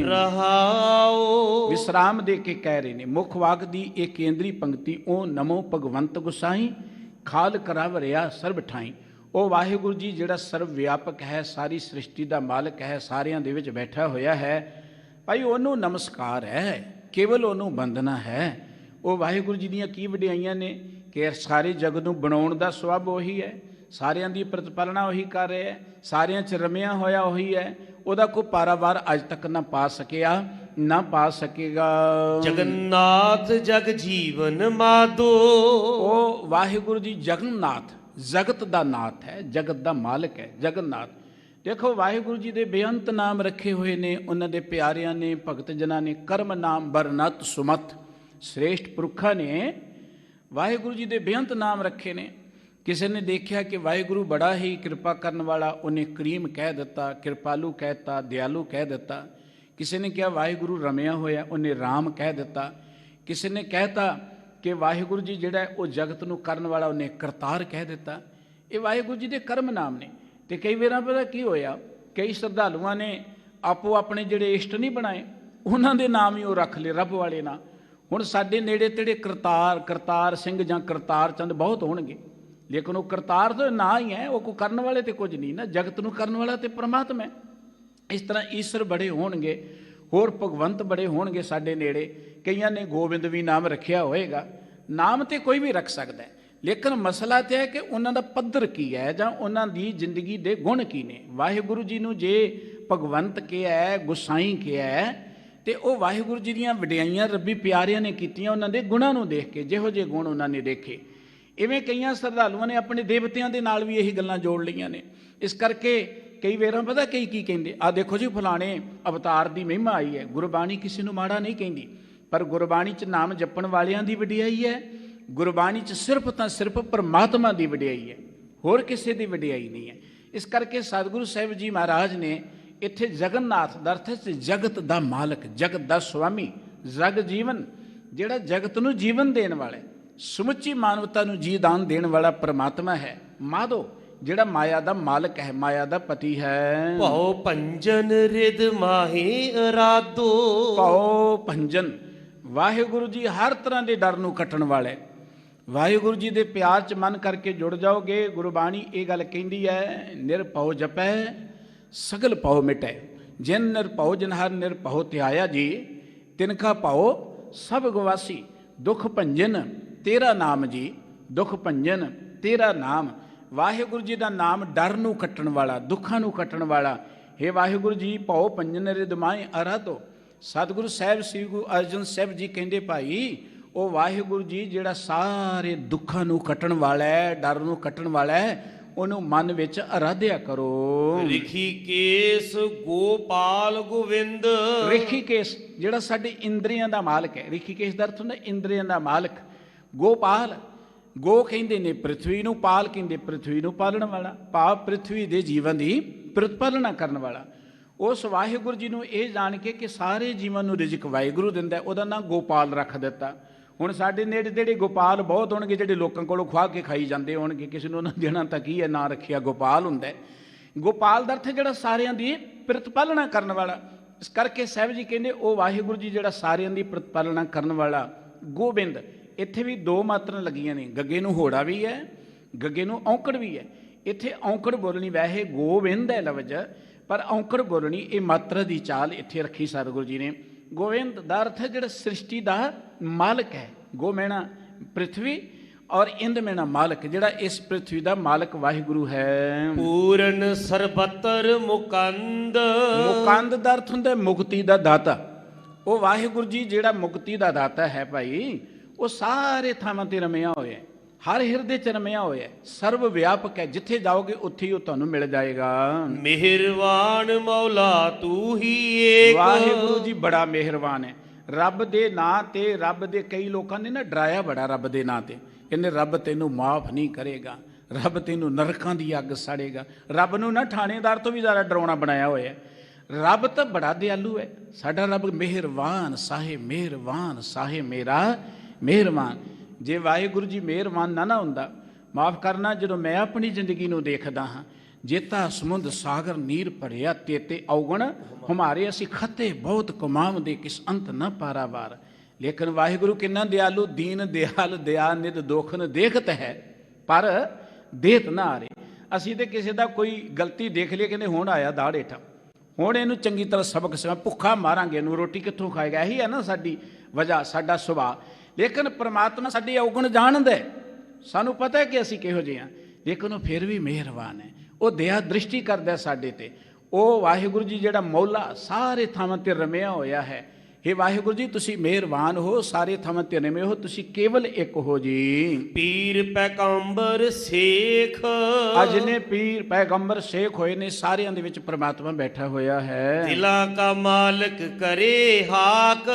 ਰਹਾਉ। ਵਿਸਰਾਮ ਦੇ ਕੇ ਕਹਿ ਰਹੇ ਨੇ ਮੁੱਖ ਵਾਕ ਦੀ ਇਹ ਕੇਂਦਰੀ ਪੰਕਤੀ, ਉਹ ਨਮੋ ਭਗਵੰਤ ਗੁਸਾਈ ਖਾਲਕ ਰਵ ਰਿਹਾ ਸਰਬ ਠਾਈ। ਉਹ ਵਾਹਿਗੁਰੂ ਜੀ ਜਿਹੜਾ ਸਰਵ ਵਿਆਪਕ ਹੈ, ਸਾਰੀ ਸ੍ਰਿਸ਼ਟੀ ਦਾ ਮਾਲਕ ਹੈ, ਸਾਰਿਆਂ ਦੇ ਵਿੱਚ ਬੈਠਾ ਹੋਇਆ ਹੈ। ਭਾਈ ਉਹਨੂੰ ਨਮਸਕਾਰ ਹੈ, ਕੇਵਲ ਉਹਨੂੰ ਬੰਦਨਾ ਹੈ। ਉਹ ਵਾਹਿਗੁਰੂ ਜੀ ਦੀਆਂ ਕੀ ਵਡਿਆਈਆਂ ਨੇ ਕਿ ਸਾਰੇ ਜਗਤ ਨੂੰ ਬਣਾਉਣ ਦਾ ਸਵੱਬ ਉਹੀ ਹੈ, ਸਾਰਿਆਂ ਦੀ ਪ੍ਰਤਪਾਲਨਾ ਉਹੀ ਕਰ ਰਿਹਾ ਹੈ, ਸਾਰਿਆਂ 'ਚ ਰਮਿਆ ਹੋਇਆ ਉਹੀ ਹੈ। ਉਹਦਾ ਕੋਈ ਪਾਰਾਵਾਰ ਅੱਜ ਤੱਕ ਨਾ ਪਾ ਸਕਿਆ, ਨਾ ਪਾ ਸਕੇਗਾ। ਜਗਨਨਾਥ ਜਗ ਜੀਵਨ ਮਾਧੋ। ਉਹ ਵਾਹਿਗੁਰੂ ਜੀ ਜਗਨਨਾਥ, ਜਗਤ ਦਾ ਨਾਥ ਹੈ, ਜਗਤ ਦਾ ਮਾਲਕ ਹੈ, ਜਗਨਨਾਥ। ਦੇਖੋ ਵਾਹਿਗੁਰੂ ਜੀ ਦੇ ਬੇਅੰਤ ਨਾਮ ਰੱਖੇ ਹੋਏ ਨੇ ਉਹਨਾਂ ਦੇ ਪਿਆਰਿਆਂ ਨੇ, ਭਗਤ ਜਨਾਂ ਨੇ। ਕਰਮ ਨਾਮ ਬਰਨਤ ਸੁਮਤ, ਸ੍ਰੇਸ਼ਟ ਪੁਰਖਾਂ ਨੇ ਵਾਹਿਗੁਰੂ ਜੀ ਦੇ ਬੇਅੰਤ ਨਾਮ ਰੱਖੇ ਨੇ। ਕਿਸੇ ਨੇ ਦੇਖਿਆ ਕਿ ਵਾਹਿਗੁਰੂ ਬੜਾ ਹੀ ਕਿਰਪਾ ਕਰਨ ਵਾਲਾ, ਉਹਨੇ ਕਰੀਮ ਕਹਿ ਦਿੱਤਾ, ਕਿਰਪਾਲੂ ਕਹਿ ਦਿੱਤਾ, ਦਿਆਲੂ ਕਹਿ ਦਿੱਤਾ। ਕਿਸੇ ਨੇ ਕਿਹਾ ਵਾਹਿਗੁਰੂ ਰਮਿਆ ਹੋਇਆ, ਉਹਨੇ ਰਾਮ ਕਹਿ ਦਿੱਤਾ। ਕਿਸੇ ਨੇ ਕਹਿਤਾ ਕਿ ਵਾਹਿਗੁਰੂ ਜੀ ਜਿਹੜਾ ਉਹ ਜਗਤ ਨੂੰ ਕਰਨ ਵਾਲਾ, ਉਹਨੇ ਕਰਤਾਰ ਕਹਿ ਦਿੱਤਾ। ਇਹ ਵਾਹਿਗੁਰੂ ਜੀ ਦੇ ਕਰਮ ਨਾਮ ਨੇ। ਤੇ ਕਈ ਵਾਰਾਂ ਪਤਾ ਕੀ ਹੋਇਆ, ਕਈ ਸ਼ਰਧਾਲੂਆਂ ਨੇ ਆਪੋ ਆਪਣੇ ਜਿਹੜੇ ਇਸ਼ਟ ਨਹੀਂ ਬਣਾਏ, ਉਹਨਾਂ ਦੇ ਨਾਮ ਹੀ ਉਹ ਰੱਖ ਲਏ, ਰੱਬ ਵਾਲੇ ਨਾਂ। ਹੁਣ ਸਾਡੇ ਨੇੜੇ ਤੇੜੇ ਕਰਤਾਰ ਸਿੰਘ ਜਾਂ ਕਰਤਾਰ ਚੰਦ ਬਹੁਤ ਹੋਣਗੇ, ਲੇਕਿਨ ਉਹ ਕਰਤਾਰ ਤਾਂ ਨਾਂ ਹੀ ਹੈ, ਉਹ ਕੋਈ ਕਰਨ ਵਾਲੇ ਤੇ ਕੁਝ ਨਹੀਂ ਨਾ। ਜਗਤ ਨੂੰ ਕਰਨ ਵਾਲਾ ਤੇ ਪਰਮਾਤਮਾ ਹੈ। ਇਸ ਤਰ੍ਹਾਂ ਈਸ਼ਰ ਬੜੇ ਹੋਣਗੇ, ਹੋਰ ਭਗਵੰਤ ਬੜੇ ਹੋਣਗੇ ਸਾਡੇ ਨੇੜੇ। ਕਈਆਂ ਨੇ ਗੋਬਿੰਦ ਵੀ ਨਾਮ ਰੱਖਿਆ ਹੋਏਗਾ। ਨਾਮ ਤੇ ਕੋਈ ਵੀ ਰੱਖ ਸਕਦਾ ਹੈ, ਲੇਕਿਨ ਮਸਲਾ ਤੇ ਹੈ ਕਿ ਉਹਨਾਂ ਦਾ ਪੱਧਰ ਕੀ ਹੈ ਜਾਂ ਉਹਨਾਂ ਦੀ ਜ਼ਿੰਦਗੀ ਦੇ ਗੁਣ ਕੀ ਨੇ। ਵਾਹਿਗੁਰੂ ਜੀ ਨੂੰ ਜੇ ਭਗਵੰਤ ਕਿਹਾ, ਗੁਸਾਈ ਕਿਹਾ, ਤੇ ਉਹ ਵਾਹਿਗੁਰੂ ਜੀ ਦੀਆਂ ਵਡਿਆਈਆਂ ਰੱਬੀ ਪਿਆਰਿਆਂ ਨੇ ਕੀਤੀਆਂ ਉਹਨਾਂ ਦੇ ਗੁਣਾਂ ਨੂੰ ਦੇਖ ਕੇ, ਜਿਹੋ ਜਿਹੇ ਗੁਣ ਉਹਨਾਂ ਨੇ ਦੇਖੇ। ਇਵੇਂ ਕਈਆਂ ਸ਼ਰਧਾਲੂਆਂ ਨੇ ਆਪਣੇ ਦੇਵਤਿਆਂ ਦੇ ਨਾਲ ਵੀ ਇਹੀ ਗੱਲਾਂ ਜੋੜ ਲਈਆਂ ਨੇ। ਇਸ ਕਰਕੇ ਕਈ ਵੇਰਾਂ ਪਤਾ ਕਈ ਕੀ ਕਹਿੰਦੇ, ਆ ਦੇਖੋ ਜੀ ਫਲਾਣੇ ਅਵਤਾਰ ਦੀ ਮਹਿਮਾ ਆਈ ਹੈ। ਗੁਰਬਾਣੀ ਕਿਸੇ ਨੂੰ ਮਾੜਾ ਨਹੀਂ ਕਹਿੰਦੀ, ਪਰ ਗੁਰਬਾਣੀ 'ਚ ਨਾਮ ਜਪਣ ਵਾਲਿਆਂ ਦੀ ਵਡਿਆਈ ਹੈ। ਗੁਰਬਾਣੀ 'ਚ ਸਿਰਫ ਤਾਂ ਸਿਰਫ ਪਰਮਾਤਮਾ ਦੀ ਵਡਿਆਈ ਹੈ, ਹੋਰ ਕਿਸੇ ਦੀ ਵਡਿਆਈ ਨਹੀਂ ਹੈ। ਇਸ ਕਰਕੇ ਸਤਿਗੁਰੂ ਸਾਹਿਬ ਜੀ ਮਹਾਰਾਜ ਨੇ ਇੱਥੇ ਜਗਨਨਾਥ ਦਾ ਅਰਥ ਹੈ ਜਗਤ ਦਾ ਮਾਲਕ, ਜਗਤ ਦਾ ਸੁਆਮੀ, ਜਗ ਜੀਵਨ, ਜਿਹੜਾ ਜਗਤ ਨੂੰ ਜੀਵਨ ਦੇਣ ਵਾਲਾ, ਸਮੁੱਚੀ ਮਾਨਵਤਾ ਨੂੰ ਜੀਦਾਨ ਦੇਣ ਵਾਲਾ ਪਰਮਾਤਮਾ ਹੈ। ਮਾਧੋ ਜਿਹੜਾ ਮਾਇਆ ਦਾ ਮਾਲਕ ਹੈ, ਮਾਇਆ ਦਾ ਪਤੀ ਹੈ। ਭਉ ਭੰਜਨ ਰਿਦ ਮਾਹੀ ਅਰਾਧੋ। ਭਉ ਭੰਜਨ, ਵਾਹਿਗੁਰੂ ਜੀ ਹਰ ਤਰ੍ਹਾਂ ਦੇ ਡਰ ਨੂੰ ਕੱਟਣ ਵਾਲੇ। ਵਾਹਿਗੁਰੂ ਜੀ ਦੇ ਪਿਆਰ 'ਚ ਮਨ ਕਰਕੇ ਜੁੜ ਜਾਓਗੇ। ਗੁਰਬਾਣੀ ਇਹ ਗੱਲ ਕਹਿੰਦੀ ਹੈ, ਨਿਰਭਉ ਜਪੈ ਸਗਲ ਭਉ ਮਿਟੈ, ਜਿਨ ਨਿਰਭਉ ਜਿਨ ਹਰ ਨਿਰਭਉ ਧਿਆਇਆ ਜੀ, ਤਿਨਕਾ ਭਉ ਸਭ ਗਵਾਸੀ। ਦੁਖ ਭੰਜਨ ਤੇਰਾ ਨਾਮ ਜੀ, ਦੁਖ ਭੰਜਨ ਤੇਰਾ ਨਾਮ। ਵਾਹਿਗੁਰੂ ਜੀ ਦਾ ਨਾਮ ਡਰ ਨੂੰ ਕੱਟਣ ਵਾਲਾ, ਦੁੱਖਾਂ ਨੂੰ ਕੱਟਣ ਵਾਲਾ। ਹੇ ਵਾਹਿਗੁਰੂ ਜੀ ਭਉ ਭੰਜਨ ਰਿਦ ਮਾਹੀ ਅਰਾਧੋ। ਸਤਿਗੁਰੂ ਸਾਹਿਬ ਸ੍ਰੀ ਗੁਰੂ ਅਰਜਨ ਸਾਹਿਬ ਜੀ ਕਹਿੰਦੇ, ਭਾਈ ਉਹ ਵਾਹਿਗੁਰੂ ਜੀ ਜਿਹੜਾ ਸਾਰੇ ਦੁੱਖਾਂ ਨੂੰ ਕੱਟਣ ਵਾਲਾ ਹੈ, ਡਰ ਨੂੰ ਕੱਟਣ ਵਾਲਾ ਹੈ, ਉਹਨੂੰ ਮਨ ਵਿੱਚ ਅਰਾਧਿਆ ਕਰੋ। ਰਿਖੀਕੇਸ ਗੋਪਾਲ ਗੋਵਿੰਦ। ਰਿਖੀਕੇਸ ਜਿਹੜਾ ਸਾਡੇ ਇੰਦਰੀਆਂ ਦਾ ਮਾਲਕ ਹੈ। ਰਿਖੀਕੇਸ ਦਾ ਅਰਥ ਹੁੰਦਾ ਇੰਦਰੀਆਂ ਦਾ ਮਾਲਕ। ਗੋਪਾਲ, ਗੋ ਕਹਿੰਦੇ ਨੇ ਪ੍ਰਿਥਵੀ ਨੂੰ, ਪਾਲ ਕਹਿੰਦੇ ਪ੍ਰਿਥਵੀ ਨੂੰ ਪਾਲਣ ਵਾਲਾ, ਭਾਵ ਪ੍ਰਿਥਵੀ ਦੇ ਜੀਵਨ ਦੀ ਪ੍ਰਤਪਾਲਨਾ ਕਰਨ ਵਾਲਾ। ਉਸ ਵਾਹਿਗੁਰੂ ਜੀ ਨੂੰ ਇਹ ਜਾਣ ਕੇ ਕਿ ਸਾਰੇ ਜੀਵਨ ਨੂੰ ਰਿਜ਼ਕ ਵਾਹਿਗੁਰੂ ਦਿੰਦਾ, ਉਹਦਾ ਨਾਂ ਗੋਪਾਲ ਰੱਖ ਦਿੱਤਾ। ਹੁਣ ਸਾਡੇ ਨੇੜੇ ਜਿਹੜੇ ਗੋਪਾਲ ਬਹੁਤ ਹੋਣਗੇ, ਜਿਹੜੇ ਲੋਕਾਂ ਕੋਲੋਂ ਖੁਆ ਕੇ ਖਾਈ ਜਾਂਦੇ ਹੋਣਗੇ, ਕਿਸੇ ਨੂੰ ਉਹਨਾਂ ਦੇਣਾ ਤਾਂ ਕੀ ਹੈ, ਨਾਂ ਰੱਖਿਆ ਗੋਪਾਲ ਹੁੰਦਾ। ਗੋਪਾਲ ਦਾ ਅਰਥ ਜਿਹੜਾ ਸਾਰਿਆਂ ਦੀ ਪ੍ਰਤਪਾਲਨਾ ਕਰਨ ਵਾਲਾ। ਇਸ ਕਰਕੇ ਸਾਹਿਬ ਜੀ ਕਹਿੰਦੇ ਉਹ ਵਾਹਿਗੁਰੂ ਜੀ ਜਿਹੜਾ ਸਾਰਿਆਂ ਦੀ ਪ੍ਰਤਪਾਲਨਾ ਕਰਨ ਵਾਲਾ। ਗੋਬਿੰਦ, ਇੱਥੇ ਵੀ ਦੋ ਮਾਤਰਾਂ ਲੱਗੀਆਂ ਨੇ, ਗੱਗੇ ਨੂੰ ਹੋੜਾ ਵੀ ਹੈ, ਗੱਗੇ ਨੂੰ ਔਂਕੜ ਵੀ ਹੈ। ਇੱਥੇ ਔਂਕੜ ਬੋਲਣੀ, ਵੈਸੇ ਗੋਬਿੰਦ ਹੈ ਲਫ਼ਜ਼, ਪਰ ਔਂਕੜ ਬੋਲਣੀ, ਇਹ ਮਾਤਰਾ ਦੀ ਚਾਲ ਇੱਥੇ ਰੱਖੀ ਸਤਿਗੁਰੂ ਜੀ ਨੇ। ਗੋਬਿੰਦ ਦਾ ਅਰਥ ਹੈ ਜਿਹੜਾ ਸ੍ਰਿਸ਼ਟੀ ਦਾ ਮਾਲਕ ਹੈ। ਗੋ ਮੈਣਾ ਪ੍ਰਿਥਵੀ ਔਰ ਇੰਦ ਮੈਣਾ ਮਾਲਕ, ਜਿਹੜਾ ਇਸ ਪ੍ਰਿਥਵੀ ਦਾ ਮਾਲਕ ਵਾਹਿਗੁਰੂ ਹੈ। ਪੂਰਨ ਸਰਬਤਰ ਮੁਕੰਦ। ਮੁਕੰਦ ਦਾ ਅਰਥ ਹੁੰਦਾ ਮੁਕਤੀ ਦਾ ਦਾਤਾ। ਉਹ ਵਾਹਿਗੁਰੂ ਜੀ ਜਿਹੜਾ ਮੁਕਤੀ ਦਾ ਦਾਤਾ ਹੈ ਭਾਈ, ਉਹ ਸਾਰੇ ਥਾਵਾਂ ਤੇ ਰਮਿਆ ਹੋਇਆ, ਹਰ ਹਿਰਦੇ ਚ ਰਮਿਆ ਹੋਇਆ, ਸਰਵ ਵਿਆਪਕ ਹੈ। ਜਿੱਥੇ ਜਾਓਗੇ ਉੱਥੇ ਹੀ ਉਹ ਤੁਹਾਨੂੰ ਮਿਲ ਜਾਏਗਾ। ਮਿਹਰਬਾਨ ਮੌਲਾ ਤੂੰ ਹੀ ਏਕ। ਵਾਹਿਗੁਰੂ ਜੀ ਬੜਾ ਮਿਹਰਬਾਨ ਹੈ। ਰੱਬ ਦੇ ਨਾਂ ਤੇ, ਰੱਬ ਦੇ ਕਈ ਲੋਕਾਂ ਨੇ ਨਾ ਡਰਾਇਆ ਬੜਾ ਰੱਬ ਦੇ ਨਾਂ ਤੇ, ਕਹਿੰਦੇ ਰੱਬ ਤੈਨੂੰ ਮਾਫ ਨਹੀਂ ਕਰੇਗਾ, ਰੱਬ ਤੈਨੂੰ ਨਰਕਾਂ ਦੀ ਅੱਗ ਸਾੜੇਗਾ। ਰੱਬ ਨੂੰ ਨਾ ਥਾਣੇਦਾਰ ਤੋਂ ਵੀ ਜ਼ਿਆਦਾ ਡਰਾਉਣਾ ਬਣਾਇਆ ਹੋਇਆ। ਰੱਬ ਤਾਂ ਬੜਾ ਦਿਆਲੂ ਹੈ ਸਾਡਾ ਰੱਬ, ਮਿਹਰਬਾਨ ਸਾਹਿਬ, ਮਿਹਰਬਾਨ ਸਾਹਿਬ ਮੇਰਾ ਮਿਹਰਬਾਨ। ਜੇ ਵਾਹਿਗੁਰੂ ਜੀ ਮਿਹਰਬਾਨ ਨਾ ਹੁੰਦਾ, ਮਾਫ ਕਰਨਾ, ਜਦੋਂ ਮੈਂ ਆਪਣੀ ਜ਼ਿੰਦਗੀ ਨੂੰ ਦੇਖਦਾ ਹਾਂ, ਜੇਤਾ ਸਮੁੰਦ ਸਾਗਰ ਨੀਰ ਭਰਿਆ ਤੇਤੇ ਔਗਣ ਹਮਾਰੇ, ਅਸੀਂ ਖੱਤੇ ਬਹੁਤ ਕਮਾਵਦੇ ਕਿਸ ਅੰਤ ਨਾ ਪਾਰਾਵਾਰ। ਲੇਕਿਨ ਵਾਹਿਗੁਰੂ ਕਿੰਨਾ ਦਿਆਲੂ, ਦੀਨ ਦਿਆਲ ਦਿਆ ਨਿਤ ਦੋਖਨ ਦੇਖਤ ਹੈ ਪਰ ਦੇਤ ਨਾ ਆਰੇ। ਅਸੀਂ ਤੇ ਕਿਸੇ ਦਾ ਕੋਈ ਗਲਤੀ ਦੇਖ ਲਈ, ਕਹਿੰਦੇ ਹੁਣ ਆਇਆ ਦਾੜ ਹੇਠਾਂ, ਹੁਣ ਇਹਨੂੰ ਚੰਗੀ ਤਰ੍ਹਾਂ ਸਬਕ ਸਿਖਾ, ਭੁੱਖਾ ਮਾਰਾਂਗੇ ਇਹਨੂੰ, ਰੋਟੀ ਕਿੱਥੋਂ ਖਾਏਗਾ। ਇਹੀ ਹੈ ਨਾ ਸਾਡੀ ਵਜ੍ਹਾ, ਸਾਡਾ ਸੁਭਾਅ। ਲੇਕਿਨ ਪ੍ਰਮਾਤਮਾ ਸਾਡੀ ਔਗਣ ਜਾਣਦਾ, ਸਾਨੂੰ ਪਤਾ ਹੈ ਕਿ ਅਸੀਂ ਕਿਹੋ ਜਿਹੇ ਹਾਂ, ਲੇਕਿਨ ਉਹ ਫਿਰ ਵੀ ਮਿਹਰਬਾਨ ਹੈ। ਉਹ ਦਇਆ ਦ੍ਰਿਸ਼ਟੀ ਕਰਦਾ ਸਾਡੇ ਤੇ। ਉਹ ਵਾਹਿਗੁਰੂ ਜੀ ਜਿਹੜਾ ਮੌਲਾ ਸਾਰੇ ਥਾਵਾਂ ਤੇ ਰਮਿਆ ਹੋਇਆ ਹੈ। हे ਵਾਹਿਗੁਰੂ ਜੀ ਤੁਸੀਂ ਮਿਹਰਬਾਨ ਹੋ, ਸਾਰੇ ਥਾਵਾਂ ਤੇ ਰਮੇ ਹੋ, ਤੁਸੀਂ ਕੇਵਲ ਇੱਕ ਹੋ ਜੀ। ਪੀਰ ਪੈਗੰਬਰ ਸੇਖ। ਅੱਜ ਨੇ ਪੀਰ ਪੈਗੰਬਰ ਸੇਖ ਹੋਏ ਨੇ, ਸਾਰਿਆਂ ਦੇ ਵਿੱਚ ਪ੍ਰਮਾਤਮਾ ਬੈਠਾ ਹੋਇਆ ਹੈ। ਦਿਲਾਂ ਕਾ ਮਾਲਕ ਕਰੇ ਹਾਕ।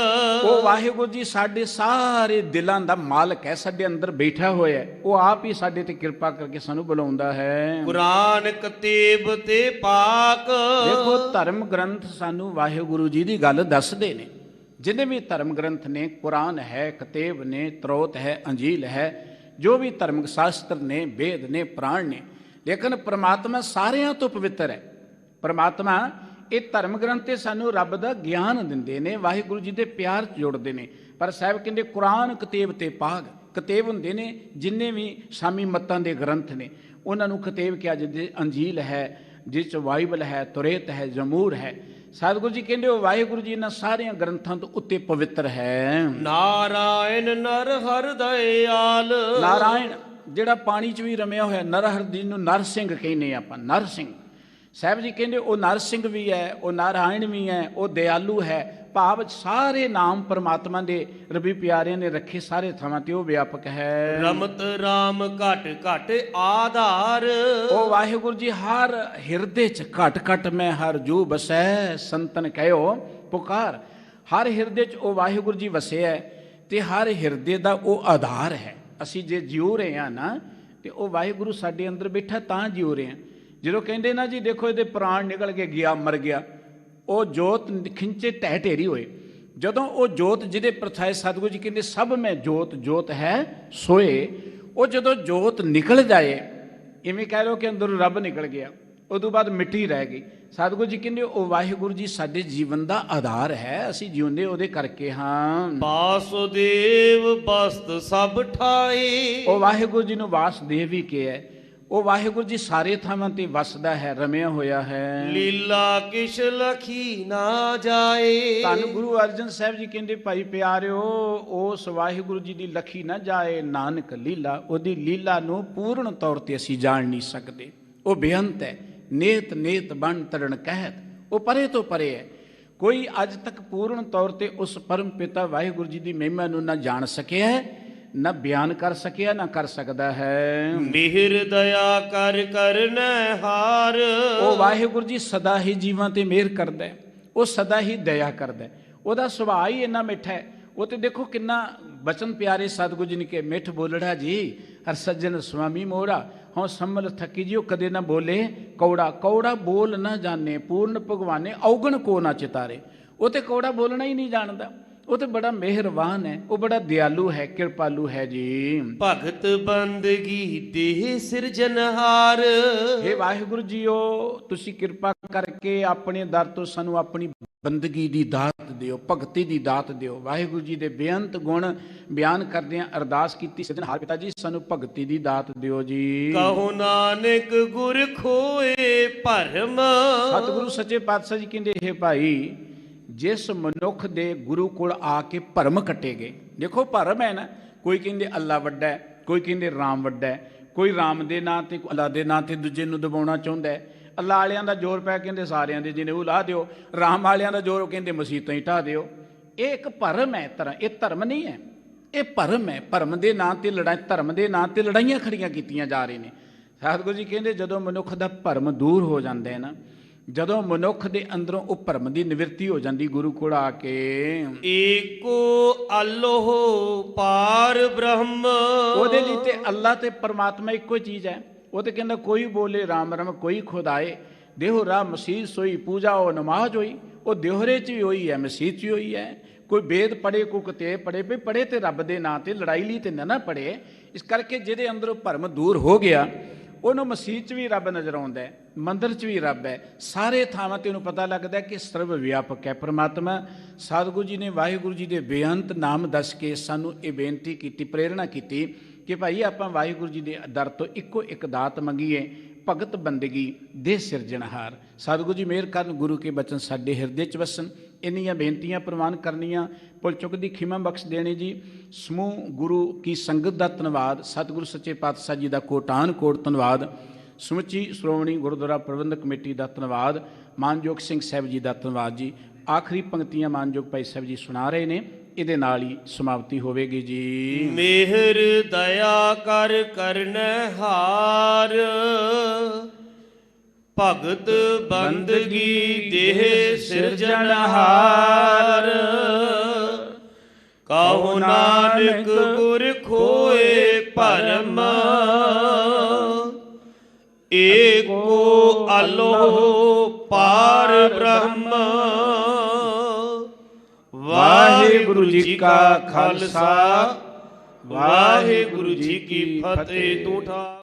ਉਹ ਵਾਹਿਗੁਰੂ ਜੀ ਸਾਡੇ ਸਾਰੇ ਦਿਲਾਂ ਦਾ ਮਾਲਕ ਹੈ, ਸਾਡੇ ਅੰਦਰ ਬੈਠਾ ਹੋਇਆ ਹੈ। ਉਹ ਆਪ ਹੀ ਸਾਡੇ ਤੇ ਕਿਰਪਾ ਕਰਕੇ ਸਾਨੂੰ ਬੁਲਾਉਂਦਾ ਹੈ। ਕੁਰਾਨ ਕਤੇਬ ਤੇ ਪਾਕ। ਦੇਖੋ ਧਰਮ ਗ੍ਰੰਥ ਸਾਨੂੰ ਵਾਹਿਗੁਰੂ ਜੀ ਦੀ ਗੱਲ ਦੱਸਦੇ ਨੇ। ਜਿੰਨੇ ਵੀ ਧਰਮ ਗ੍ਰੰਥ ਨੇ, ਕੁਰਾਨ ਹੈ, ਕਤੇਬ ਨੇ, ਤਰੋਤ ਹੈ, ਅੰਜੀਲ ਹੈ, ਜੋ ਵੀ ਧਰਮ ਸ਼ਾਸਤਰ ਨੇ, ਵੇਦ ਨੇ, ਪ੍ਰਾਣ ਨੇ, ਲੇਕਿਨ ਪ੍ਰਮਾਤਮਾ ਸਾਰਿਆਂ ਤੋਂ ਪਵਿੱਤਰ ਹੈ। ਪ੍ਰਮਾਤਮਾ ਇਹ ਧਰਮ ਗ੍ਰੰਥ ਤੇ ਸਾਨੂੰ ਰੱਬ ਦਾ ਗਿਆਨ ਦਿੰਦੇ ਨੇ, ਵਾਹਿਗੁਰੂ ਜੀ ਦੇ ਪਿਆਰ 'ਚ ਜੋੜਦੇ ਨੇ। ਪਰ ਸਾਹਿਬ ਕਹਿੰਦੇ ਕੁਰਾਨ ਕਤੇਬ ਤੇ ਪਾਕ। ਕਤੇਬ ਹੁੰਦੇ ਨੇ ਜਿੰਨੇ ਵੀ ਸਾਮੀ ਮੱਤਾਂ ਦੇ ਗ੍ਰੰਥ ਨੇ, ਉਹਨਾਂ ਨੂੰ ਕਤੇਬ ਕਿਹਾ। ਜਿੱਦੇ ਅੰਜੀਲ ਹੈ, ਜਿਸ 'ਚ ਬਾਈਬਲ ਹੈ, ਤੁਰੇਤ ਹੈ, ਜ਼ਮੂਰ ਹੈ। ਸਤਿਗੁਰੂ ਜੀ ਕਹਿੰਦੇ ਉਹ ਵਾਹਿਗੁਰੂ ਜੀ ਇਹਨਾਂ ਸਾਰਿਆਂ ਗ੍ਰੰਥਾਂ ਤੋਂ ਉੱਤੇ ਪਵਿੱਤਰ ਹੈ। ਨਾਰਾਇਣ ਨਰ ਹਰ ਦਇਆਲ। ਨਾਰਾਇਣ ਜਿਹੜਾ ਪਾਣੀ 'ਚ ਵੀ ਰਮਿਆ ਹੋਇਆ, ਨਰ ਹਰ, ਜਿਹਨੂੰ ਨਰ ਸਿੰਘ ਕਹਿੰਦੇ ਆਪਾਂ, ਨਰ ਸਿੰਘ ਸਾਹਿਬ ਜੀ ਕਹਿੰਦੇ ਉਹ ਨਰ ਸਿੰਘ ਵੀ ਹੈ, ਉਹ ਨਾਰਾਇਣ ਵੀ ਹੈ, ਉਹ ਦਿਆਲੂ ਹੈ। ਭਾਵ ਸਾਰੇ ਨਾਮ ਪਰਮਾਤਮਾ ਦੇ ਰੱਬੀ ਪਿਆਰਿਆਂ ਨੇ ਰੱਖੇ ਸਾਰੇ ਥਾਵਾਂ ਤੇ, ਉਹ ਵਿਆਪਕ ਹੈ। ਰਮਤ ਰਾਮ ਘਟ ਘਟ ਆਧਾਰ, ਉਹ ਵਾਹਿਗੁਰੂ ਜੀ ਹਰ ਹਿਰਦੇ ਚ ਘਟ ਘਟ ਮੈਂ ਹਰ ਜੂ ਬਸੈ, ਸੰਤਨ ਕਹਿਓ ਪੁਕਾਰ। ਹਰ ਹਿਰਦੇ ਚ ਉਹ ਵਾਹਿਗੁਰੂ ਜੀ ਵਸਿਆ ਤੇ ਹਰ ਹਿਰਦੇ ਦਾ ਉਹ ਆਧਾਰ ਹੈ। ਅਸੀਂ ਜੇ ਜਿਉ ਰਹੇ ਹਾਂ ਨਾ, ਤੇ ਉਹ ਵਾਹਿਗੁਰੂ ਸਾਡੇ ਅੰਦਰ ਬੈਠਾ ਤਾਂ ਜਿਉ ਰਹੇ ਹਾਂ। ਜਦੋਂ ਕਹਿੰਦੇ ਨਾ ਜੀ ਦੇਖੋ ਇਹਦੇ ਪ੍ਰਾਣ ਨਿਕਲ ਕੇ ਗਿਆ, ਮਰ ਗਿਆ, ਉਹ ਜੋਤ ਖਿੰਚੇ ਢਹਿ ਢੇਰੀ ਹੋਏ। ਜਦੋਂ ਉਹ ਜੋਤ ਜਿਹਦੇ ਪ੍ਰਥਾਏ ਸਤਿਗੁਰੂ ਜੀ ਕਹਿੰਦੇ ਸਭ ਮੈਂ ਜੋਤ ਜੋਤ ਹੈ ਸੋਏ, ਉਹ ਜਦੋਂ ਜੋਤ ਨਿਕਲ ਜਾਏ, ਇਵੇਂ ਕਹਿ ਲਓ ਕਿ ਅੰਦਰੋਂ ਰੱਬ ਨਿਕਲ ਗਿਆ, ਉਦੋਂ ਬਾਅਦ ਮਿੱਟੀ ਰਹਿ ਗਈ। ਸਤਿਗੁਰੂ ਜੀ ਕਹਿੰਦੇ ਉਹ ਵਾਹਿਗੁਰੂ ਜੀ ਸਾਡੇ ਜੀਵਨ ਦਾ ਆਧਾਰ ਹੈ, ਅਸੀਂ ਜਿਉਂਦੇ ਉਹਦੇ ਕਰਕੇ ਹਾਂ। ਵਾਸੁਦੇਵ ਬਸਤ ਸਭ ਠਾਏ, ਉਹ ਵਾਹਿਗੁਰੂ ਜੀ ਨੂੰ ਵਾਸੁਦੇਵ ਵੀ ਕਿਹਾ। ਉਹ ਵਾਹਿਗੁਰੂ ਜੀ ਸਾਰੇ ਥਾਵਾਂ ਤੇ ਵਸਦਾ ਹੈ, ਰਮਿਆ ਹੋਇਆ ਹੈ। ਲੀਲਾ ਕਿਛ ਲਖੀ ਨਾ ਜਾਏ, ਧੰਨ ਗੁਰੂ ਅਰਜਨ ਸਾਹਿਬ ਜੀ ਕਹਿੰਦੇ ਭਾਈ ਪਿਆਰਿਓ, ਉਸ ਵਾਹਿਗੁਰੂ ਜੀ ਦੀ ਲਖੀ ਨਾ ਜਾਏ, ਨਾਨਕ ਲੀਲਾ। ਉਹਦੀ ਲੀਲਾ ਨੂੰ ਪੂਰਨ ਤੌਰ ਤੇ ਅਸੀਂ ਜਾਣ ਨਹੀਂ ਸਕਦੇ। ਉਹ ਬੇਅੰਤ ਹੈ, ਨੇਤ ਨੇਤ ਬਣ ਤਰਣ ਕਹਿਤ, ਉਹ ਪਰੇ ਤੋਂ ਪਰੇ ਹੈ। ਕੋਈ ਅੱਜ ਤੱਕ ਪੂਰਨ ਤੌਰ ਤੇ ਉਸ ਪਰਮ ਪਿਤਾ ਵਾਹਿਗੁਰੂ ਜੀ ਦੀ ਮਹਿਮਾ ਨੂੰ ਨਾ ਜਾਣ ਸਕਿਆ ਹੈ, ਨਾ ਬਿਆਨ ਕਰ ਸਕਿਆ, ਨਾ ਕਰ ਸਕਦਾ ਹੈ। ਮਿਹਰ ਦਇਆ ਕਰ ਕਰਨੈ ਹਾਰ, ਉਹ ਵਾਹਿਗੁਰੂ ਜੀ ਸਦਾ ਹੀ ਜੀਵਾਂ ਤੇ ਮਿਹਰ ਕਰਦਾ ਹੈ, ਉਹ ਸਦਾ ਹੀ ਦਇਆ ਕਰਦਾ ਹੈ। ਉਹਦਾ ਸੁਭਾਅ ਹੀ ਇੰਨਾ ਮਿੱਠਾ ਹੈ। ਉਹ ਤੇ ਦੇਖੋ ਕਿੰਨਾ ਬਚਨ ਪਿਆਰੇ ਸਤਿਗੁਰੂ ਜੀ ਨੇ ਕਿ ਮਿੱਠ ਬੋਲੜਾ ਜੀ ਹਰ ਸੱਜਣ ਸੁਆਮੀ ਮੋੜਾ, ਹਾਂ ਸੰਮਲ ਥਕੀ ਜੀ। ਉਹ ਕਦੇ ਨਾ ਬੋਲੇ ਕੌੜਾ, ਕੌੜਾ ਬੋਲ ਨਾ ਜਾਣੇ, ਪੂਰਨ ਭਗਵਾਨੇ ਔਗਣ ਕੋ ਨਾ ਚਿਤਾਰੇ। ਉਹ ਤੇ ਕੌੜਾ ਬੋਲਣਾ ਹੀ ਨਹੀਂ ਜਾਣਦਾ। ਉਹ ਤੇ ਬੜਾ ਮਿਹਰਬਾਨ ਹੈ, ਉਹ ਬੜਾ ਦਿਆਲੂ ਹੈ, ਕਿਰਪਾਲੂ ਹੈ ਜੀ। ਭਗਤ ਬੰਦਗੀ ਦੇਹ ਸਿਰਜਨਹਾਰ, हे ਵਾਹਿਗੁਰੂ ਜੀਓ, ਤੁਸੀਂ ਕਿਰਪਾ ਕਰਕੇ ਆਪਣੇ ਦਰ ਤੋਂ ਸਾਨੂੰ ਆਪਣੀ ਬੰਦਗੀ ਦੀ ਦਾਤ ਦਿਓ, ਭਗਤੀ ਦੀ ਦਾਤ ਦਿਓ। ਵਾਹਿਗੁਰੂ ਜੀ ਦੇ ਬੇਅੰਤ ਗੁਣ ਬਿਆਨ ਕਰਦਿਆਂ ਅਰਦਾਸ ਕੀਤੀ, ਸਿਰਜਣਹਾਰ ਪਿਤਾ ਜੀ ਸਾਨੂੰ ਭਗਤੀ ਦੀ ਦਾਤ ਦਿਓ ਜੀ। ਕਹੋ ਨਾਨਕ ਗੁਰ ਖੋਏ ਭਰਮ, ਸਤਿਗੁਰੂ ਸੱਚੇ ਪਾਤਸ਼ਾਹ ਜੀ ਕਹਿੰਦੇ हे ਭਾਈ, ਜਿਸ ਮਨੁੱਖ ਦੇ ਗੁਰੂ ਕੋਲ ਆ ਕੇ ਭਰਮ ਕੱਟੇ ਗਏ। ਦੇਖੋ ਭਰਮ ਹੈ ਨਾ, ਕੋਈ ਕਹਿੰਦੇ ਅੱਲਾ ਵੱਡਾ ਹੈ, ਕੋਈ ਕਹਿੰਦੇ ਰਾਮ ਵੱਡਾ ਹੈ, ਕੋਈ ਰਾਮ ਦੇ ਨਾਂ ਤੇ ਅੱਲਾ ਦੇ ਨਾਂ ਤੇ ਦੂਜੇ ਨੂੰ ਦਬਾਉਣਾ ਚਾਹੁੰਦਾ ਹੈ। ਅੱਲਾ ਵਾਲਿਆਂ ਦਾ ਜ਼ੋਰ ਪੈ ਕਹਿੰਦੇ ਸਾਰਿਆਂ ਦੇ ਜਿਹਨੇ ਉਹ ਲਾ ਦਿਓ, ਰਾਮ ਵਾਲਿਆਂ ਦਾ ਜ਼ੋਰ ਕਹਿੰਦੇ ਮਸੀਤਾਂ ਹੀ ਢਾਹ ਦਿਓ। ਇਹ ਇੱਕ ਭਰਮ ਹੈ, ਤਰ੍ਹਾਂ ਇਹ ਧਰਮ ਨਹੀਂ ਹੈ, ਇਹ ਭਰਮ ਹੈ। ਭਰਮ ਦੇ ਨਾਂ ਤੇ ਲੜਾਈ, ਧਰਮ ਦੇ ਨਾਂ ਤੇ ਲੜਾਈਆਂ ਖੜੀਆਂ ਕੀਤੀਆਂ ਜਾ ਰਹੀਆਂ ਨੇ। ਸਤਿਗੁਰੂ ਜੀ ਕਹਿੰਦੇ ਜਦੋਂ ਮਨੁੱਖ ਦਾ ਭਰਮ ਦੂਰ ਹੋ ਜਾਂਦਾ ਹੈ ਨਾ, ਜਦੋਂ ਮਨੁੱਖ ਦੇ ਅੰਦਰੋਂ ਉਹ ਭਰਮ ਦੀ ਨਿਵਰਤੀ ਹੋ ਜਾਂਦੀ ਗੁਰੂ ਕੋਲ ਆ ਕੇ, ਏਕੋ ਅਲੋਹ ਪਾਰ ਬ੍ਰਹਮ, ਉਹਦੇ ਲਈ ਤੇ ਅੱਲਾ ਤੇ ਪਰਮਾਤਮਾ ਇੱਕੋ ਚੀਜ਼ ਹੈ। ਉਹ ਤੇ ਕਹਿੰਦਾ ਕੋਈ ਬੋਲੇ ਰਾਮ ਰਮ ਕੋਈ ਖੁਦਾਏ, ਦੇਹੋ ਰਾਮ ਮਸੀਹ ਸੋਈ ਪੂਜਾ ਉਹ ਨਮਾਜ਼ ਹੋਈ। ਉਹ ਦਿਹਰੇ 'ਚ ਵੀ ਹੋਈ ਹੈ, ਮਸੀਹ 'ਚ ਵੀ ਹੋਈ ਹੈ। ਕੋਈ ਵੇਦ ਪੜ੍ਹੇ, ਕੋਈ ਕਿਤਾਬ ਪੜ੍ਹੇ, ਵੀ ਪੜ੍ਹੇ ਤੇ ਰੱਬ ਦੇ ਨਾਂ ਤੇ ਲੜਾਈ ਲਈ ਤੇ ਨਾ ਪੜ੍ਹੇ। ਇਸ ਕਰਕੇ ਜਿਹਦੇ ਅੰਦਰੋਂ ਭਰਮ ਦੂਰ ਹੋ ਗਿਆ, ਉਹਨੂੰ ਮਸੀਹ 'ਚ ਵੀ ਰੱਬ ਨਜ਼ਰ ਆਉਂਦਾ ਹੈ, ਮੰਦਰ 'ਚ ਵੀ ਰੱਬ ਹੈ, ਸਾਰੇ ਥਾਵਾਂ ਤੇ ਉਹਨੂੰ ਪਤਾ ਲੱਗਦਾ ਕਿ ਸਰਵ ਵਿਆਪਕ ਹੈ ਪਰਮਾਤਮਾ। ਸਤਿਗੁਰੂ ਜੀ ਨੇ ਵਾਹਿਗੁਰੂ ਜੀ ਦੇ ਬੇਅੰਤ ਨਾਮ ਦੱਸ ਕੇ ਸਾਨੂੰ ਇਹ ਬੇਨਤੀ ਕੀਤੀ, ਪ੍ਰੇਰਣਾ ਕੀਤੀ ਕਿ ਭਾਈ ਆਪਾਂ ਵਾਹਿਗੁਰੂ ਜੀ ਦੇ ਦਰ ਤੋਂ ਇੱਕੋ ਇੱਕ ਦਾਤ ਮੰਗੀਏ, ਭਗਤ ਬੰਦਗੀ ਦੇ ਸਿਰਜਣਹਾਰ। ਸਤਿਗੁਰੂ ਜੀ ਮਿਹਰ ਕਰਨ, ਗੁਰੂ ਕੇ ਬਚਨ ਸਾਡੇ ਹਿਰਦੇ 'ਚ ਵਸਣ। ਇੰਨੀਆਂ ਬੇਨਤੀਆਂ ਪ੍ਰਵਾਨ ਕਰਨੀਆਂ, ਭੁੱਲ ਚੁੱਕ ਦੀ ਖਿਮਾ ਬਖਸ਼ ਦੇਣੀ ਜੀ। ਸਮੂਹ ਗੁਰੂ ਕੀ ਸੰਗਤ ਦਾ ਧੰਨਵਾਦ, ਸਤਿਗੁਰੂ ਸੱਚੇ ਪਾਤਸ਼ਾਹ ਜੀ ਦਾ ਕੋਟਾਨ ਕੋਟ ਧੰਨਵਾਦ, ਸਮੁੱਚੀ ਸ਼੍ਰੋਮਣੀ ਗੁਰਦੁਆਰਾ ਪ੍ਰਬੰਧਕ ਕਮੇਟੀ ਦਾ ਧੰਨਵਾਦ, ਮਾਨਯੋਗ ਸਿੰਘ ਸਾਹਿਬ ਜੀ ਦਾ ਧੰਨਵਾਦ ਜੀ। ਆਖਰੀ ਪੰਕਤੀਆਂ ਮਾਨਯੋਗ ਭਾਈ ਸਾਹਿਬ ਜੀ ਸੁਣਾ ਰਹੇ ਨੇ, ਇਹਦੇ ਨਾਲ ਹੀ ਸਮਾਪਤੀ ਹੋਵੇਗੀ ਜੀ। ਮਿਹਰ ਦਇਆ ਕਰ ਕਰਨੈ ਹਾਰ, ਭਗਤ ਬੰਦਗੀ ਦੇਹ ਸਿਰਜਣਹਾਰ। ਕਹੋ ਨਾਨਕ ਗੁਰ ਖੋਏ ਭਰਮ, ਏਕੋ ਅਲੋਹ ਪਾਰ ਬ੍ਰਹਮ। ਵਾਹਿਗੁਰੂ ਜੀ ਕਾ ਖਾਲਸਾ, ਵਾਹਿਗੁਰੂ ਜੀ ਕੀ ਫਤਿਹ। ਤੂੰ ਠਾ